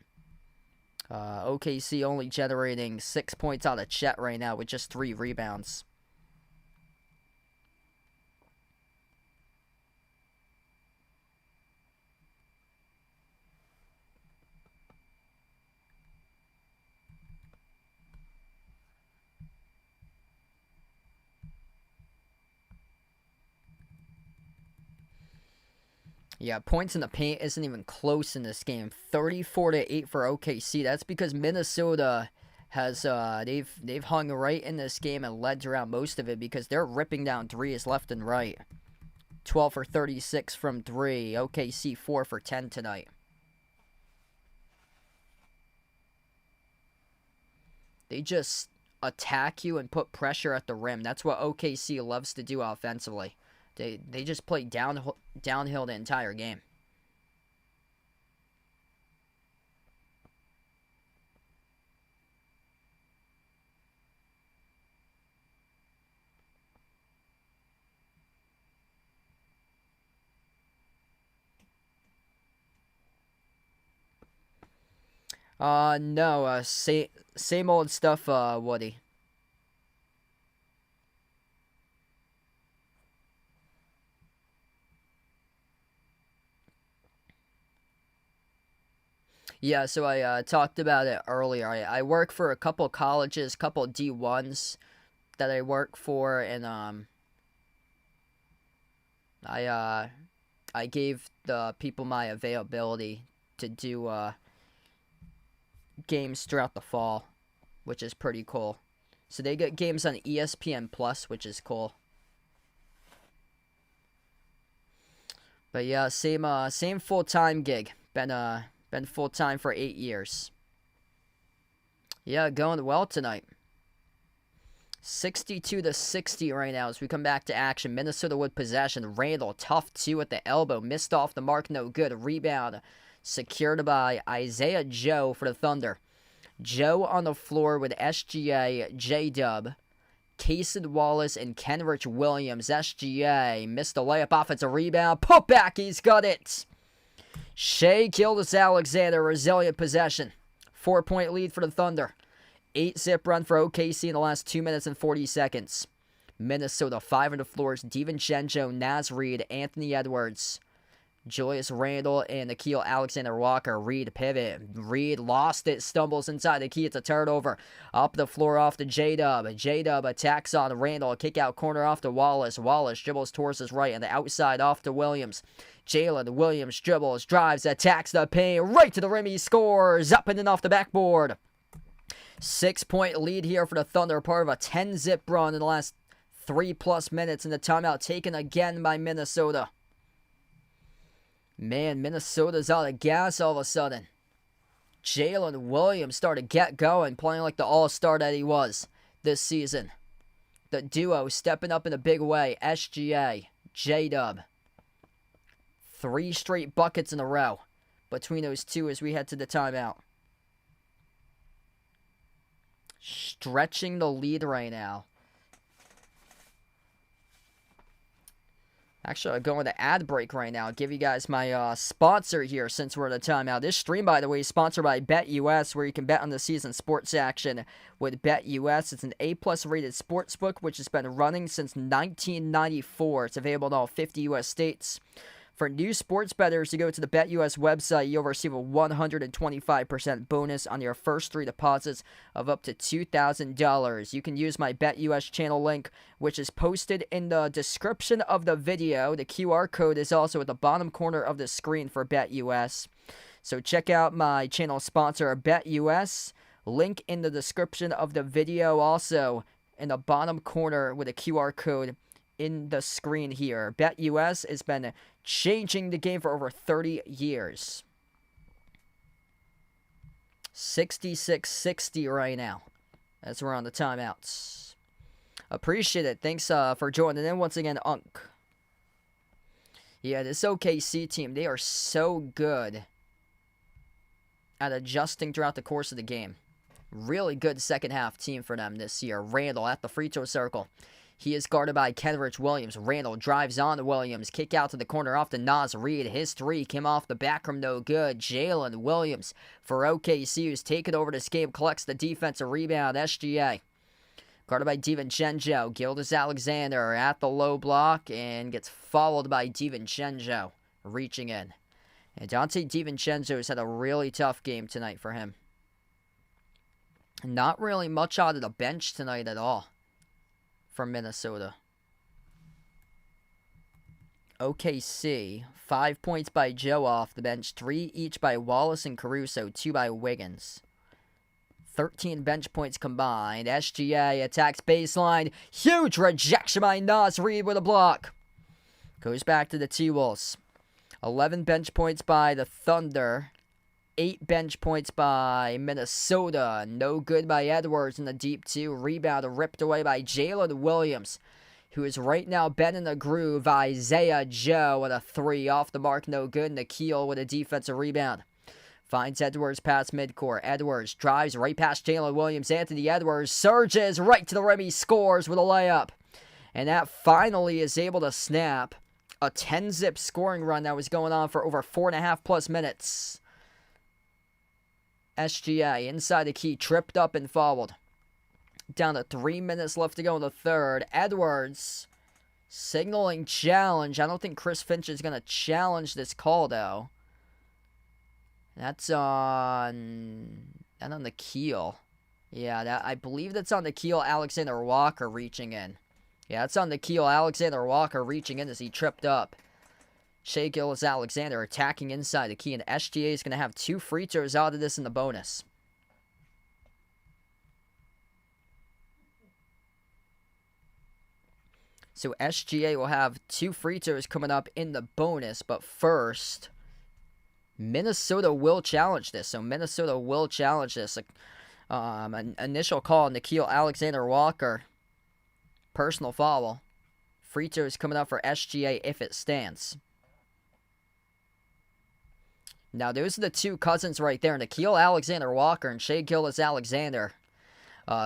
OKC only generating 6 points out of Chet right now with just 3 rebounds. Yeah, points in the paint isn't even close in this game. 34-8 for OKC. That's because Minnesota has they've hung right in this game and led throughout most of it because they're ripping down threes left and right. 12 for 36 from 3. OKC 4 for 10 tonight. They just attack you and put pressure at the rim. That's what OKC loves to do offensively. They just play downhill the entire game. No, same old stuff, Woody. Yeah, so I talked about it earlier. I work for a couple colleges, couple D1s that I work for, and I gave the people my availability to do games throughout the fall, which is pretty cool. So they get games on ESPN Plus, which is cool. But yeah, same full-time gig. Been full-time for 8 years. Yeah, going well tonight. 62-60 right now as we come back to action. Minnesota with possession. Randall, tough 2 at the elbow. Missed off the mark, no good. Rebound secured by Isaiah Joe for the Thunder. Joe on the floor with SGA, J-Dub, Kaysen Wallace, and Kenrich Williams. SGA missed a layup, offensive rebound. Put back, he's got it. Shea Gilgeous-Alexander, resilient possession. 4-point lead for the Thunder. 8-zip run for OKC in the last 2 minutes and 40 seconds. Minnesota, 5 on the floors. DiVincenzo, Naz Reid, Anthony Edwards, Julius Randle and Nickeil Alexander-Walker. Reed pivot. Reed lost it. Stumbles inside the key. It's a turnover. Up the floor off to J-Dub. J-Dub attacks on Randle. Kick out corner off to Wallace. Wallace dribbles towards his right. On the outside off to Williams. Jalen Williams dribbles, drives, attacks the paint. Right to the rim. He scores. Up and in off the backboard. 6-point lead here for the Thunder. Part of a 10-zip run in the last 3+ minutes. And the timeout taken again by Minnesota. Man, Minnesota's out of gas all of a sudden. Jalen Williams started to get going, playing like the all-star that he was this season. The duo stepping up in a big way. SGA, J-Dub. 3 straight buckets in a row between those two as we head to the timeout. Stretching the lead right now. Actually, I'll go into ad break right now. I'll give you guys my sponsor here since we're at a timeout. This stream, by the way, is sponsored by BetUS, where you can bet on the season sports action with BetUS. It's an A+ rated sportsbook, which has been running since 1994. It's available in all 50 U.S. states. For new sports bettors, you go to the BetUS website, you'll receive a 125% bonus on your first 3 deposits of up to $2,000. You can use my BetUS channel link, which is posted in the description of the video. The QR code is also at the bottom corner of the screen for BetUS. So check out my channel sponsor, BetUS. Link in the description of the video, also in the bottom corner with a QR code in the screen here. BetUS has been changing the game for over 30 years. 66-60 right now as we're on the timeouts. Appreciate it. Thanks for joining in once again, Unk. Yeah, this OKC team, they are so good at adjusting throughout the course of the game. Really good second half team for them this year. Randle at the free throw circle. He is guarded by Kenrich Williams. Randle drives on to Williams. Kick out to the corner off to Naz Reid. His 3 came off the back rim, no good. Jalen Williams for OKC, who's taken over this game, collects the defensive rebound. SGA guarded by DiVincenzo. Gilgeous-Alexander at the low block and gets followed by DiVincenzo reaching in. And Dante DiVincenzo's had a really tough game tonight for him. Not really much out of the bench tonight at all from Minnesota. OKC, 5 points by Joe off the bench, 3 each by Wallace and Caruso, 2 by Wiggins. 13 bench points combined. SGA attacks baseline. Huge rejection by Naz Reid with a block. Goes back to the T-Wolves. 11 bench points by the Thunder. 8 bench points by Minnesota. No good by Edwards in the deep 2. Rebound ripped away by Jalen Williams, who is right now bending the groove. Isaiah Joe with a 3 off the mark. No good. Nickeil with a defensive rebound. Finds Edwards past midcourt. Edwards drives right past Jalen Williams. Anthony Edwards surges right to the rim. He scores with a layup. And that finally is able to snap a 10-zip scoring run that was going on for over 4.5+ minutes. SGA inside the key, tripped up and fouled. Down to 3 minutes left to go in the third. Edwards signaling challenge. I don't think Chris Finch is going to challenge this call, though. That's on Nickeil. Yeah, I believe that's on Nickeil Alexander-Walker reaching in. Yeah, that's on Nickeil Alexander-Walker reaching in as he tripped up. Shai Gilgeous-Alexander attacking inside the key, and SGA is going to have 2 free throws out of this in the bonus. So SGA will have 2 free throws coming up in the bonus, but first, Minnesota will challenge this. So Minnesota will challenge this. An initial call on Nickeil Alexander-Walker. Personal foul. Free throws coming up for SGA if it stands. Now, those are the 2 cousins right there. Nickeil Alexander-Walker and Shai Gilgeous-Alexander.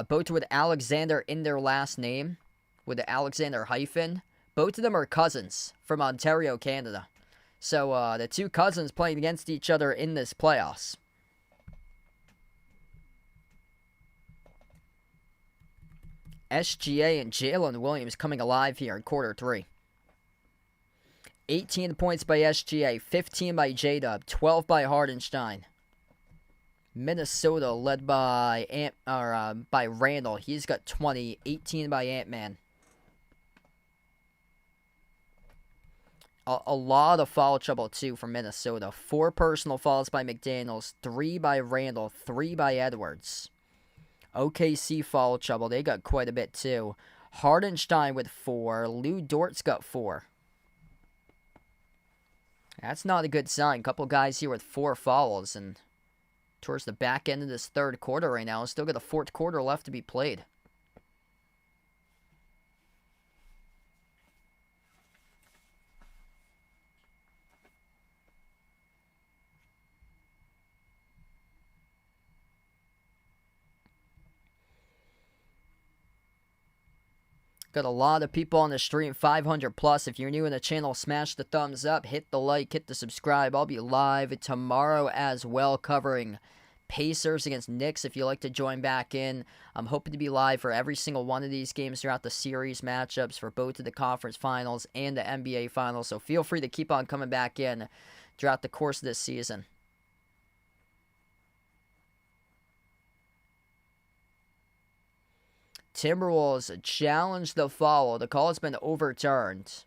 Both with Alexander in their last name. With the Alexander hyphen. Both of them are cousins from Ontario, Canada. So, the 2 cousins playing against each other in this playoffs. SGA and Jalen Williams coming alive here in quarter 3. 18 points by SGA, 15 by J-Dub, 12 by Hardenstein. Minnesota led by by Randall. He's got 20, 18 by Ant-Man. A lot of foul trouble, too, from Minnesota. 4 personal fouls by McDaniels, 3 by Randall, 3 by Edwards. OKC foul trouble. They got quite a bit, too. Hardenstein with 4. Lou Dort's got 4. That's not a good sign. Couple guys here with 4 fouls, and towards the back end of this third quarter right now. Still got the fourth quarter left to be played. Got a lot of people on the stream, 500 plus. If you're new in the channel, smash the thumbs up, hit the like, hit the subscribe. I'll be live tomorrow as well, covering Pacers against Knicks. If you'd like to join back in, I'm hoping to be live for every single one of these games throughout the series matchups for both of the conference finals and the NBA finals. So feel free to keep on coming back in throughout the course of this season. Timberwolves challenged the foul. The call has been overturned.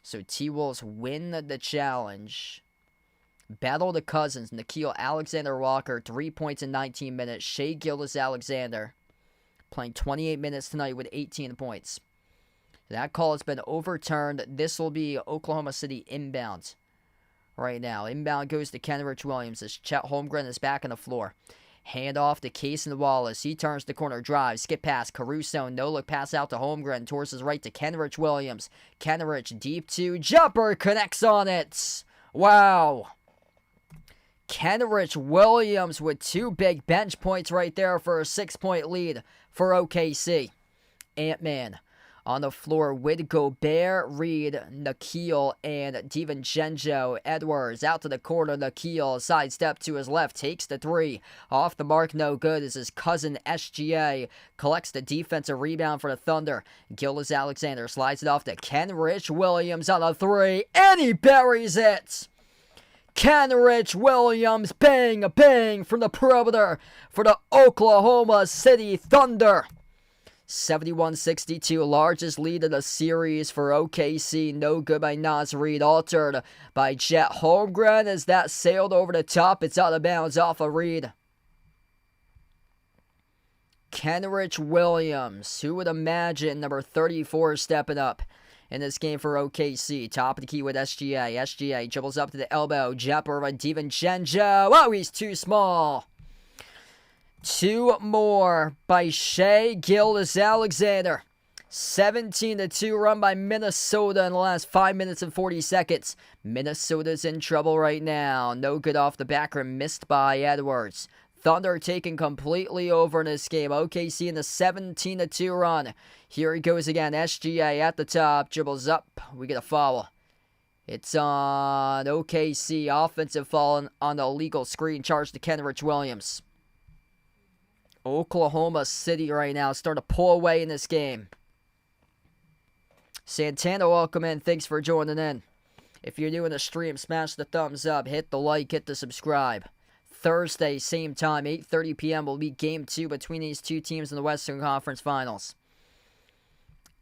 So T-Wolves win the challenge. Battle of the Cousins. Nickeil Alexander-Walker, 3 points in 19 minutes. Shai Gilgeous-Alexander playing 28 minutes tonight with 18 points. That call has been overturned. This will be Oklahoma City inbound right now. Inbound goes to Kenrich Williams as Chet Holmgren is back on the floor. Hand off to Cason Wallace. He turns the corner, drive, skip pass, Caruso, no-look pass out to Holmgren, towards his right to Kenrich Williams. Kenrich, deep 2, jumper, connects on it. Wow. Kenrich Williams with 2 big bench points right there for a 6-point lead for OKC. Ant-Man on the floor with Gobert, Reed, Nickeil, and DiVincenzo. Edwards out to the corner. Nickeil sidestep to his left, takes the 3. Off the mark, no good as his cousin SGA collects the defensive rebound for the Thunder. Gilgeous-Alexander slides it off to Kenrich Williams on a 3, and he buries it! Kenrich Williams, bang, bang from the perimeter for the Oklahoma City Thunder. 71-62, largest lead of the series for OKC. No good by Naz Reid, altered by Chet Holmgren as that sailed over the top. It's out of bounds off of Reid. Kenrich Williams, who would imagine number 34 stepping up in this game for OKC. Top of the key with SGA. SGA dribbles up to the elbow. Jumper by DiVincenzo. Oh, he's too small. 2 more by Shai Gilgeous-Alexander. 17-2 run by Minnesota in the last 5 minutes and 40 seconds. Minnesota's in trouble right now. No good off the back rim, missed by Edwards. Thunder taking completely over in this game. OKC in the 17-2 run. Here he goes again. SGA at the top, dribbles up. We get a foul. It's on OKC. Offensive foul on the illegal screen charge to Kenrich Williams. Oklahoma City right now starting to pull away in this game. Santana, welcome in. Thanks for joining in. If you're new in the stream, smash the thumbs up, hit the like, hit the subscribe. Thursday, same time, 8:30 p.m. will be Game 2 between these two teams in the Western Conference Finals.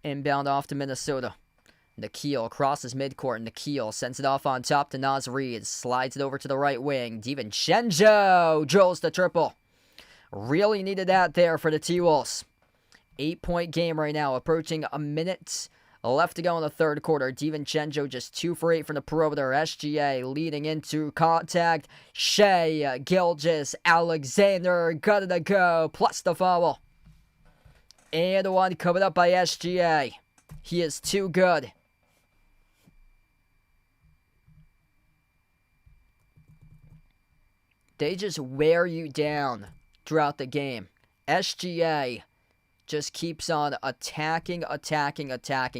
Inbound off to Minnesota. Nickeil crosses midcourt. Nickeil sends it off on top to Naz Reid. Slides it over to the right wing. DiVincenzo drills the triple. Really needed that there for the T-Wolves. 8-point game right now, approaching a minute left to go in the third quarter. DiVincenzo just 2 for 8 from the perimeter. SGA leading into contact. Shai Gilgeous-Alexander got it to go, plus the foul. And one coming up by SGA. He is too good. They just wear you down throughout the game. SGA just keeps on attacking.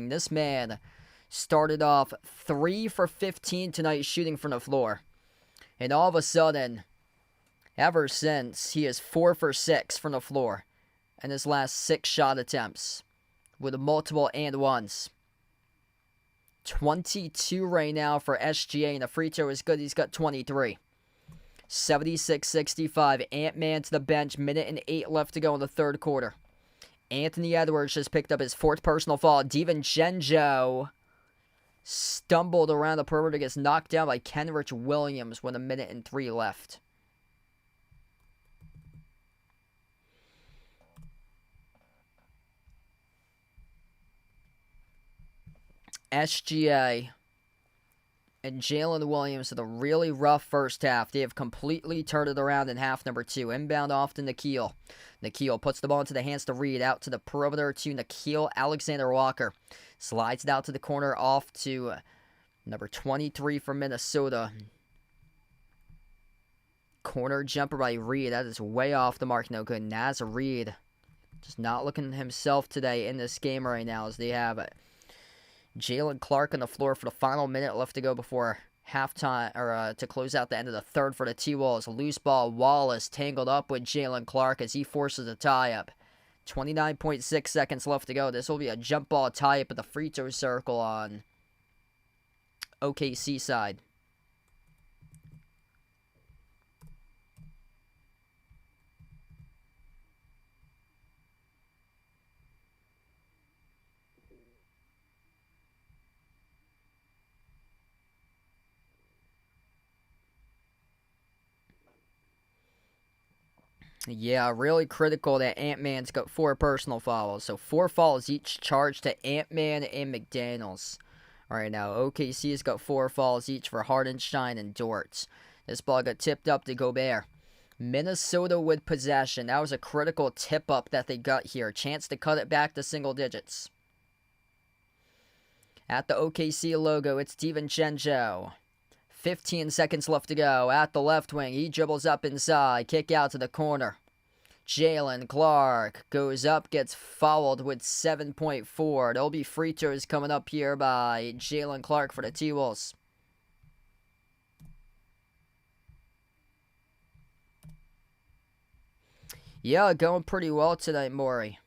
This man started off 3 for 15 tonight shooting from the floor. And all of a sudden, ever since, he is 4 for 6 from the floor in his last 6 shot attempts with multiple and ones. 22 right now for SGA, and the free throw is good. He's got 23. 76-65. Ant-Man to the bench. Minute and 8 left to go in the third quarter. Anthony Edwards just picked up his 4th personal foul. DiVincenzo stumbled around the perimeter, gets knocked down by Kenrich Williams with a minute and 3 left. SGA and Jalen Williams had a really rough first half. They have completely turned it around in half number 2. Inbound off to Nikhil. Nikhil puts the ball into the hands to Reed. Out to the perimeter to Nikhil Alexander-Walker. Slides it out to the corner, off to number 23 for Minnesota. Corner jumper by Reed. That is way off the mark. No good. Naz Reed just not looking himself today in this game right now, as they have Jalen Clark on the floor for the final minute left to go before halftime, or to close out the end of the third for the T-Wolves. Loose ball, Wallace tangled up with Jalen Clark as he forces a tie-up. 29.6 seconds left to go. This will be a jump ball tie-up at the free throw circle on OKC side. Yeah, really critical that Ant-Man's got 4 personal fouls. So 4 fouls each charged to Ant-Man and McDaniels. Right now, OKC has got 4 fouls each for Hardenstein and Dort. This ball got tipped up to Gobert. Minnesota with possession. That was a critical tip-up that they got here. Chance to cut it back to single digits. At the OKC logo, it's DiVincenzo. 15 seconds left to go. At the left wing, he dribbles up inside. Kick out to the corner. Jalen Clark goes up, gets fouled with 7.4. There'll be free throws coming up here by Jalen Clark for the T-Wolves. Yeah, going pretty well tonight, Maury.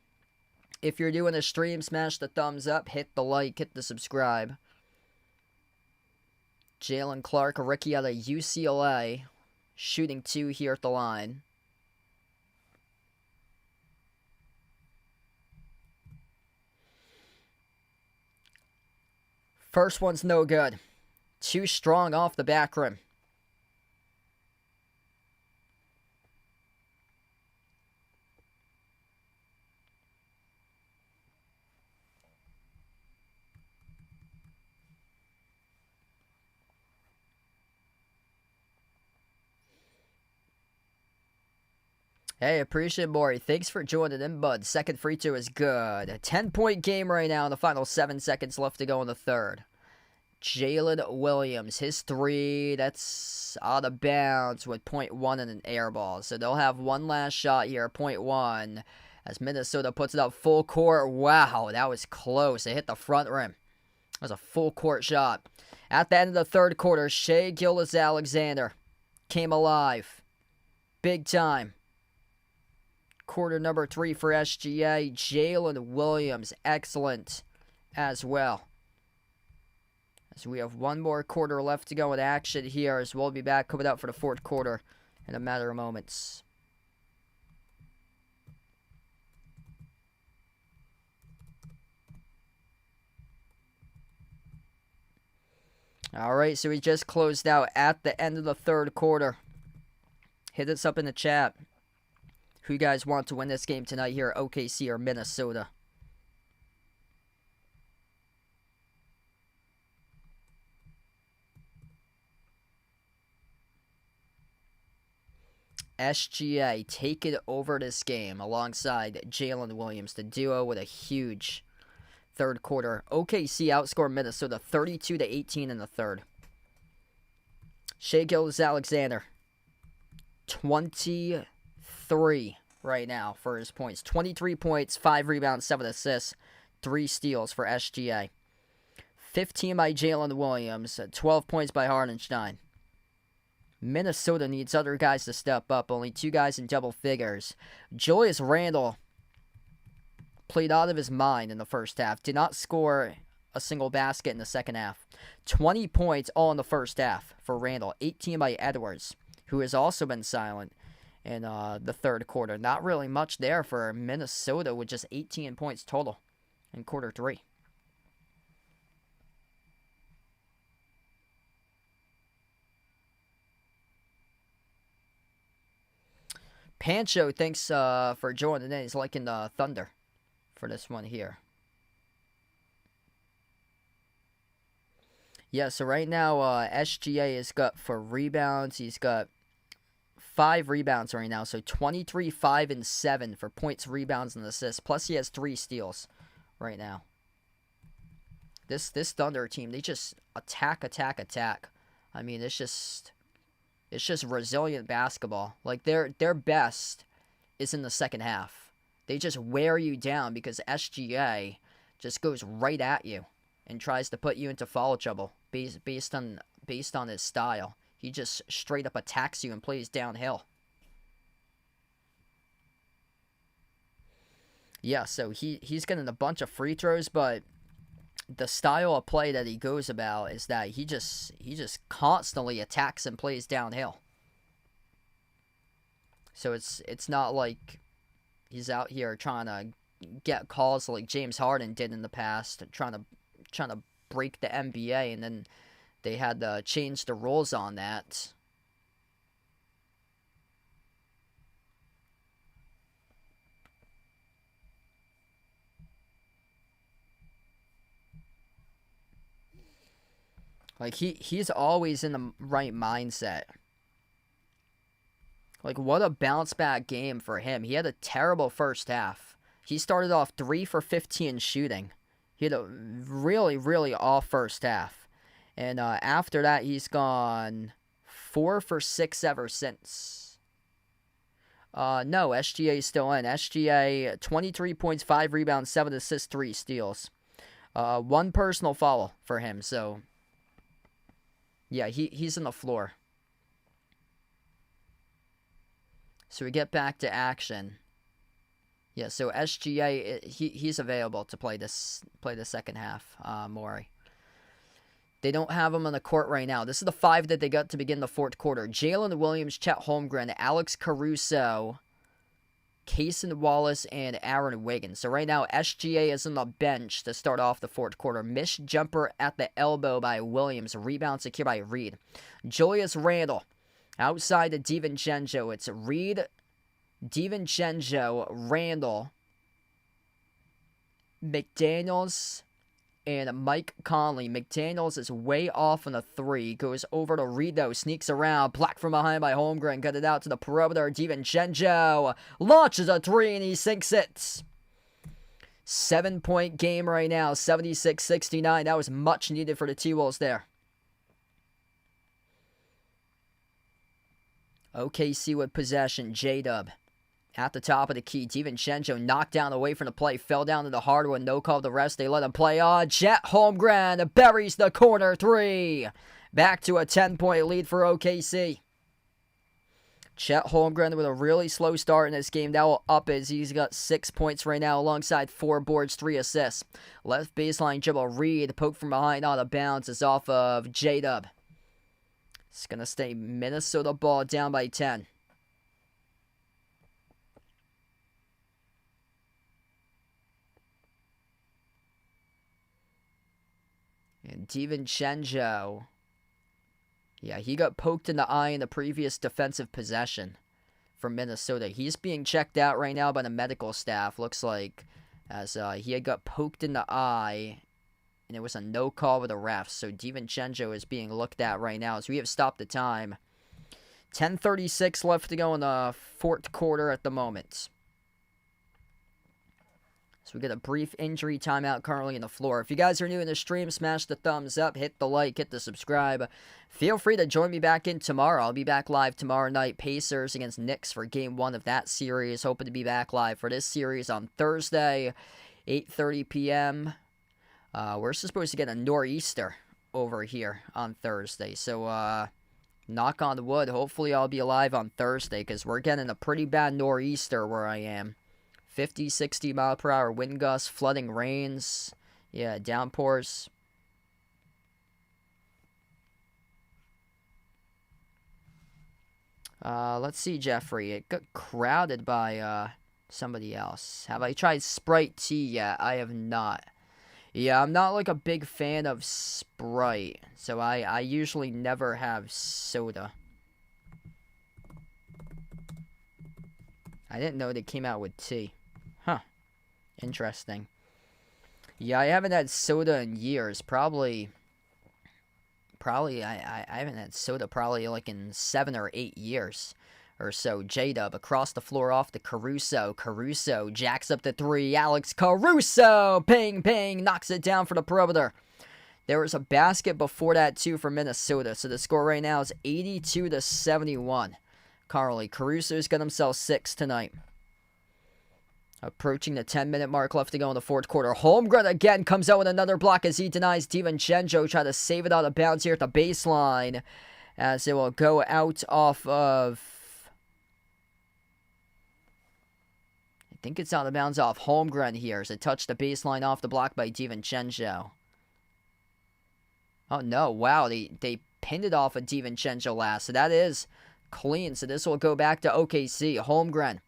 If you're doing a stream, smash the thumbs up, hit the like, hit the subscribe. Jalen Clark, a rookie out of UCLA, shooting 2 here at the line. First one's no good. Too strong off the back rim. Hey, appreciate it, Maury. Thanks for joining in, bud. Second free throw is good. A 10-point game right now in the final 7 seconds left to go in the third. Jalen Williams, his 3, that's out of bounds with .1 and an air ball. So they'll have one last shot here, .1, as Minnesota puts it up full court. Wow, that was close. It hit the front rim. That was a full court shot. At the end of the third quarter, Shai Gilgeous-Alexander came alive. Big time. Quarter number 3 for SGA. Jalen Williams, excellent as well. As we have one more quarter left to go in action here, as we'll be back coming out for the fourth quarter in a matter of moments. Alright, so we just closed out at the end of the third quarter. Hit us up in the chat. Who you guys want to win this game tonight here, OKC or Minnesota? SGA taking over this game alongside Jalen Williams, the duo with a huge third quarter. OKC outscored Minnesota 32-18 in the third. Shai Gilgeous-Alexander, 23 right now for his points. 23 points, 5 rebounds, 7 assists, 3 steals for SGA. 15 by Jalen Williams, 12 points by Hardenstein. Minnesota needs other guys to step up. Only 2 guys in double figures. Julius Randle played out of his mind in the first half. Did not score a single basket in the second half. 20 points all in the first half for Randall. 18 by Edwards, who has also been silent in the third quarter. Not really much there for Minnesota with just 18 points total in quarter 3. Pancho, thanks for joining in. He's liking the Thunder for this one here. Yeah, so right now, SGA has got for rebounds. He's got 5 rebounds right now. So 23, 5, and 7 for points, rebounds, and assists. Plus, he has 3 steals right now. This Thunder team, they just attack. I mean, it's just resilient basketball. Like, their best is in the second half. They just wear you down because SGA just goes right at you and tries to put you into foul trouble based on his style. He just straight up attacks you and plays downhill. Yeah, so he's getting a bunch of free throws, but the style of play that he goes about is that he just constantly attacks and plays downhill. So it's not like he's out here trying to get calls like James Harden did in the past, trying to break the NBA, and then they had to change the rules on that. Like, he's always in the right mindset. Like, what a bounce back game for him. He had a terrible first half. He started off 3 for 15 shooting. He had a really, really off first half. And after that, he's gone 4 for 6 ever since. No, SGA is still in. SGA, 23 points, 5 rebounds, 7 assists, 3 steals. 1 personal foul for him, so yeah, he's on the floor. So we get back to action. Yeah, so SGA, he's available to play the second half, Morey. They don't have him on the court right now. This is the 5 that they got to begin the fourth quarter. Jalen Williams, Chet Holmgren, Alex Caruso, Cason Wallace, and Aaron Wiggins. So right now, SGA is on the bench to start off the fourth quarter. Missed jumper at the elbow by Williams. Rebound secure by Reed. Julius Randle outside to DiVincenzo. It's Reed, DiVincenzo, Randle, McDaniels, and Mike Conley. McDaniels is way off on the 3. Goes over to Reed, though. Sneaks around. Blocked from behind by Holmgren. Got it out to the perimeter. DiVincenzo launches a 3, and he sinks it. 7-point game right now. 76-69. That was much needed for the T-Wolves there. OKC with possession. J-Dub at the top of the key. DiVincenzo knocked down away from the play. Fell down to the hardwood. No call the rest. They let him play on. Chet Holmgren buries the corner 3. Back to a 10-point lead for OKC. Chet Holmgren with a really slow start in this game. That will up as he's got 6 points right now alongside 4 boards, 3 assists. Left baseline dribble. Reed poke from behind out of bounds is off of J-Dub. It's going to stay Minnesota ball down by 10. And DiVincenzo, yeah, he got poked in the eye in the previous defensive possession from Minnesota. He's being checked out right now by the medical staff, looks like, as he had got poked in the eye, and it was a no call with the refs. So DiVincenzo is being looked at right now. So we have stopped the time. 10:36 left to go in the fourth quarter at the moment. So we get a brief injury timeout currently on the floor. If you guys are new in the stream, smash the thumbs up, hit the like, hit the subscribe. Feel free to join me back in tomorrow. I'll be back live tomorrow night. Pacers against Knicks for Game 1 of that series. Hoping to be back live for this series on Thursday, 8:30 p.m. We're supposed to get a nor'easter over here on Thursday. So, knock on wood. Hopefully I'll be alive on Thursday because we're getting a pretty bad nor'easter where I am. 50, 60 mile per hour wind gusts, flooding rains. Yeah, downpours. Let's see, Jeffrey. It got crowded by somebody else. Have I tried Sprite tea yet? I have not. Yeah, I'm not like a big fan of Sprite, so I usually never have soda. I didn't know they came out with tea. Huh. Interesting. Yeah, I haven't had soda in years. Probably I haven't had soda probably like in 7 or 8 years or so. J-Dub across the floor off to Caruso. Caruso jacks up the 3. Alex Caruso! Ping, ping! Knocks it down for the perimeter. There was a basket before that, too, for Minnesota. So the score right now is 82-71. Carly, Caruso's got himself 6 tonight. Approaching the 10-minute mark left to go in the fourth quarter. Holmgren again comes out with another block as he denies DiVincenzo. Try to save it out of bounds here at the baseline. As it will go out off of... I think it's out of bounds off Holmgren here. As it touched the baseline off the block by DiVincenzo. Oh no, wow. They pinned it off of DiVincenzo last. So that is clean. So this will go back to OKC. Holmgren.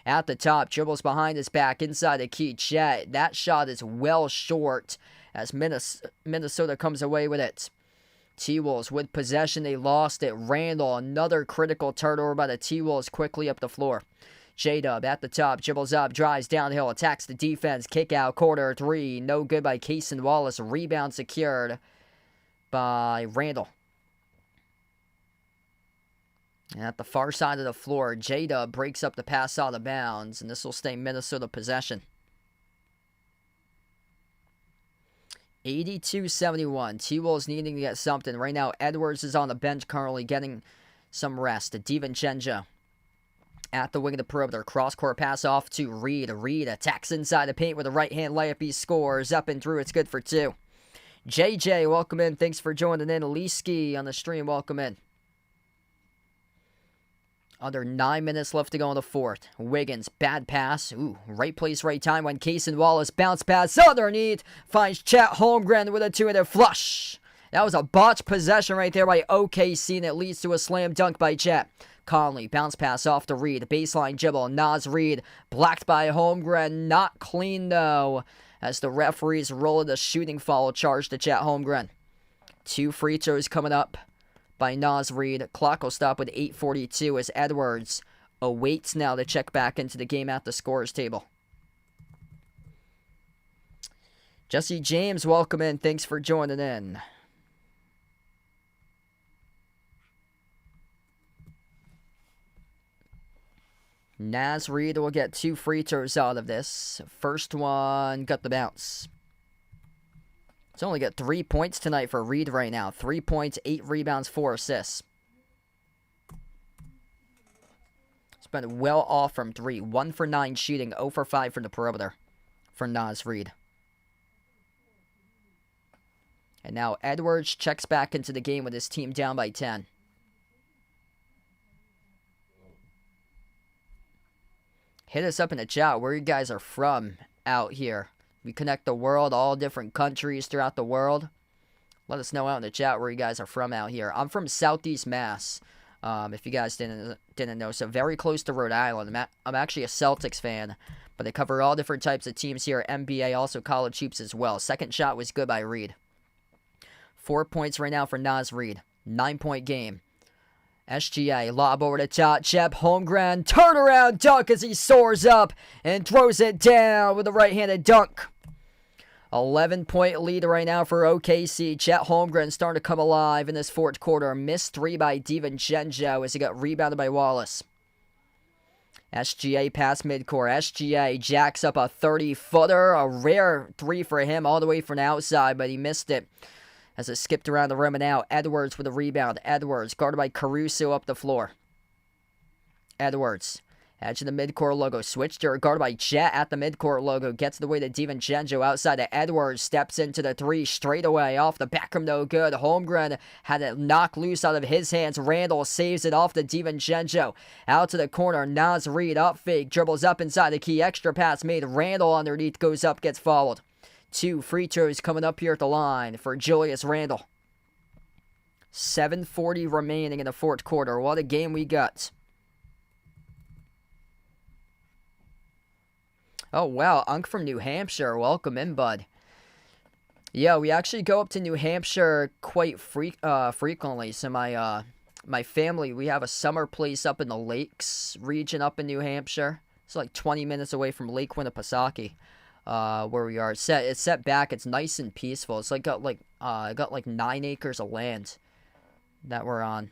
At the top, dribbles behind his back, inside the key. Chet, that shot is well short as Minnesota comes away with it. T-Wolves with possession, they lost it. Randall, another critical turnover by the T-Wolves quickly up the floor. J-Dub at the top, dribbles up, drives downhill, attacks the defense, kick out, corner 3. No good by Cason Wallace. Rebound secured by Randall. And at the far side of the floor, J-Dub breaks up the pass out of bounds, and this will stay Minnesota possession. 82-71. T-Wolves needing to get something. Right now, Edwards is on the bench currently getting some rest. DiVincenzo at the wing of the perimeter. Cross-court pass off to Reed. Reed attacks inside the paint with a right-hand layup. He scores. Up and through. It's good for 2. JJ, welcome in. Thanks for joining in. Aliski on the stream, welcome in. Under 9 minutes left to go in the fourth. Wiggins, bad pass. Ooh, right place, right time when Cason Wallace bounce pass underneath. Finds Chet Holmgren with a 2-handed flush. That was a botched possession right there by OKC, and it leads to a slam dunk by Chet. Conley, bounce pass off to Reed. Baseline dribble. Naz Reed, blocked by Holmgren. Not clean, though, as the referees roll the shooting foul charge to Chet Holmgren. 2 free throws coming up by Naz Reed. Clock will stop with 8:42 as Edwards awaits now to check back into the game at the scorers table. Jesse James, welcome in. Thanks for joining in. Naz Reed will get 2 free throws out of this. First one got the bounce. He's only got 3 points tonight for Reed right now. 3 points, 8 rebounds, 4 assists. He's been well off from 3. 1 for 9 shooting, 0 for 5 from the perimeter for Naz Reed. And now Edwards checks back into the game with his team down by 10. Hit us up in the chat where you guys are from out here. We connect the world, all different countries throughout the world. Let us know out in the chat where you guys are from out here. I'm from Southeast Mass, if you guys didn't know. So very close to Rhode Island. I'm actually a Celtics fan, but they cover all different types of teams here. NBA, also college hoops as well. Second shot was good by Reed. 4 points right now for Naz Reed. 9-point game. SGA, lob over the top, Chet Holmgren, turnaround dunk as he soars up and throws it down with a right-handed dunk. 11-point lead right now for OKC. Chet Holmgren starting to come alive in this fourth quarter. Missed 3 by DiVincenzo as he got rebounded by Wallace. SGA past midcourt. SGA jacks up a 30-footer, a rare 3 for him all the way from the outside, but he missed it as it skipped around the rim and out. Edwards with a rebound. Edwards guarded by Caruso up the floor. Edwards, edge of the midcourt logo. Switched to guarded by Chet at the midcourt logo. Gets the way to DiVincenzo outside to Edwards. Steps into the 3 straight away. Off the back rim, no good. Holmgren had it knocked loose out of his hands. Randall saves it off to DiVincenzo. Out to the corner. Naz Reed up fake. Dribbles up inside the key. Extra pass made. Randall underneath goes up, gets fouled. 2 free throws coming up here at the line for Julius Randle. 7:40 remaining in the fourth quarter. What a game we got. Oh, wow. Unk from New Hampshire. Welcome in, bud. Yeah, we actually go up to New Hampshire quite frequently. So my family, we have a summer place up in the Lakes region up in New Hampshire. It's like 20 minutes away from Lake Winnipesaukee, where we are. It's set back. It's nice and peaceful. It's like got like 9 acres of land that we're on.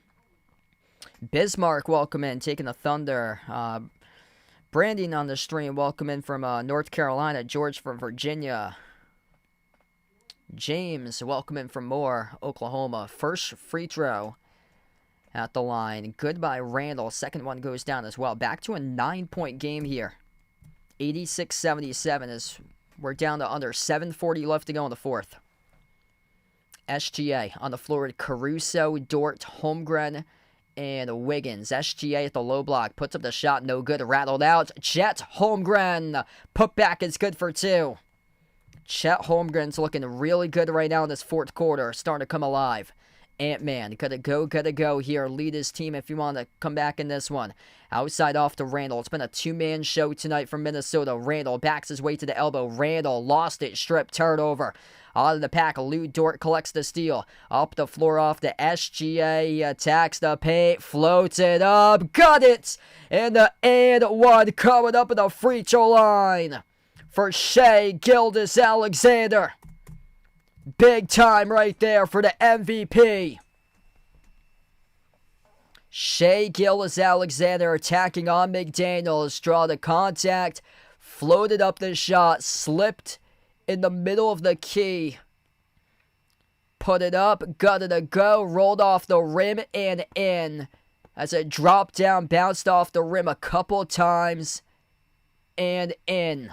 Bismarck, welcome in, taking the Thunder. Brandon on the stream, welcome in from North Carolina. George from Virginia. James, welcome in from Moore, Oklahoma. First free throw at the line. Good by Randall. Second one goes down as well. Back to a 9-point game here. 86-77 as we're down to under 7:40 left to go in the fourth. SGA on the floor with Caruso, Dort, Holmgren, and Wiggins. SGA at the low block. Puts up the shot. No good. Rattled out. Chet Holmgren. Put back is good for 2. Chet Holmgren's looking really good right now in this fourth quarter. Starting to come alive. Ant-Man. Gotta go here. Lead his team if you want to come back in this one. Outside off to Randall. It's been a 2-man show tonight from Minnesota. Randall backs his way to the elbow. Randall lost it. Strip. Turnover. Out of the pack, Lou Dort collects the steal. Up the floor off to SGA. He attacks the paint. Floats it up. Got it! And the and one coming up at the free throw line for Shai Gilgeous-Alexander. Big time right there for the MVP. Shai Gilgeous-Alexander attacking on McDaniels. Draw the contact. Floated up the shot. Slipped in the middle of the key. Put it up. Got it to go. Rolled off the rim and in. As it dropped down. Bounced off the rim a couple times. And in.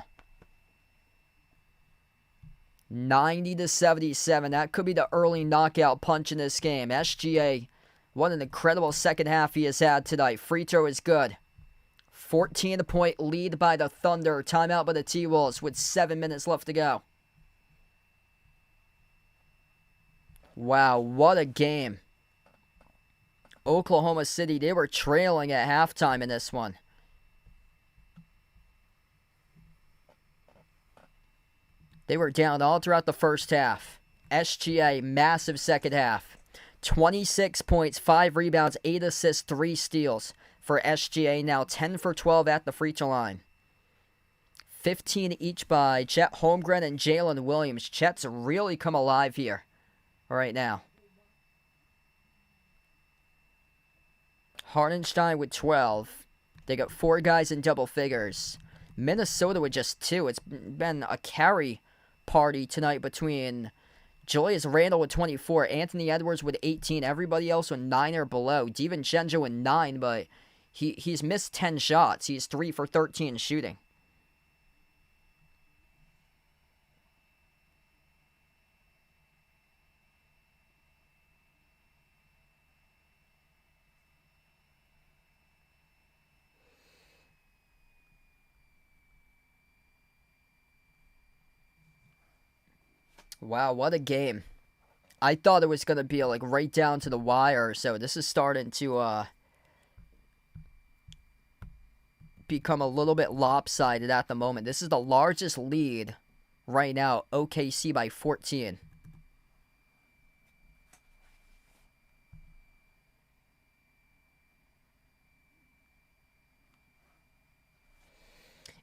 90-77. That could be the early knockout punch in this game. SGA, what an incredible second half he has had tonight. Free throw is good. 14-point lead by the Thunder. Timeout by the T-Wolves with 7 minutes left to go. Wow, what a game. Oklahoma City, they were trailing at halftime in this one. They were down all throughout the first half. SGA, massive second half. 26 points, 5 rebounds, 8 assists, 3 steals for SGA. Now 10 for 12 at the free throw line. 15 each by Chet Holmgren and Jalen Williams. Chet's really come alive here right now. Hartenstein with 12. They got 4 guys in double figures. Minnesota with just 2. It's been a carry party tonight between Julius Randle with 24, Anthony Edwards with 18, everybody else with 9 or below. DiVincenzo with 9, but he's missed 10 shots. He's 3 for 13 shooting. Wow, what a game. I thought it was going to be like right down to the wire or so. This is starting to become a little bit lopsided at the moment. This is the largest lead right now. OKC by 14.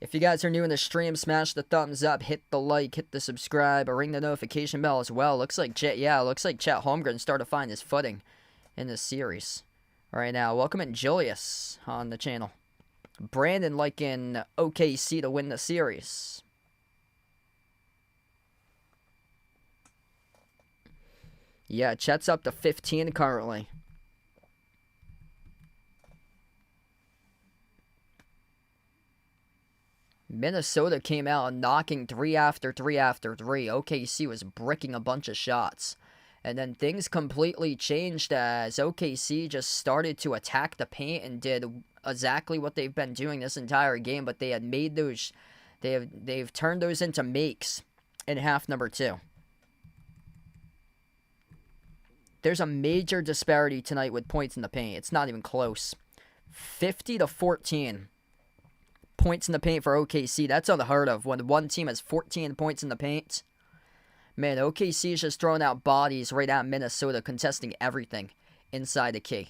If you guys are new in the stream, smash the thumbs up, hit the like, hit the subscribe, or ring the notification bell as well. Looks like Chet Holmgren started to find his footing in this series right now. Welcome in Julius on the channel. Brandon liking OKC to win the series. Yeah, Chet's up to 15 currently. Minnesota came out knocking 3 after 3 after 3. OKC was bricking a bunch of shots. And then things completely changed as OKC just started to attack the paint and did exactly what they've been doing this entire game. But they had made those, they've turned those into makes. in half number 2. There's a major disparity tonight with points in the paint. It's not even close. 50-14 points in the paint for OKC. That's unheard of when one team has 14 points in the paint. Man, OKC is just throwing out bodies right at Minnesota, contesting everything inside the key.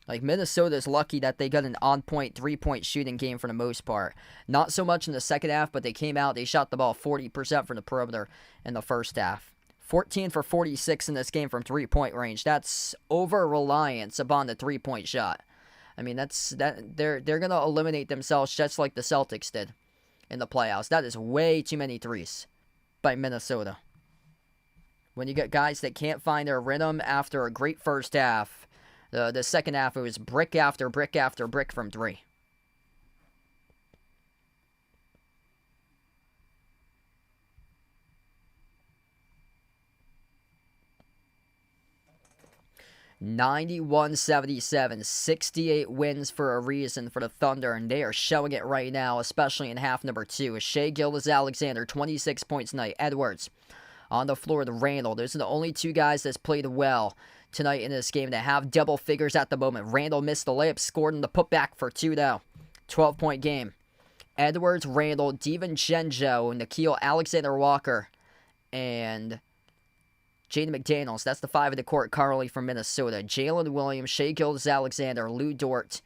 Like, Minnesota's lucky that they got an on-point, three-point shooting game for the most part. Not so much in the second half, but they came out, they shot the ball 40% from the perimeter in the first half. 14 for 46 in this game from three-point range. That's over-reliance upon the three-point shot. I mean, they're going to eliminate themselves just like the Celtics did in the playoffs. That is way too many threes by Minnesota. When you get guys that can't find their rhythm after a great first half, the second half, it was brick after brick after brick from 3. (91-77), 68 wins for a reason for the Thunder, and they are showing it right now, especially in half number 2. Shai Gilgeous-Alexander, 26 points tonight. Edwards on the floor with Randall. Those are the only two guys that's played well tonight in this game that have double figures at the moment. Randall missed the layup, scored in the putback for 2, though. 12-point game. Edwards, Randall, DiVincenzo, Nickeil Alexander-Walker, and Jaden McDaniels. That's the 5 of the court currently from Minnesota. Jalen Williams, Shai Gilgeous-Alexander, Lou Dort,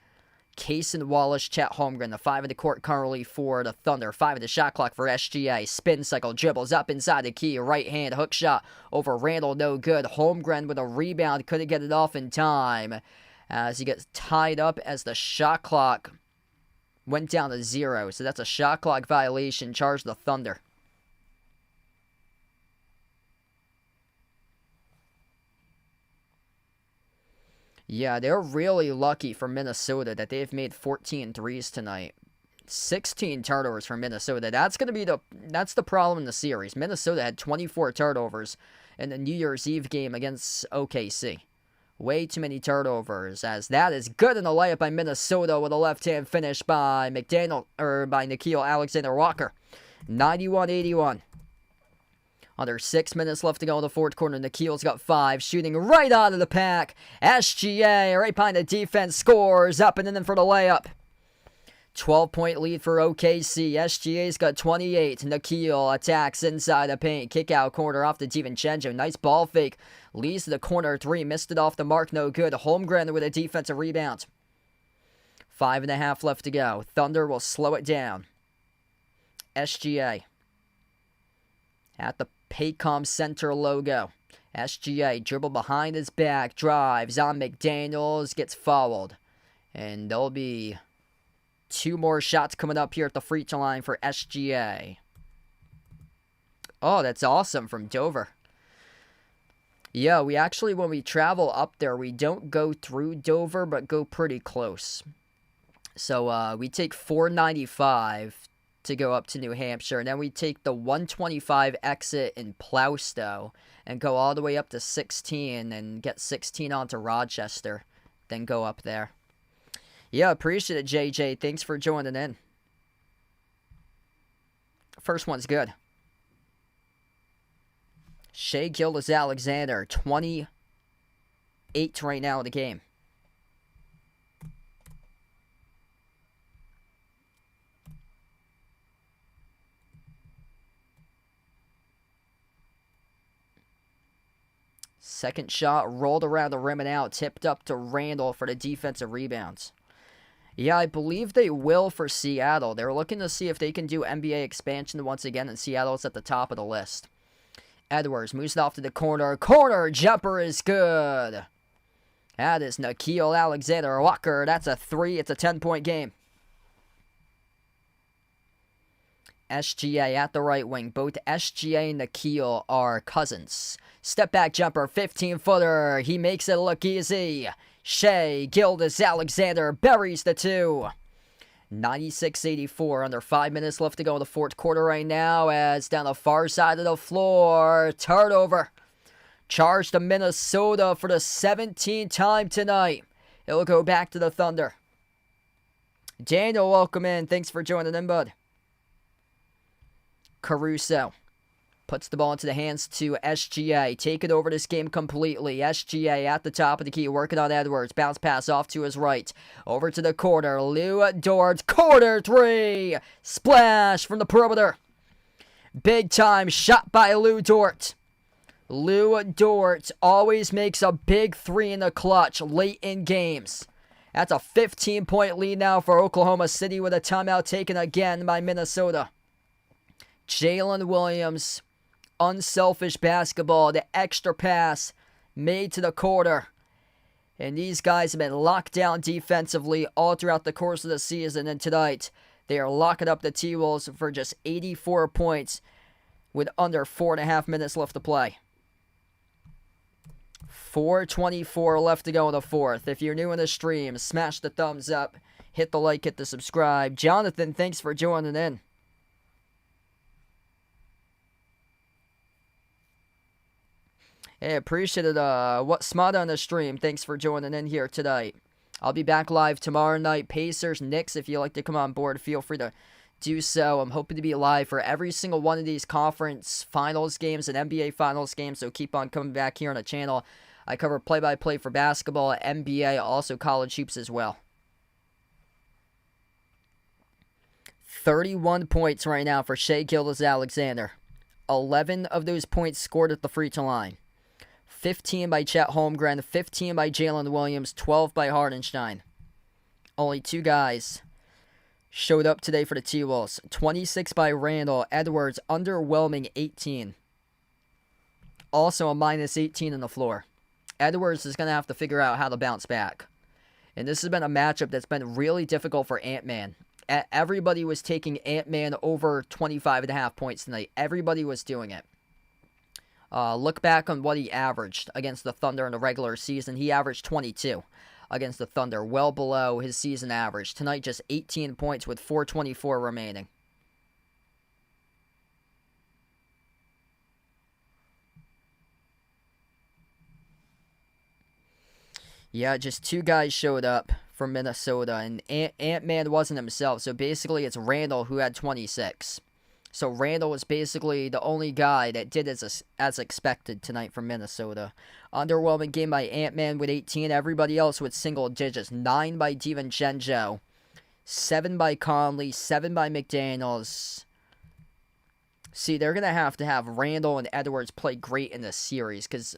Cason Wallace, Chet Holmgren. The 5 of the court currently for the Thunder. 5 of the shot clock for SGA. Spin cycle, dribbles up inside the key. Right hand hook shot over Randall, no good. Holmgren with a rebound, couldn't get it off in time as he gets tied up as the shot clock went down to 0. So that's a shot clock violation. Charge the Thunder. Yeah, they're really lucky for Minnesota that they've made 14 threes tonight. 16 turnovers for Minnesota. That's the problem in the series. Minnesota had 24 turnovers in the New Year's Eve game against OKC. Way too many turnovers, as that is good in the layup by Minnesota with a left-hand finish by by Nickeil Alexander-Walker. 91-81. Under 6 minutes left to go in the fourth quarter. Nickeil's got 5, shooting right out of the pack. SGA, right behind the defense, scores up and in for the layup. 12-point lead for OKC. SGA's got 28. Nickeil attacks inside the paint. Kick out corner off the DiVincenzo. Nice ball fake. Leads to the corner 3. Missed it off the mark. No good. Holmgren with a defensive rebound. 5.5 left to go. Thunder will slow it down. SGA at the Paycom Center logo. SGA dribble behind his back. Drives on McDaniels. Gets fouled. And there'll be 2 more shots coming up here at the free throw line for SGA. Oh, that's awesome from Dover. Yeah, we actually, when we travel up there, we don't go through Dover, but go pretty close. So we take 495 to go up to New Hampshire, and then we take the 125 exit in Plowstow and go all the way up to 16 and get 16 onto Rochester, then go up there. Yeah, appreciate it, JJ. Thanks for joining in. First one's good. Shai Gilgeous-Alexander, 28 right now in the game. Second shot rolled around the rim and out, tipped up to Randall for the defensive rebounds. Yeah, I believe they will for Seattle. They're looking to see if they can do NBA expansion once again, and Seattle's at the top of the list. Edwards moves it off to the corner. Corner jumper is good. That is Nickeil Alexander-Walker. That's a 3. It's a 10-point game. SGA at the right wing. Both SGA and Nickeil are cousins. Step back jumper, 15-footer. He makes it look easy. Shai Gilgeous-Alexander buries the 2. 96-84. Under 5 minutes left to go in the fourth quarter right now, as down the far side of the floor. Turnover. Charge to Minnesota for the 17th time tonight. It'll go back to the Thunder. Daniel, welcome in. Thanks for joining in, bud. Caruso Puts the ball into the hands to SGA. Taking over this game completely. SGA at the top of the key, working on Edwards. Bounce pass off to his right. Over to the corner. Lou Dort, corner three. Splash from the perimeter. Big time shot by Lou Dort. Lou Dort always makes a big three in the clutch late in games. That's a 15-point lead now for Oklahoma City with a timeout taken again by Minnesota. Jalen Williams, unselfish basketball, the extra pass made to the corner. And these guys have been locked down defensively all throughout the course of the season. And tonight, they are locking up the T-Wolves for just 84 points with under 4.5 minutes left to play. 4:24 left to go in the fourth. If you're new in the stream, smash the thumbs up, hit the like, hit the subscribe. Jonathan, thanks for joining in. Hey, appreciate it. What Smart on the stream, thanks for joining in here tonight. I'll be back live tomorrow night. Pacers, Knicks, if you'd like to come on board, feel free to do so. I'm hoping to be live for every single one of these conference finals games and NBA finals games, so keep on coming back here on the channel. I cover play-by-play for basketball, NBA, also college hoops as well. 31 points right now for Shai Gilgeous-Alexander. 11 of those points scored at the free throw line. 15 by Chet Holmgren, 15 by Jalen Williams, 12 by Hardenstein. Only two guys showed up today for the T-Wolves. 26 by Randall. Edwards, underwhelming 18. Also a minus 18 on the floor. Edwards is going to have to figure out how to bounce back. And this has been a matchup that's been really difficult for Ant-Man. Everybody was taking Ant-Man over 25.5 points tonight. Everybody was doing it. Look back on what he averaged against the Thunder in the regular season. He averaged 22 against the Thunder, well below his season average. Tonight, just 18 points with 4:24 remaining. Yeah, just two guys showed up from Minnesota, and Ant-Man wasn't himself, so basically it's Randall who had 26. So Randall was basically the only guy that did as expected tonight from Minnesota. Underwhelming game by Ant-Man with 18. Everybody else with single digits. 9 by DiVincenzo. 7 by Conley. 7 by McDaniels. See, they're going to have Randall and Edwards play great in this series. Because,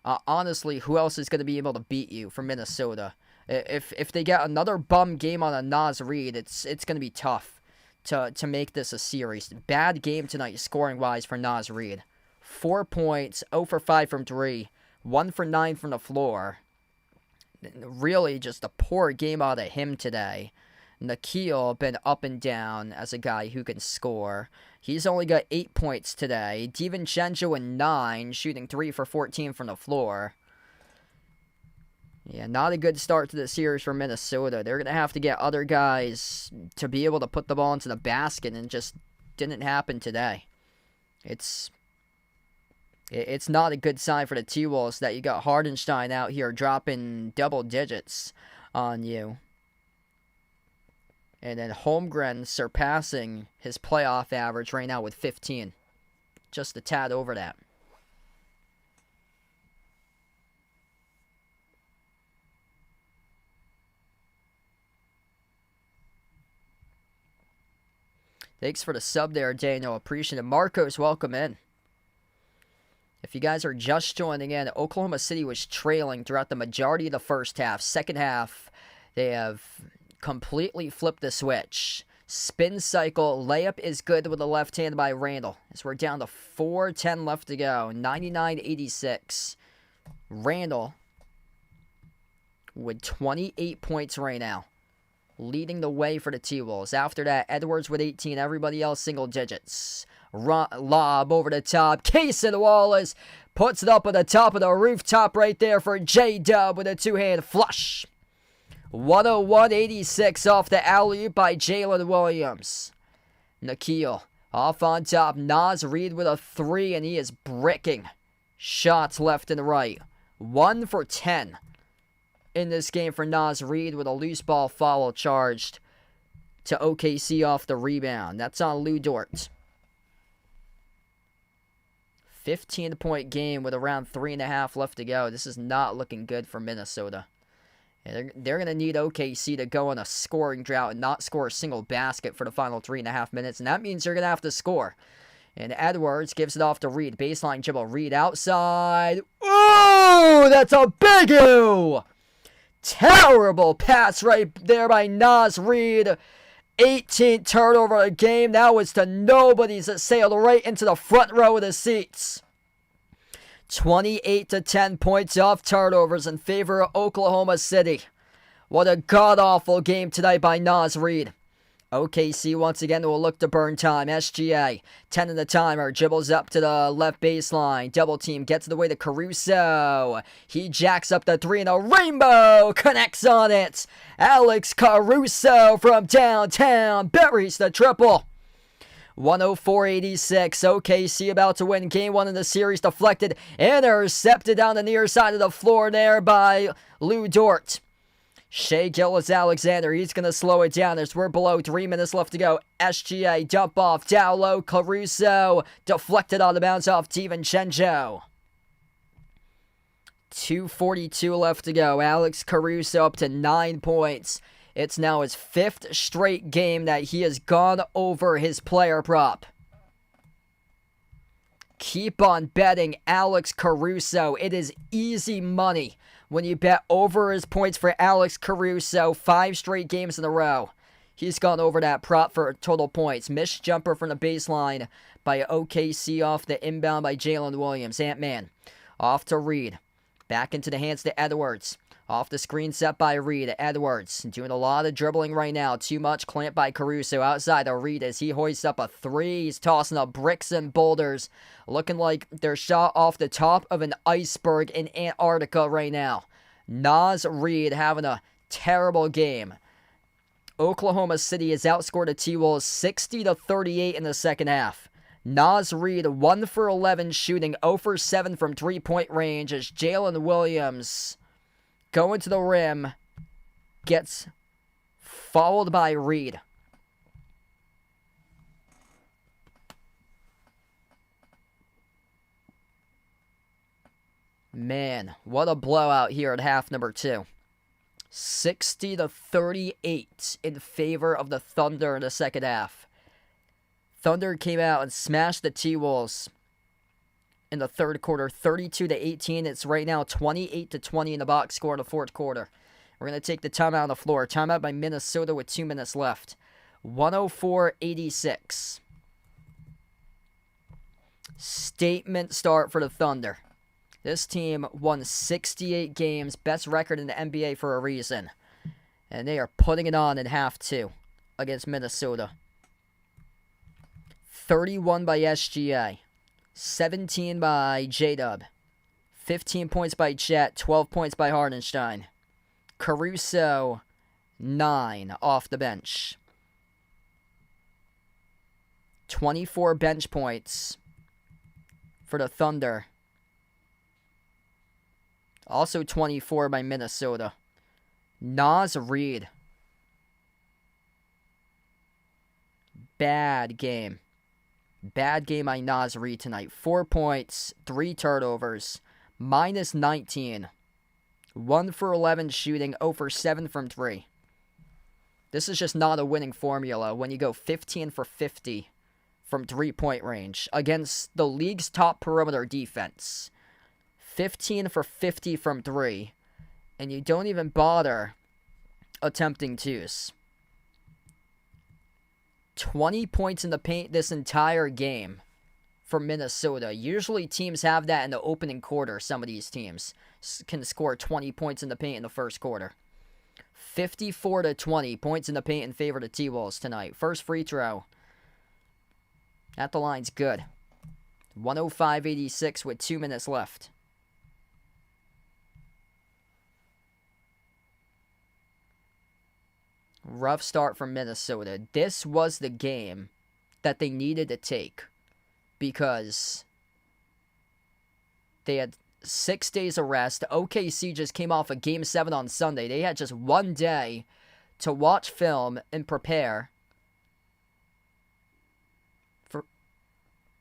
honestly, who else is going to be able to beat you from Minnesota? If they get another bum game on a Naz Reid, it's going to be tough to make this a series. Bad game tonight scoring-wise for Naz Reid. 4 points, 0 for 5 from 3, 1 for 9 from the floor. Really just a poor game out of him today. Nikhil been up and down as a guy who can score. He's only got 8 points today. DiVincenzo in 9, shooting 3 for 14 from the floor. Yeah, not a good start to the series for Minnesota. They're going to have to get other guys to be able to put the ball into the basket, and it just didn't happen today. It's not a good sign for the T-Wolves that you got Hardenstein out here dropping double digits on you. And then Holmgren surpassing his playoff average right now with 15. Just a tad over that. Thanks for the sub there, Daniel. Appreciate it. Marcos, welcome in. If you guys are just joining in, Oklahoma City was trailing throughout the majority of the first half. Second half, they have completely flipped the switch. Spin cycle. Layup is good with the left hand by Randall. As we're down to 4:10 left to go. 99-86. Randall with 28 points right now, leading the way for the T-Wolves. After that, Edwards with 18. Everybody else single digits. Lob over the top. Cason Wallace puts it up at the top of the rooftop right there for J-Dub with a two-hand flush. 101-86 off the alley-oop by Jalen Williams. Nikhil off on top. Naz Reid with a 3, and he is bricking shots left and right. 1 for 10 in this game for Naz Reid with a loose ball foul charged to OKC off the rebound. That's on Lou Dort. 15-point game with around 3.5 left to go. This is not looking good for Minnesota. And they're going to need OKC to go on a scoring drought and not score a single basket for the final 3.5 minutes. And that means they're going to have to score. And Edwards gives it off to Reed. Baseline dribble. Reed outside. Ooh, that's a big ooh. Terrible pass right there by Naz Reid. 18th turnover of the game. That was to nobody's that sailed right into the front row of the seats. 28-10 points off turnovers in favor of Oklahoma City. What a god-awful game tonight by Naz Reid. OKC once again will look to burn time. SGA, 10 in the timer, dribbles up to the left baseline. Double team, gets the way to Caruso. He jacks up the three and a rainbow connects on it. Alex Caruso from downtown buries the triple. 104-86. OKC about to win game one in the series. Deflected, intercepted down the near side of the floor there by Lou Dort. Shai Gilgeous-Alexander, he's going to slow it down as we're below 3 minutes left to go. SGA, dump off, down low, Caruso, deflected on the bounce off DiVincenzo. 2:42 left to go. Alex Caruso up to 9 points. It's now his 5th straight game that he has gone over his player prop. Keep on betting Alex Caruso. It is easy money when you bet over his points for Alex Caruso. 5 straight games in a row. He's gone over that prop for total points. Missed jumper from the baseline by OKC off the inbound by Jalen Williams. Ant-Man off to Reed. Back into the hands to Edwards. Off the screen set by Reed. Edwards doing a lot of dribbling right now. Too much clamped by Caruso. Outside of Reed as he hoists up a three. He's tossing up bricks and boulders. Looking like they're shot off the top of an iceberg in Antarctica right now. Naz Reid having a terrible game. Oklahoma City has outscored the T-Wolves 60-38 in the second half. Naz Reid 1 for 11 shooting, 0 for 7 from 3-point range as Jalen Williams going to the rim, gets fouled by Reed. Man, what a blowout here at half number 2. 60-38 in favor of the Thunder in the second half. Thunder came out and smashed the T-Wolves in the third quarter, 32-18. It's right now 28-20 in the box score in the fourth quarter. We're going to take the timeout on the floor. Timeout by Minnesota with 2 minutes left. 104-86. Statement start for the Thunder. This team won 68 games, best record in the NBA for a reason. And they are putting it on in half 2 against Minnesota. 31 by SGA. 17 by J-Dub. 15 points by Chet. 12 points by Hardenstein. Caruso, 9 off the bench. 24 bench points for the Thunder. Also 24 by Minnesota. Naz Reid. Bad game. Bad game by Naz Reid tonight. 4 points, 3 turnovers, minus 19. 1 for 11 shooting, 0 for 7 from 3. This is just not a winning formula when you go 15 for 50 from 3-point range against the league's top perimeter defense. 15 for 50 from 3, and you don't even bother attempting twos. 20 points in the paint this entire game for Minnesota. Usually teams have that in the opening quarter. Some of these teams can score 20 points in the paint in the first quarter. 54-20 points in the paint in favor of the T-Wolves tonight. First free throw at the line's good. 105-86 with 2 minutes left. Rough start from Minnesota. This was the game that they needed to take because they had 6 days of rest. OKC just came off of Game 7 on Sunday. They had just 1 day to watch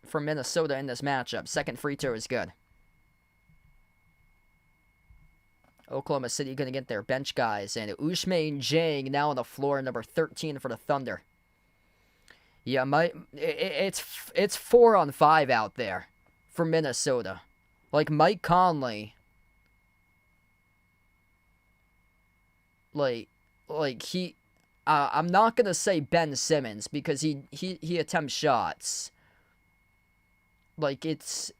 for Minnesota in this matchup. Second free throw is good. Oklahoma City going to get their bench guys. And Ousmane Dieng now on the floor, number 13 for the Thunder. Yeah, it's 4-on-5 out there for Minnesota. Like, Mike Conley, like he, I'm not going to say Ben Simmons because he attempts shots. Like, it's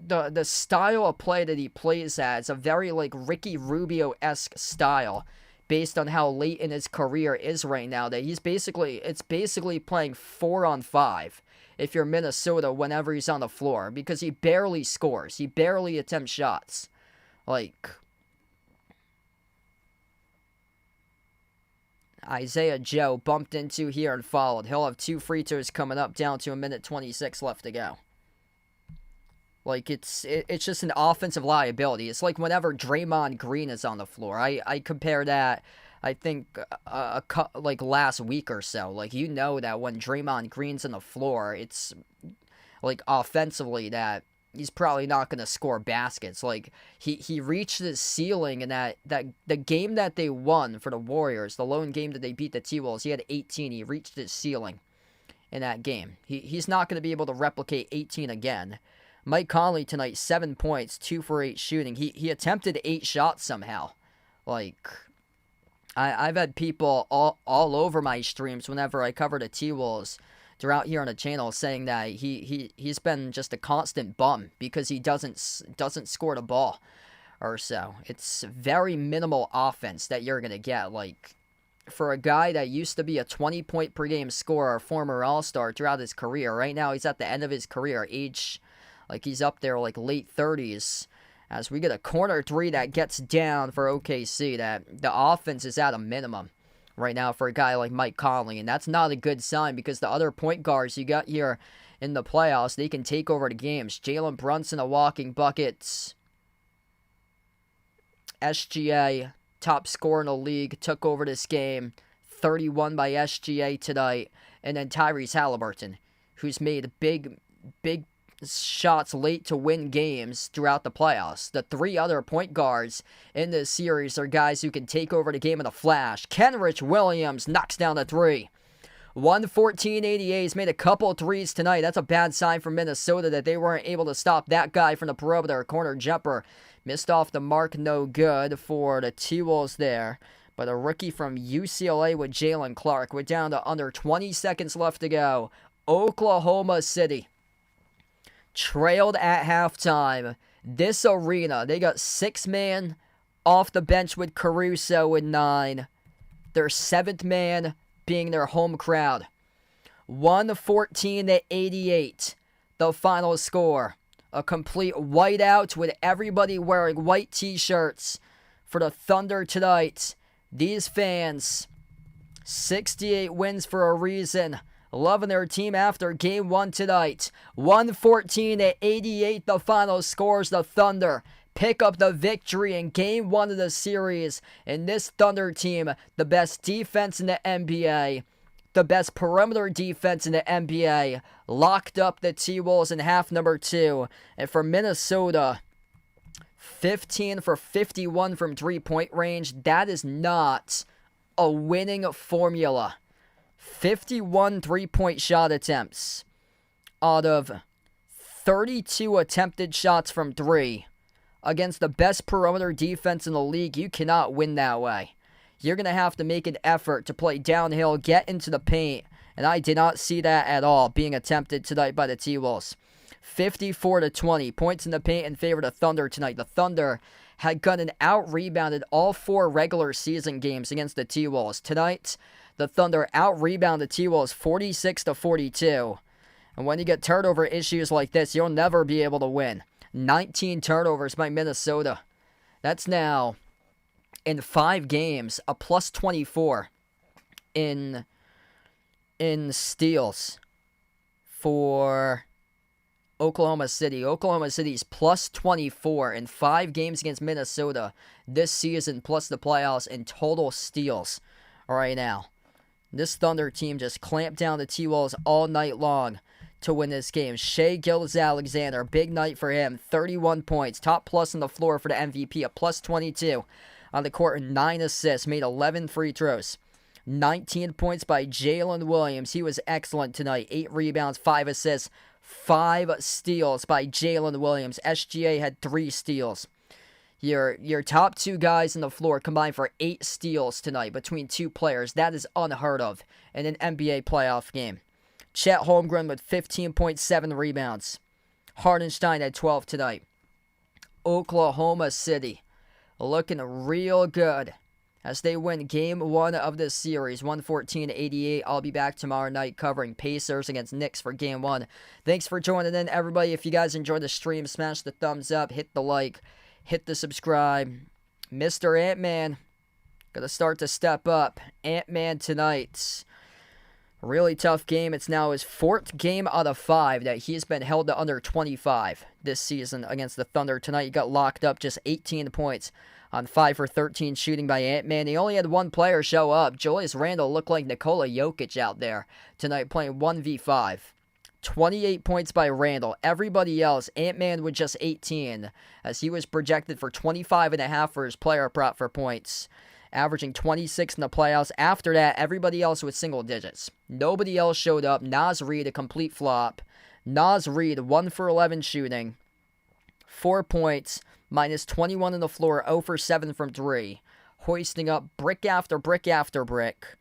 the style of play that he plays at is a very, like, Ricky Rubio-esque style based on how late in his career is right now, that it's basically playing 4-on-5 if you're Minnesota whenever he's on the floor, because he barely scores. He barely attempts shots. Like, Isaiah Joe bumped into here and fouled. He'll have 2 free throws coming up, down to 1:26 left to go. Like, it's just an offensive liability. It's like whenever Draymond Green is on the floor. I compare that, I think, like last week or so. Like, you know that when Draymond Green's on the floor, it's, like, offensively that he's probably not going to score baskets. Like, he reached his ceiling in that the game that they won for the Warriors, the lone game that they beat the T-Wolves, he had 18. He reached his ceiling in that game. He's not going to be able to replicate 18 again. Mike Conley tonight, 7 points, 2 for 8 shooting. He attempted 8 shots somehow. Like, I've had people all over my streams whenever I cover the T-Wolves throughout here on the channel saying that he's been just a constant bum because he doesn't score the ball or so. It's very minimal offense that you're going to get. Like, for a guy that used to be a 20-point per game scorer, former All-Star throughout his career, right now he's at the end of his career, like, he's up there, like, late 30s. As we get a corner 3 that gets down for OKC, that the offense is at a minimum right now for a guy like Mike Conley. And that's not a good sign because the other point guards you got here in the playoffs, they can take over the games. Jalen Brunson, a walking bucket. SGA, top scorer in the league, took over this game. 31 by SGA tonight. And then Tyrese Halliburton, who's made big shots late to win games throughout the playoffs. The 3 other point guards in this series are guys who can take over the game in a flash. Kenrich Williams knocks down the 3. 114-88. He's made a couple threes tonight. That's a bad sign for Minnesota that they weren't able to stop that guy from the perimeter. Corner jumper missed off the mark, no good for the T-Wolves there. But a rookie from UCLA with Jalen Clark. We're down to under 20 seconds left to go. Oklahoma City trailed at halftime. This arena, they got 6 man off the bench with Caruso with 9. Their 7th man being their home crowd. 114-88. The final score. A complete whiteout with everybody wearing white t-shirts for the Thunder tonight. These fans, 68 wins for a reason. Loving their team after Game 1 tonight. 114-88, the final scores. The Thunder pick up the victory in Game 1 of the series. And this Thunder team, the best defense in the NBA, the best perimeter defense in the NBA, locked up the T-Wolves in half number 2. And for Minnesota, 15 for 51 from three-point range. That is not a winning formula. 51 three-point shot attempts out of 32 attempted shots from 3 against the best perimeter defense in the league. You cannot win that way. You're going to have to make an effort to play downhill, get into the paint, and I did not see that at all being attempted tonight by the T-Wolves. 54-20, points in the paint in favor of the Thunder tonight. The Thunder had gone and out-rebounded all 4 regular season games against the T-Wolves. Tonight, the Thunder out-rebound the T-Wolves 46-42. And when you get turnover issues like this, you'll never be able to win. 19 turnovers by Minnesota. That's now, in 5 games, a plus 24 in steals for Oklahoma City. Oklahoma City's plus 24 in 5 games against Minnesota this season, plus the playoffs in total steals right now. This Thunder team just clamped down the T-Wolves all night long. to win this game. Shai Gilgeous-Alexander, big night for him. 31 points, top plus on the floor for the MVP, a plus 22 on the court, and 9 assists, made 11 free throws. 19 points by Jalen Williams. He was excellent tonight. 8 rebounds, 5 assists, 5 steals by Jalen Williams. SGA had 3 steals. Your top 2 guys on the floor combined for 8 steals tonight between 2 players. That is unheard of in an NBA playoff game. Chet Holmgren with 15.7 rebounds. Hardenstein had 12 tonight. Oklahoma City looking real good as they win Game 1 of this series, 114-88. I'll be back tomorrow night covering Pacers against Knicks for Game 1. Thanks for joining in, everybody. If you guys enjoyed the stream, smash the thumbs up, hit the like, hit the subscribe. Mr. Ant-Man, gonna start to step up. Ant-Man tonight. Really tough game. It's now his 4th game out of 5 that he's been held to under 25 this season against the Thunder. Tonight he got locked up, just 18 points on 5 for 13 shooting by Ant-Man. He only had 1 player show up. Julius Randle looked like Nikola Jokic out there tonight playing 1v5. 28 points by Randle. Everybody else, Ant-Man with just 18, as he was projected for 25.5 for his player prop for points, averaging 26 in the playoffs. After that, everybody else was single digits. Nobody else showed up. Naz Reid, a complete flop. Naz Reid, 1 for 11 shooting, 4 points, minus 21 on the floor, 0 for 7 from 3. Hoisting up brick after brick after brick.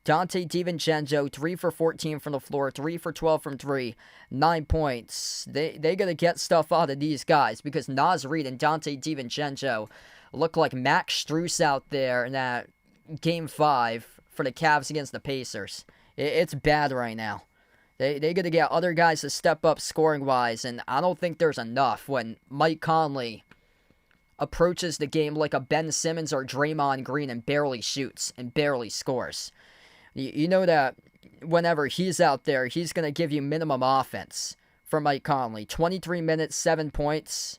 Dante DiVincenzo, 3 for 14 from the floor, 3 for 12 from 3, 9 points. They got to get stuff out of these guys because Naz Reid and Dante DiVincenzo look like Max Strus out there in that Game 5 for the Cavs against the Pacers. It's bad right now. They got to get other guys to step up scoring-wise, and I don't think there's enough when Mike Conley approaches the game like a Ben Simmons or Draymond Green and barely shoots and barely scores. You know that whenever he's out there, he's going to give you minimum offense for Mike Conley. 23 minutes, 7 points.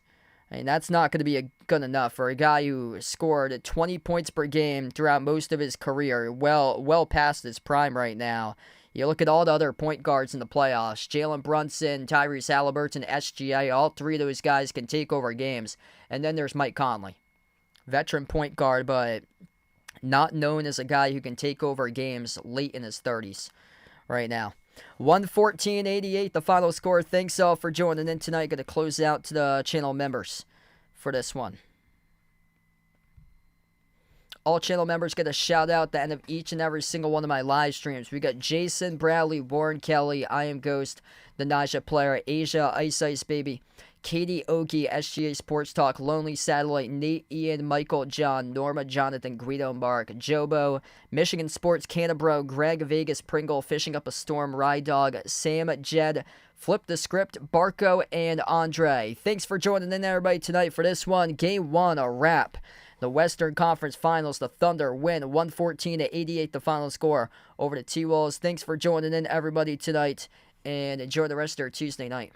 I mean, that's not going to be good enough for a guy who scored 20 points per game throughout most of his career, well past his prime right now. You look at all the other point guards in the playoffs, Jalen Brunson, Tyrese Haliburton, SGA, all 3 of those guys can take over games. And then there's Mike Conley, veteran point guard, but not known as a guy who can take over games late in his 30s right now. 114-88, the final score. Thanks all for joining in tonight. Going to close out to the channel members for this one. All channel members get a shout out at the end of each and every single one of my live streams. We got Jason, Bradley, Warren Kelly, I Am Ghost, the Naja Player, Asia, Ice Baby, Katie Oki, SGA Sports Talk, Lonely Satellite, Nate, Ian, Michael, John, Norma, Jonathan, Guido, Mark, Jobo, Michigan Sports, Canabro, Greg, Vegas, Pringle, Fishing Up a Storm, Rye Dog, Sam, Jed, Flip the Script, Barco, and Andre. Thanks for joining in, everybody, tonight for this one. Game 1, a wrap. The Western Conference Finals, the Thunder win 114-88, the final score over the T-Wolves. Thanks for joining in, everybody, tonight, and enjoy the rest of your Tuesday night.